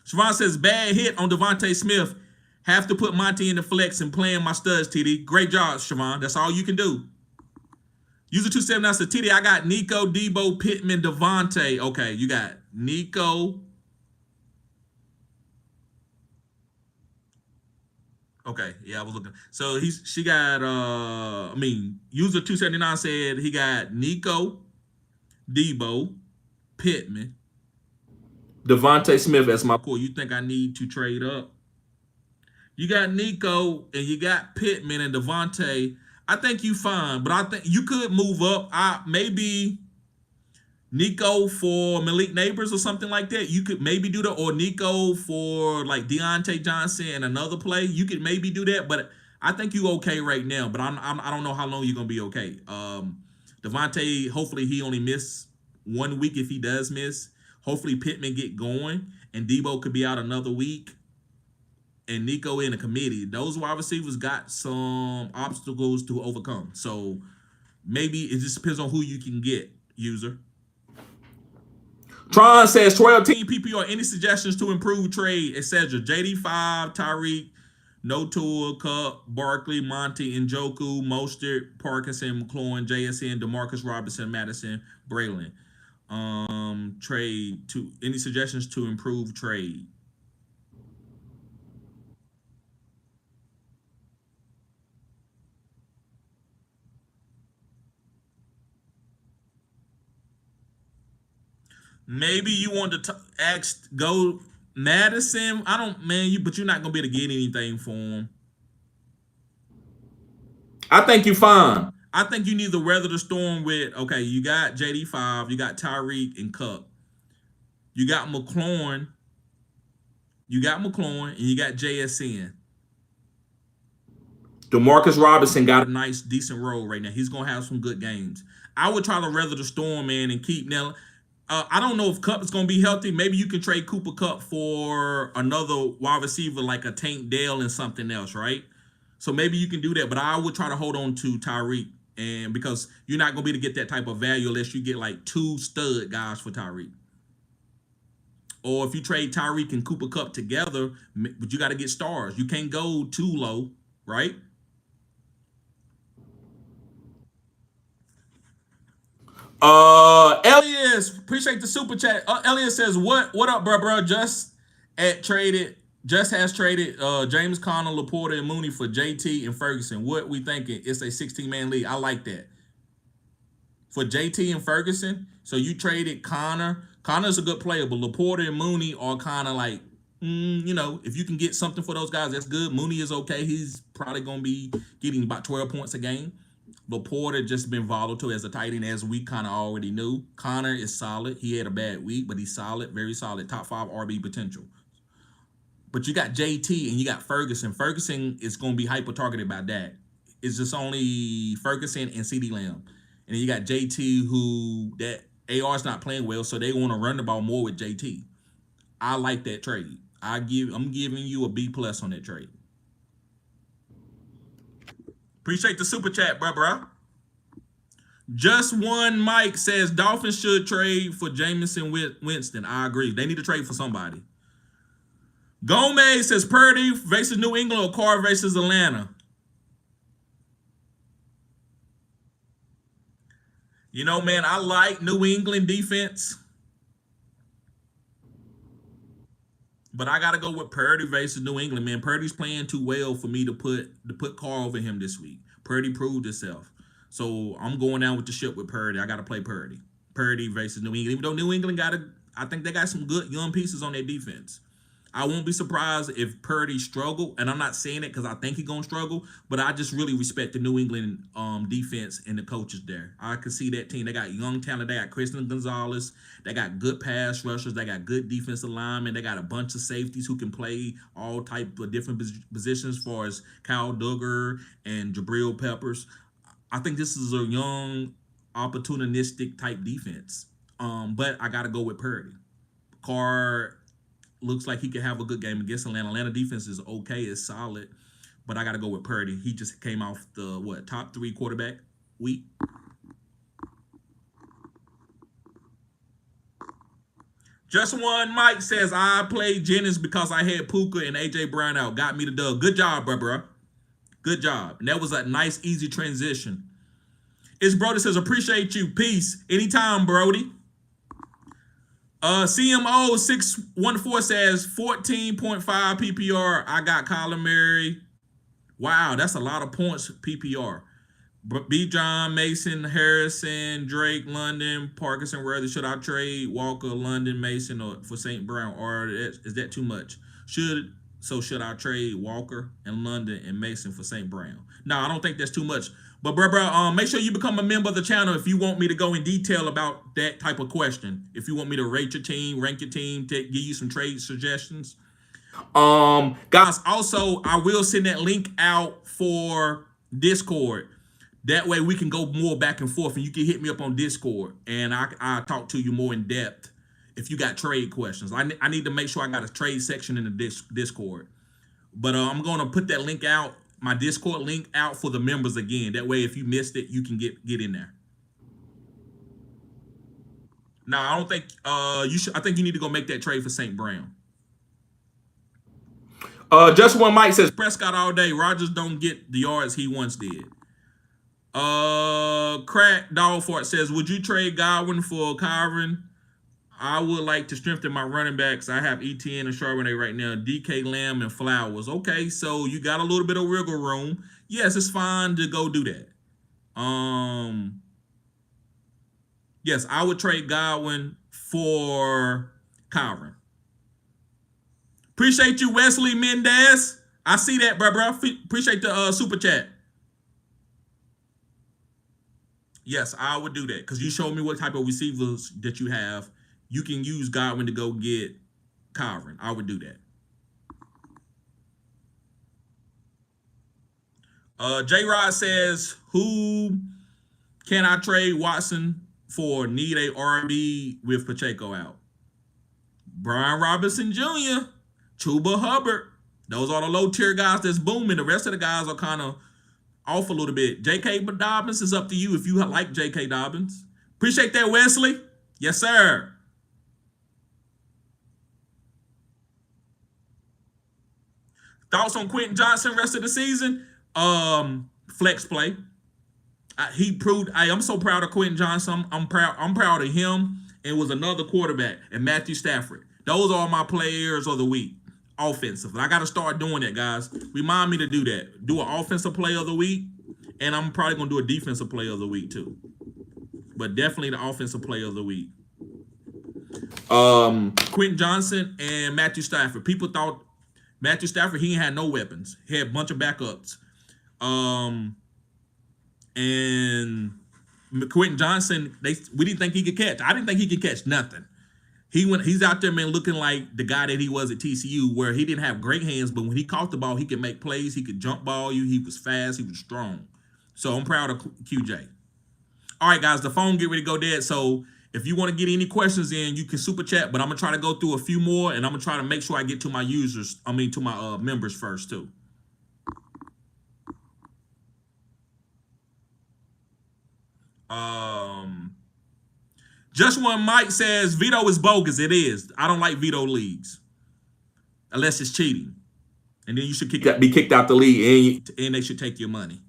Siobhan says, bad hit on Devontae Smith. Have to put Monty in the flex and playing my studs, TD. Great job, Siobhan. That's all you can do. User 279 says, TD, I got Nico, Debo, Pittman, Devontae. Okay, you got Nico. Okay, yeah, I was looking. So she got user 279 said he got Nico, Debo, Pittman, Devontae Smith as my core. You think I need to trade up? You got Nico and you got Pittman and Devontae. I think you fine, but I think you could move up. Maybe Nico for Malik Neighbors or something like that. You could maybe do that, or Nico for like Deontay Johnson and another play. You could maybe do that, but I think you okay right now. But I don't know how long you're gonna be okay. Devontae, hopefully he only miss 1 week if he does miss. Hopefully Pittman get going and Debo could be out another week. And Nico in the committee. Those wide receivers got some obstacles to overcome. So maybe it just depends on who you can get, user. Tron says 12 team PPR, any suggestions to improve trade, etc. JD5, Tyreek, No Tour, Cup, Barkley, Monty, Njoku, Mostert, Parkinson, McLaurin, JSN, DeMarcus Robinson, Madison, Braylon. Trade to any suggestions to improve trade? Maybe you want to ask go Madison. I don't but you're not gonna be able to get anything for him. I think you fine. I think you need to weather the storm with okay. You got JD5, you got Tyreek and Cup, you got McLaurin, and you got JSN. DeMarcus Robinson got A nice, decent role right now. He's gonna have some good games. I would try to weather the storm, man, and keep Nell. I don't know if Cup is going to be healthy. Maybe you can trade Cooper Cup for another wide receiver like a Tank Dell and something else, right? So maybe you can do that. But I would try to hold on to Tyreek, and because you're not going to be able to get that type of value unless you get like 2 stud guys for Tyreek. Or if you trade Tyreek and Cooper Cup together, but you got to get stars. You can't go too low, right? Elias, appreciate the super chat. Elias says, "What up, bro? Just has traded James Conner, Laporta, and Mooney for JT and Ferguson. What we thinking? It's a 16-man league. I like that for JT and Ferguson. So you traded Conner. Conner's a good player, but Laporta and Mooney are kind of like, if you can get something for those guys, that's good. Mooney is okay. He's probably gonna be getting about 12 points a game. Laporta just been volatile as a tight end, as we kind of already knew. Conner is solid. He had a bad week, but he's solid, very solid, top 5 RB potential. But you got JT and you got Ferguson. Ferguson is going to be hyper targeted by that. It's just only Ferguson and CeeDee Lamb. And then you got JT, who that AR's not playing well, so they want to run the ball more with JT. I like that trade. I'm giving you a B+ on that trade. Appreciate the super chat, bro. Just one Mike says Dolphins should trade for Jameson Winston. I agree. They need to trade for somebody. Gomez says Purdy versus New England or Carr versus Atlanta. Man, I like New England defense. But I gotta go with Purdy versus New England, man. Purdy's playing too well for me to put Carr over him this week. Purdy proved himself. So I'm going down with the ship with Purdy. I gotta play Purdy. Purdy versus New England. Even though New England I think they got some good young pieces on their defense. I won't be surprised if Purdy struggle, and I'm not saying it because I think he's gonna struggle, but I just really respect the New England defense and the coaches there. I can see that team. They got young talent. They got Christian Gonzalez. They got good pass rushers. They got good defensive linemen. They got a bunch of safeties who can play all type of different positions, as far as Kyle Duggar and Jabril Peppers. I think this is a young, opportunistic type defense. But I gotta go with Purdy. Carr looks like he could have a good game against Atlanta. Atlanta defense is okay, it's solid, but I got to go with Purdy. He just came off the top 3 quarterback week. Just one Mike says I played Jennings because I had Puka and AJ Brown out. Got me the dub. Good job, bro. Good job. And that was a nice, easy transition. It's Brody says appreciate you. Peace. Anytime, Brody. CMO 614 says 14.5 PPR. I got Kyler Murray. Wow, that's a lot of points PPR. B. John, Mason, Harrison, Drake, London, Parkinson. Whether should I trade Walker, London, Mason, or for St. Brown, or is that too much? Should So should I trade Walker and London and Mason for St. Brown? No, I don't think that's too much. But bro, make sure you become a member of the channel if you want me to go in detail about that type of question. If you want me to rate your team, rank your team, give you some trade suggestions. Guys, also I will send that link out for Discord. That way we can go more back and forth, and you can hit me up on Discord, and I talk to you more in depth if you got trade questions. I need to make sure I got a trade section in the Discord. But I'm going to put that link out, my Discord link out for the members again. That way if you missed it, you can get in there. Now, I don't think you should. I think you need to go make that trade for St. Brown. Just one Mike says Prescott all day. Rodgers don't get the yards he once did. Crack Dogfort says, would you trade Godwin for Kyron? I would like to strengthen my running backs. I have ETN and Charbonnet right now, DK Lamb and Flowers. Okay, so you got a little bit of wiggle room. Yes, it's fine to go do that. Yes, I would trade Godwin for Kyron. Appreciate you, Wesley Mendez. I see that, bro. Appreciate the super chat. Yes, I would do that because you showed me what type of receivers that you have. You can use Godwin to go get Kyron. I would do that. J-Rod says, who can I trade Watson for? Need a RB with Pacheco out. Brian Robinson Jr., Chuba Hubbard. Those are the low-tier guys that's booming. The rest of the guys are kind of off a little bit. J.K. Dobbins is up to you if you like J.K. Dobbins. Appreciate that, Wesley. Yes, sir. Thoughts on Quentin Johnson rest of the season? Flex play. He proved. I'm so proud of Quentin Johnson. I'm proud of him. And was another quarterback and Matthew Stafford. Those are my players of the week. Offensive. I got to start doing that, guys. Remind me to do that. Do an offensive play of the week, and I'm probably going to do a defensive play of the week too. But definitely the offensive play of the week. Quentin Johnson and Matthew Stafford. People thought Matthew Stafford, he had no weapons. He had a bunch of backups. And Quentin Johnson, we didn't think he could catch. I didn't think he could catch nothing. He's out there, man, looking like the guy that he was at TCU, where he didn't have great hands, but when he caught the ball, he could make plays. He could jump ball you. He was fast. He was strong. So I'm proud of QJ. All right, guys, the phone get ready to go dead. So if you want to get any questions in, you can super chat, but I'm going to try to go through a few more, and I'm going to try to make sure I get to my to my members first, too. Just one Mike says veto is bogus. It is. I don't like veto leagues unless it's cheating, and then you should be kicked out the league, and they should take your money.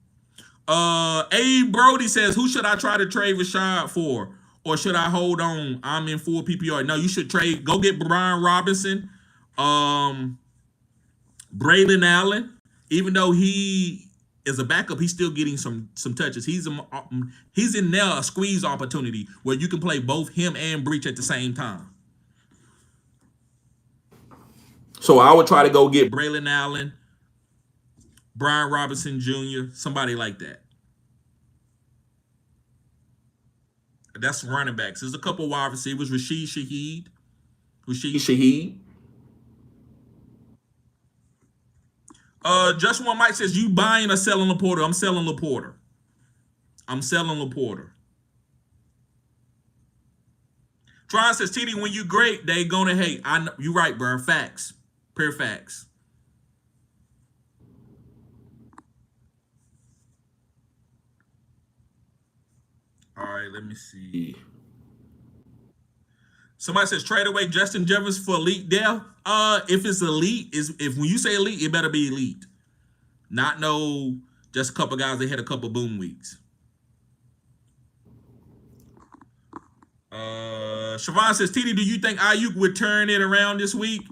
A Brody says, who should I try to trade Rashad for, or should I hold on? I'm in full PPR. No, you should trade. Go get Brian Robinson, Braylon Allen. Even though he is a backup, he's still getting some touches. He's in there a squeeze opportunity where you can play both him and Breach at the same time. So I would try to go get Braylon Allen, Brian Robinson Jr., somebody like that. That's running backs. There's a couple wide receivers. Rashid Shaheed. Just one Mike says, you buying or selling Laporta? I'm selling Laporta. Tron says, TD, when you great, they gonna hate. I know, you right, bro. Facts. Pure facts. All right, let me see. Somebody says trade away Justin Jefferson for elite depth. If it's elite, if when you say elite, it better be elite. Not no just a couple guys that had a couple boom weeks. Siobhan says, TD, do you think Ayuk would turn it around this week?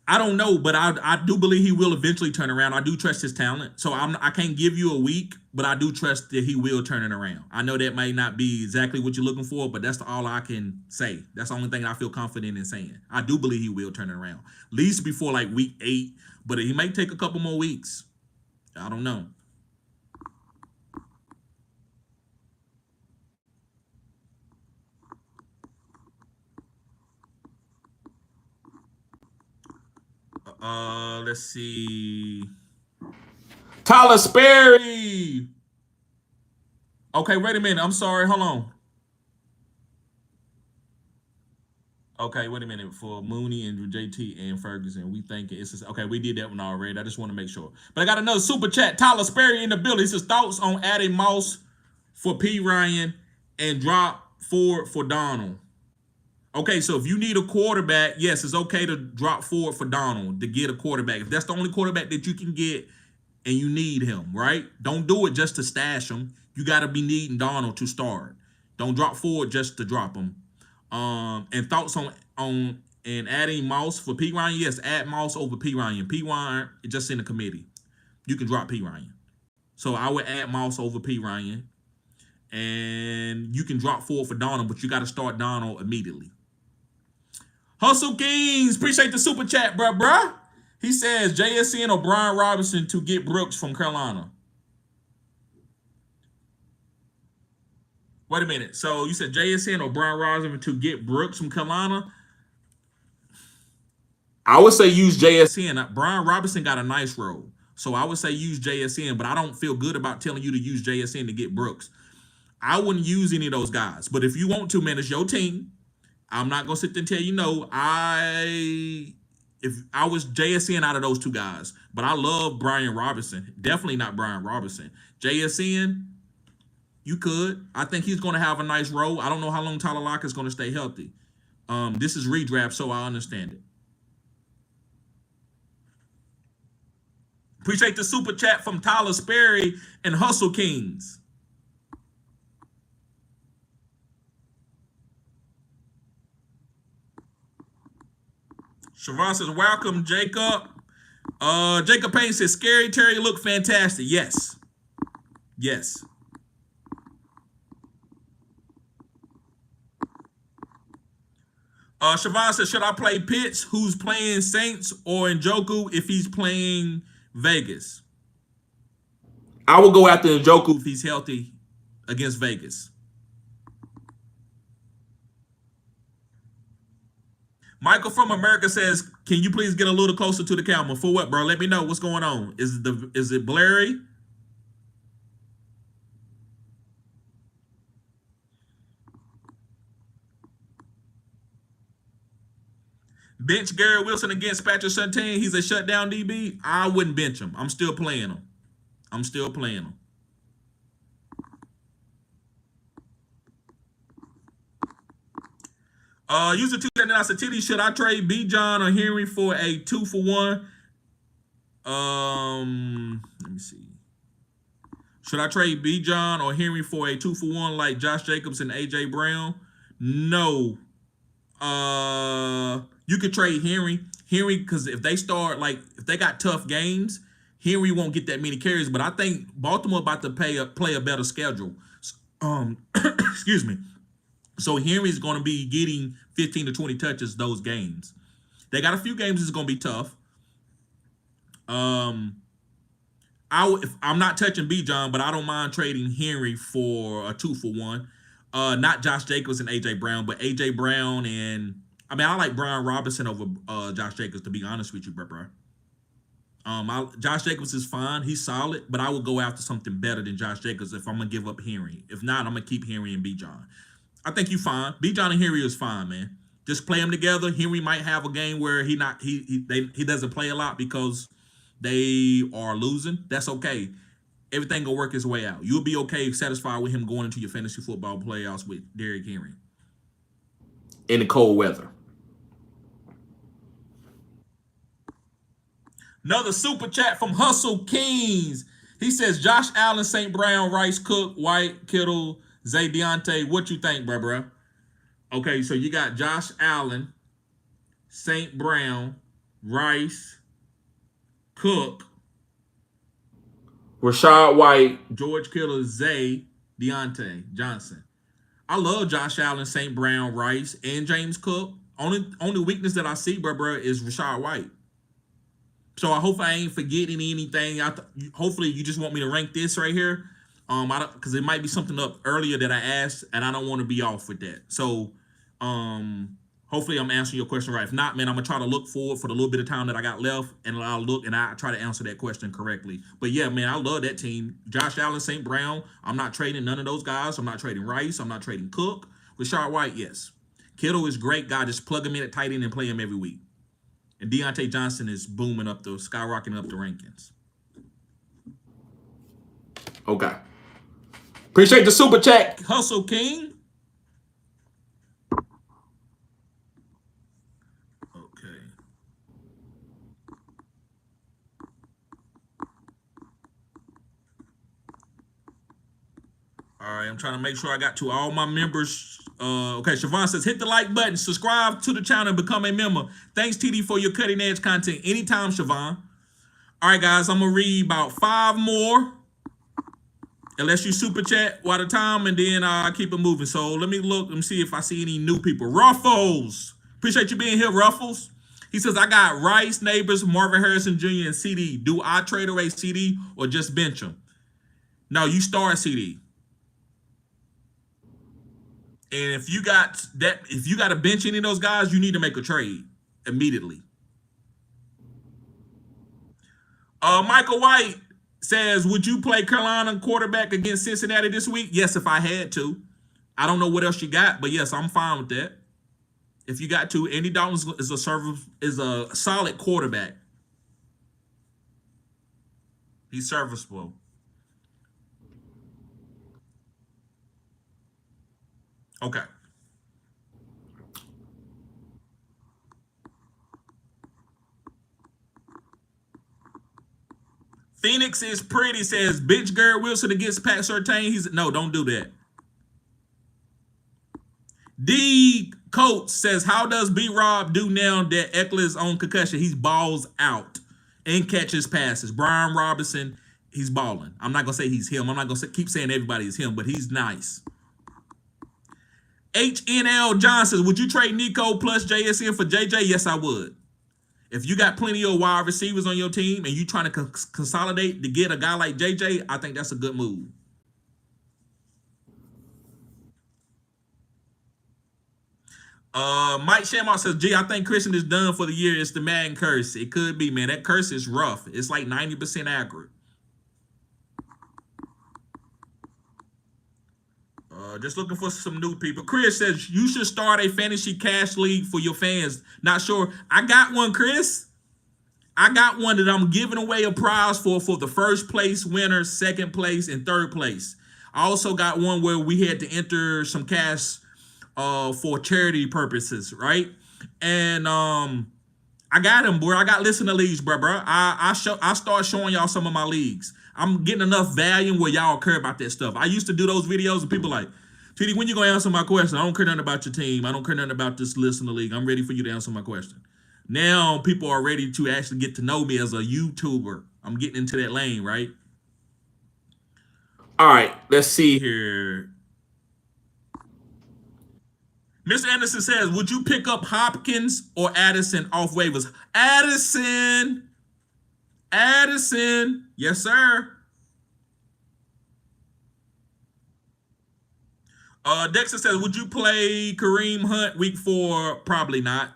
I don't know, but I do believe he will eventually turn around. I do trust his talent, so I can't give you a week, but I do trust that he will turn it around. I know that may not be exactly what you're looking for, but that's all I can say. That's the only thing I feel confident in saying. I do believe he will turn it around, at least before like week 8, but he may take a couple more weeks. I don't know. Let's see. Tyler Sperry. Okay, wait a minute. I'm sorry. Hold on. Okay, wait a minute. For Mooney and JT and Ferguson, we think it's just, okay. We did that one already. I just want to make sure. But I got another super chat. Tyler Sperry in the building. He says thoughts on adding Moss for P Ryan and drop Ford for Donald. Okay, so if you need a quarterback, yes, it's okay to drop Ford for Donald to get a quarterback. If that's the only quarterback that you can get and you need him, right? Don't do it just to stash him. You got to be needing Donald to start. Don't drop Ford just to drop him. And thoughts on and adding Moss for P Ryan? Yes, add Moss over P Ryan. P Ryan just in the committee. You can drop P Ryan. So I would add Moss over P Ryan, and you can drop Ford for Donald, but you got to start Donald immediately. Hustle Kings, appreciate the super chat, bruh. He says JSN or Brian Robinson to get Brooks from Carolina. Wait a minute. So you said JSN or Brian Robinson to get Brooks from Carolina? I would say use JSN. JSN. Brian Robinson got a nice role. So I would say use JSN, but I don't feel good about telling you to use JSN to get Brooks. I wouldn't use any of those guys. But if you want to, man, it's your team. I'm not gonna sit there and tell you no. If I was JSN out of those two guys, but I love Brian Robinson. Definitely not Brian Robinson. JSN, you could. I think he's gonna have a nice role. I don't know how long Tyler Lockett is gonna stay healthy. This is redraft, so I understand it. Appreciate the super chat from Tyler Sperry and Hustle Kings. Siobhan says, welcome, Jacob. Jacob Payne says, Scary Terry looked fantastic. Yes. Yes. Siobhan says, should I play Pitts, who's playing Saints, or Njoku if he's playing Vegas? I would go after Njoku If he's healthy against Vegas. Michael from America says, can you please get a little closer to the camera? For what, bro? Let me know what's going on. Is it blurry? Bench Garrett Wilson against Patrick Surtain. He's a shutdown DB. I wouldn't bench him. I'm still playing him. I'm still playing him. User 279 said, Titty, should I trade B. John or Henry for a 2-for-1? Let me see. Should I trade B. John or Henry for a 2-for-1 like Josh Jacobs and AJ Brown? No. You could trade Henry. Henry, because if they start, like, if they got tough games, Henry won't get that many carries. But I think Baltimore about to play a better schedule. Excuse me. So Henry's going to be getting 15 to 20 touches those games. They got a few games that's going to be tough. I'm not touching B. John, but I don't mind trading Henry for a 2-for-1. Not Josh Jacobs and AJ Brown, but AJ Brown and I like Brian Robinson over Josh Jacobs, to be honest with you, bro. Josh Jacobs is fine. He's solid, but I would go after something better than Josh Jacobs if I'm gonna give up Henry. If not, I'm gonna keep Henry and B. John. I think you fine. B. John and Henry is fine, man. Just play them together. Henry might have a game where he doesn't play a lot because they are losing. That's okay. Everything will work its way out. You'll be okay, satisfied with him going into your fantasy football playoffs with Derrick Henry. in the cold weather. Another super chat from Hustle Kings. He says, Josh Allen, St. Brown, Rice, Cook, White, Kittle, Zay Deontay. What you think, bro? Okay, so you got Josh Allen, St. Brown, Rice, Cook, Rashad White. George Kittle, Zay, Deontay Johnson. I love Josh Allen, St. Brown, Rice, and James Cook. Only weakness that I see, bro, is Rashad White. So I hope I ain't forgetting anything. Hopefully you just want me to rank this right here. Because it might be something up earlier that I asked, and I don't want to be off with that. So, hopefully I'm answering your question right. If not, man, I'm gonna try to look forward for the little bit of time that I got left, and I'll look and I try to answer that question correctly. But yeah, man, I love that team. Josh Allen, St. Brown. I'm not trading none of those guys. I'm not trading Rice. I'm not trading Cook. Rashad White, yes. Kittle is great guy. Just plug him in at tight end and play him every week. And Deontay Johnson is skyrocketing up the rankings. Okay. Appreciate the super chat. Hustle King. Okay. All right, I'm trying to make sure I got to all my members. Okay, Siobhan says, hit the like button, subscribe to the channel, and become a member. Thanks, TD, for your cutting edge content. Anytime, Siobhan. All right, guys, I'm going to read about 5 more. Unless you super chat one at a time, and then I keep it moving. So let me look and see if I see any new people. Ruffles. Appreciate you being here, Ruffles. He says, I got Rice, Neighbors, Marvin Harrison Jr., and CD. Do I trade away CD or just bench him? No, you start CD. And if you got to bench any of those guys, you need to make a trade immediately. Michael White says, would you play Carolina quarterback against Cincinnati this week? Yes, if I had to. I don't know what else you got, but yes, I'm fine with that. If you got to, Andy Dalton is a solid quarterback. He's serviceable. Okay. Phoenix is pretty says bench Garrett Wilson against Pat Surtain. No, don't do that. D Coates says, how does B-Rob do now that Eckler is on concussion? He's balls out and catches passes. Brian Robinson, he's balling. I'm not going to say he's him. I'm not going to keep saying everybody is him, but he's nice. HNL Johnson, would you trade Nico plus JSN for JJ? Yes, I would. If you got plenty of wide receivers on your team and you trying to consolidate to get a guy like JJ, I think that's a good move. Mike Shamar says, gee, I think Christian is done for the year. It's the Madden curse. It could be, man. That curse is rough. It's like 90% accurate. Just looking for some new people. Chris says, you should start a fantasy cash league for your fans. Not sure. I got one, Chris. I got one that I'm giving away a prize for the first place winner, second place, and third place. I also got one where we had to enter some cash for charity purposes, right? And I got them, bro. I got listener leagues, bro. I start showing y'all some of my leagues. I'm getting enough value where y'all care about that stuff. I used to do those videos and people like, TD, when you gonna answer my question? I don't care nothing about your team. I don't care nothing about this listener league. I'm ready for you to answer my question. Now people are ready to actually get to know me as a YouTuber. I'm getting into that lane, right? All right, let's see here. Mr. Anderson says, would you pick up Hopkins or Addison off waivers? Addison. Yes, sir. Dexter says, would you play Kareem Hunt week 4? Probably not.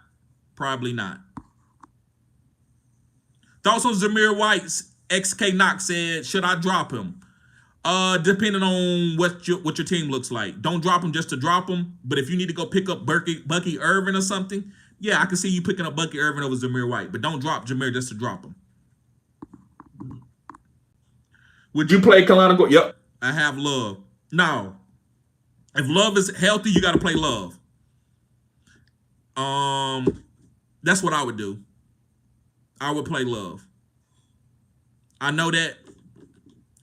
Thoughts on Zamir White's XK Knox said, should I drop him? Depending on what your team looks like. Don't drop him just to drop him. But if you need to go pick up Bucky Irvin or something, yeah, I can see you picking up Bucky Irvin over Zamir White. But don't drop Jameer just to drop him. Would you play Carolina? Yep. I have Love. No. If Love is healthy, you got to play Love. That's what I would do. I would play Love. I know that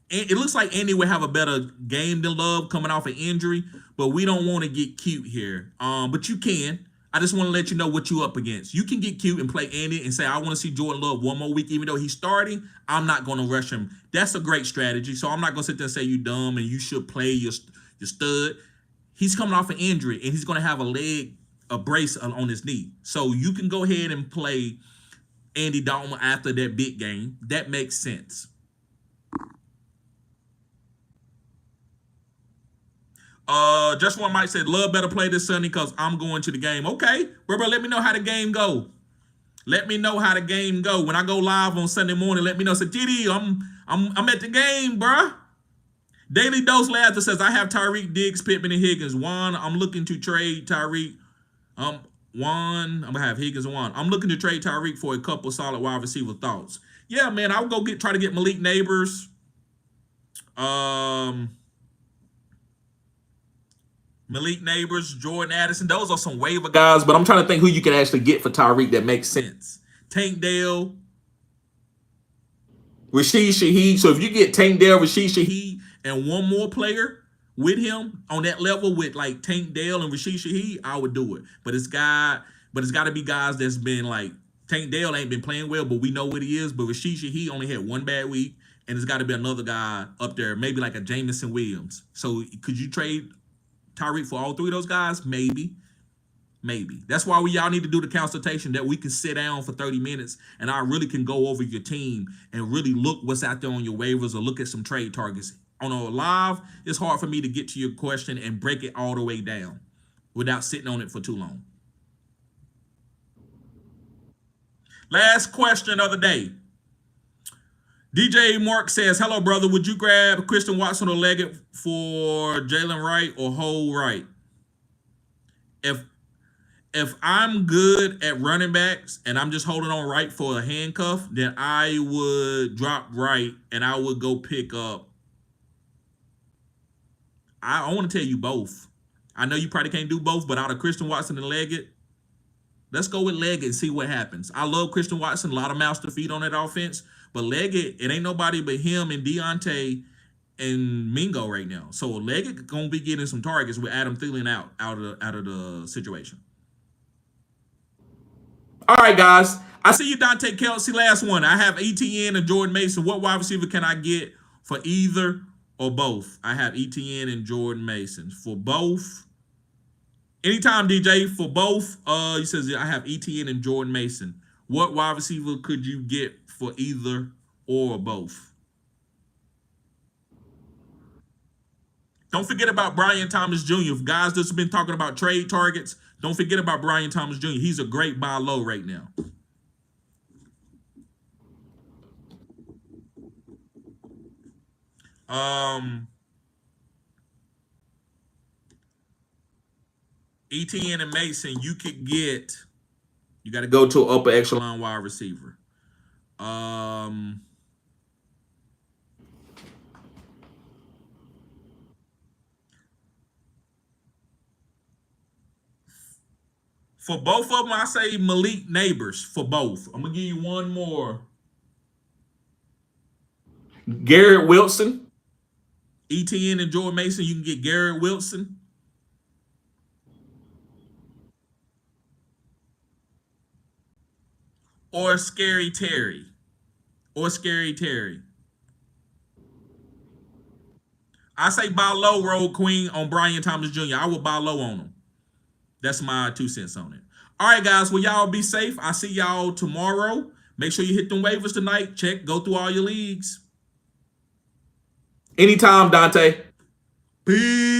it looks like Andy would have a better game than Love coming off an injury, but we don't want to get cute here. But you can. I just want to let you know what you up against. You can get cute and play Andy and say, I want to see Jordan Love one more week, even though he's starting. I'm not going to rush him. That's a great strategy. So I'm not going to sit there and say you dumb and you should play your stud. He's coming off an injury and he's going to have a brace on his knee. So you can go ahead and play Andy Dalton after that big game. That makes sense. Just one might say, Love better play this Sunday because I'm going to the game. Okay, bro, let me know how the game go. Let me know how the game go. When I go live on Sunday morning, let me know. Say, GD, I'm at the game, bro. Daily Dose Laughter says, I have Tyreek, Diggs, Pittman, and Higgins. Juan, I'm looking to trade Tyreek. Juan, I'm gonna have Higgins and Juan. I'm looking to trade Tyreek for a couple solid wide receiver thoughts. Yeah, man, I'll go try to get Malik Neighbors. Malik Neighbors, Jordan Addison. Those are some waiver guys, but I'm trying to think who you can actually get for Tyreek that makes sense. Tank Dale, Rashid Shaheed. So if you get Tank Dale, Rashid Shaheed, and one more player with him on that level with like Tank Dale and Rashid Shaheed, I would do it. But it's got to be guys that's been like, Tank Dale ain't been playing well, but we know what he is. But Rashid Shaheed only had one bad week, and it's got to be another guy up there, maybe like a Jameson Williams. So could you trade Tyreek for all three of those guys? Maybe. That's why y'all need to do the consultation, that we can sit down for 30 minutes and I really can go over your team and really look what's out there on your waivers or look at some trade targets. On a live, it's hard for me to get to your question and break it all the way down without sitting on it for too long. Last question of the day. DJ Mark says, hello, brother. Would you grab Christian Watson or Leggett for Jalen Wright or Hole Wright? If I'm good at running backs and I'm just holding on Wright for a handcuff, then I would drop Wright and I would go pick up. I want to tell you both. I know you probably can't do both, but out of Christian Watson and Leggett, let's go with Leggett and see what happens. I love Christian Watson, a lot of mouths to feed on that offense, but Leggett, it ain't nobody but him and Deontay and Mingo right now. So Leggett gonna be getting some targets with Adam Thielen out of the situation. All right, guys. I see you, Dante Kelsey. Last one. I have ETN and Jordan Mason. What wide receiver can I get for either or both? I have ETN and Jordan Mason. For both. Anytime, DJ. For both, he says I have ETN and Jordan Mason. What wide receiver could you get for either or both? Don't forget about Brian Thomas Jr. If guys that's been talking about trade targets, don't forget about Brian Thomas Jr. He's a great buy low right now. ETN and Mason, you could get. You got to go to upper echelon wide receiver. For both of them, I say Malik Neighbors for both. I'm going to give you one more. Garrett Wilson. ETN and Jordan Mason, you can get Garrett Wilson. Or Scary Terry. I say buy low, Road Queen, on Brian Thomas Jr. I will buy low on him. That's my 2 cents on it. All right, guys. Well, y'all be safe. I see y'all tomorrow. Make sure you hit them waivers tonight. Go through all your leagues. Anytime, Dante. Peace.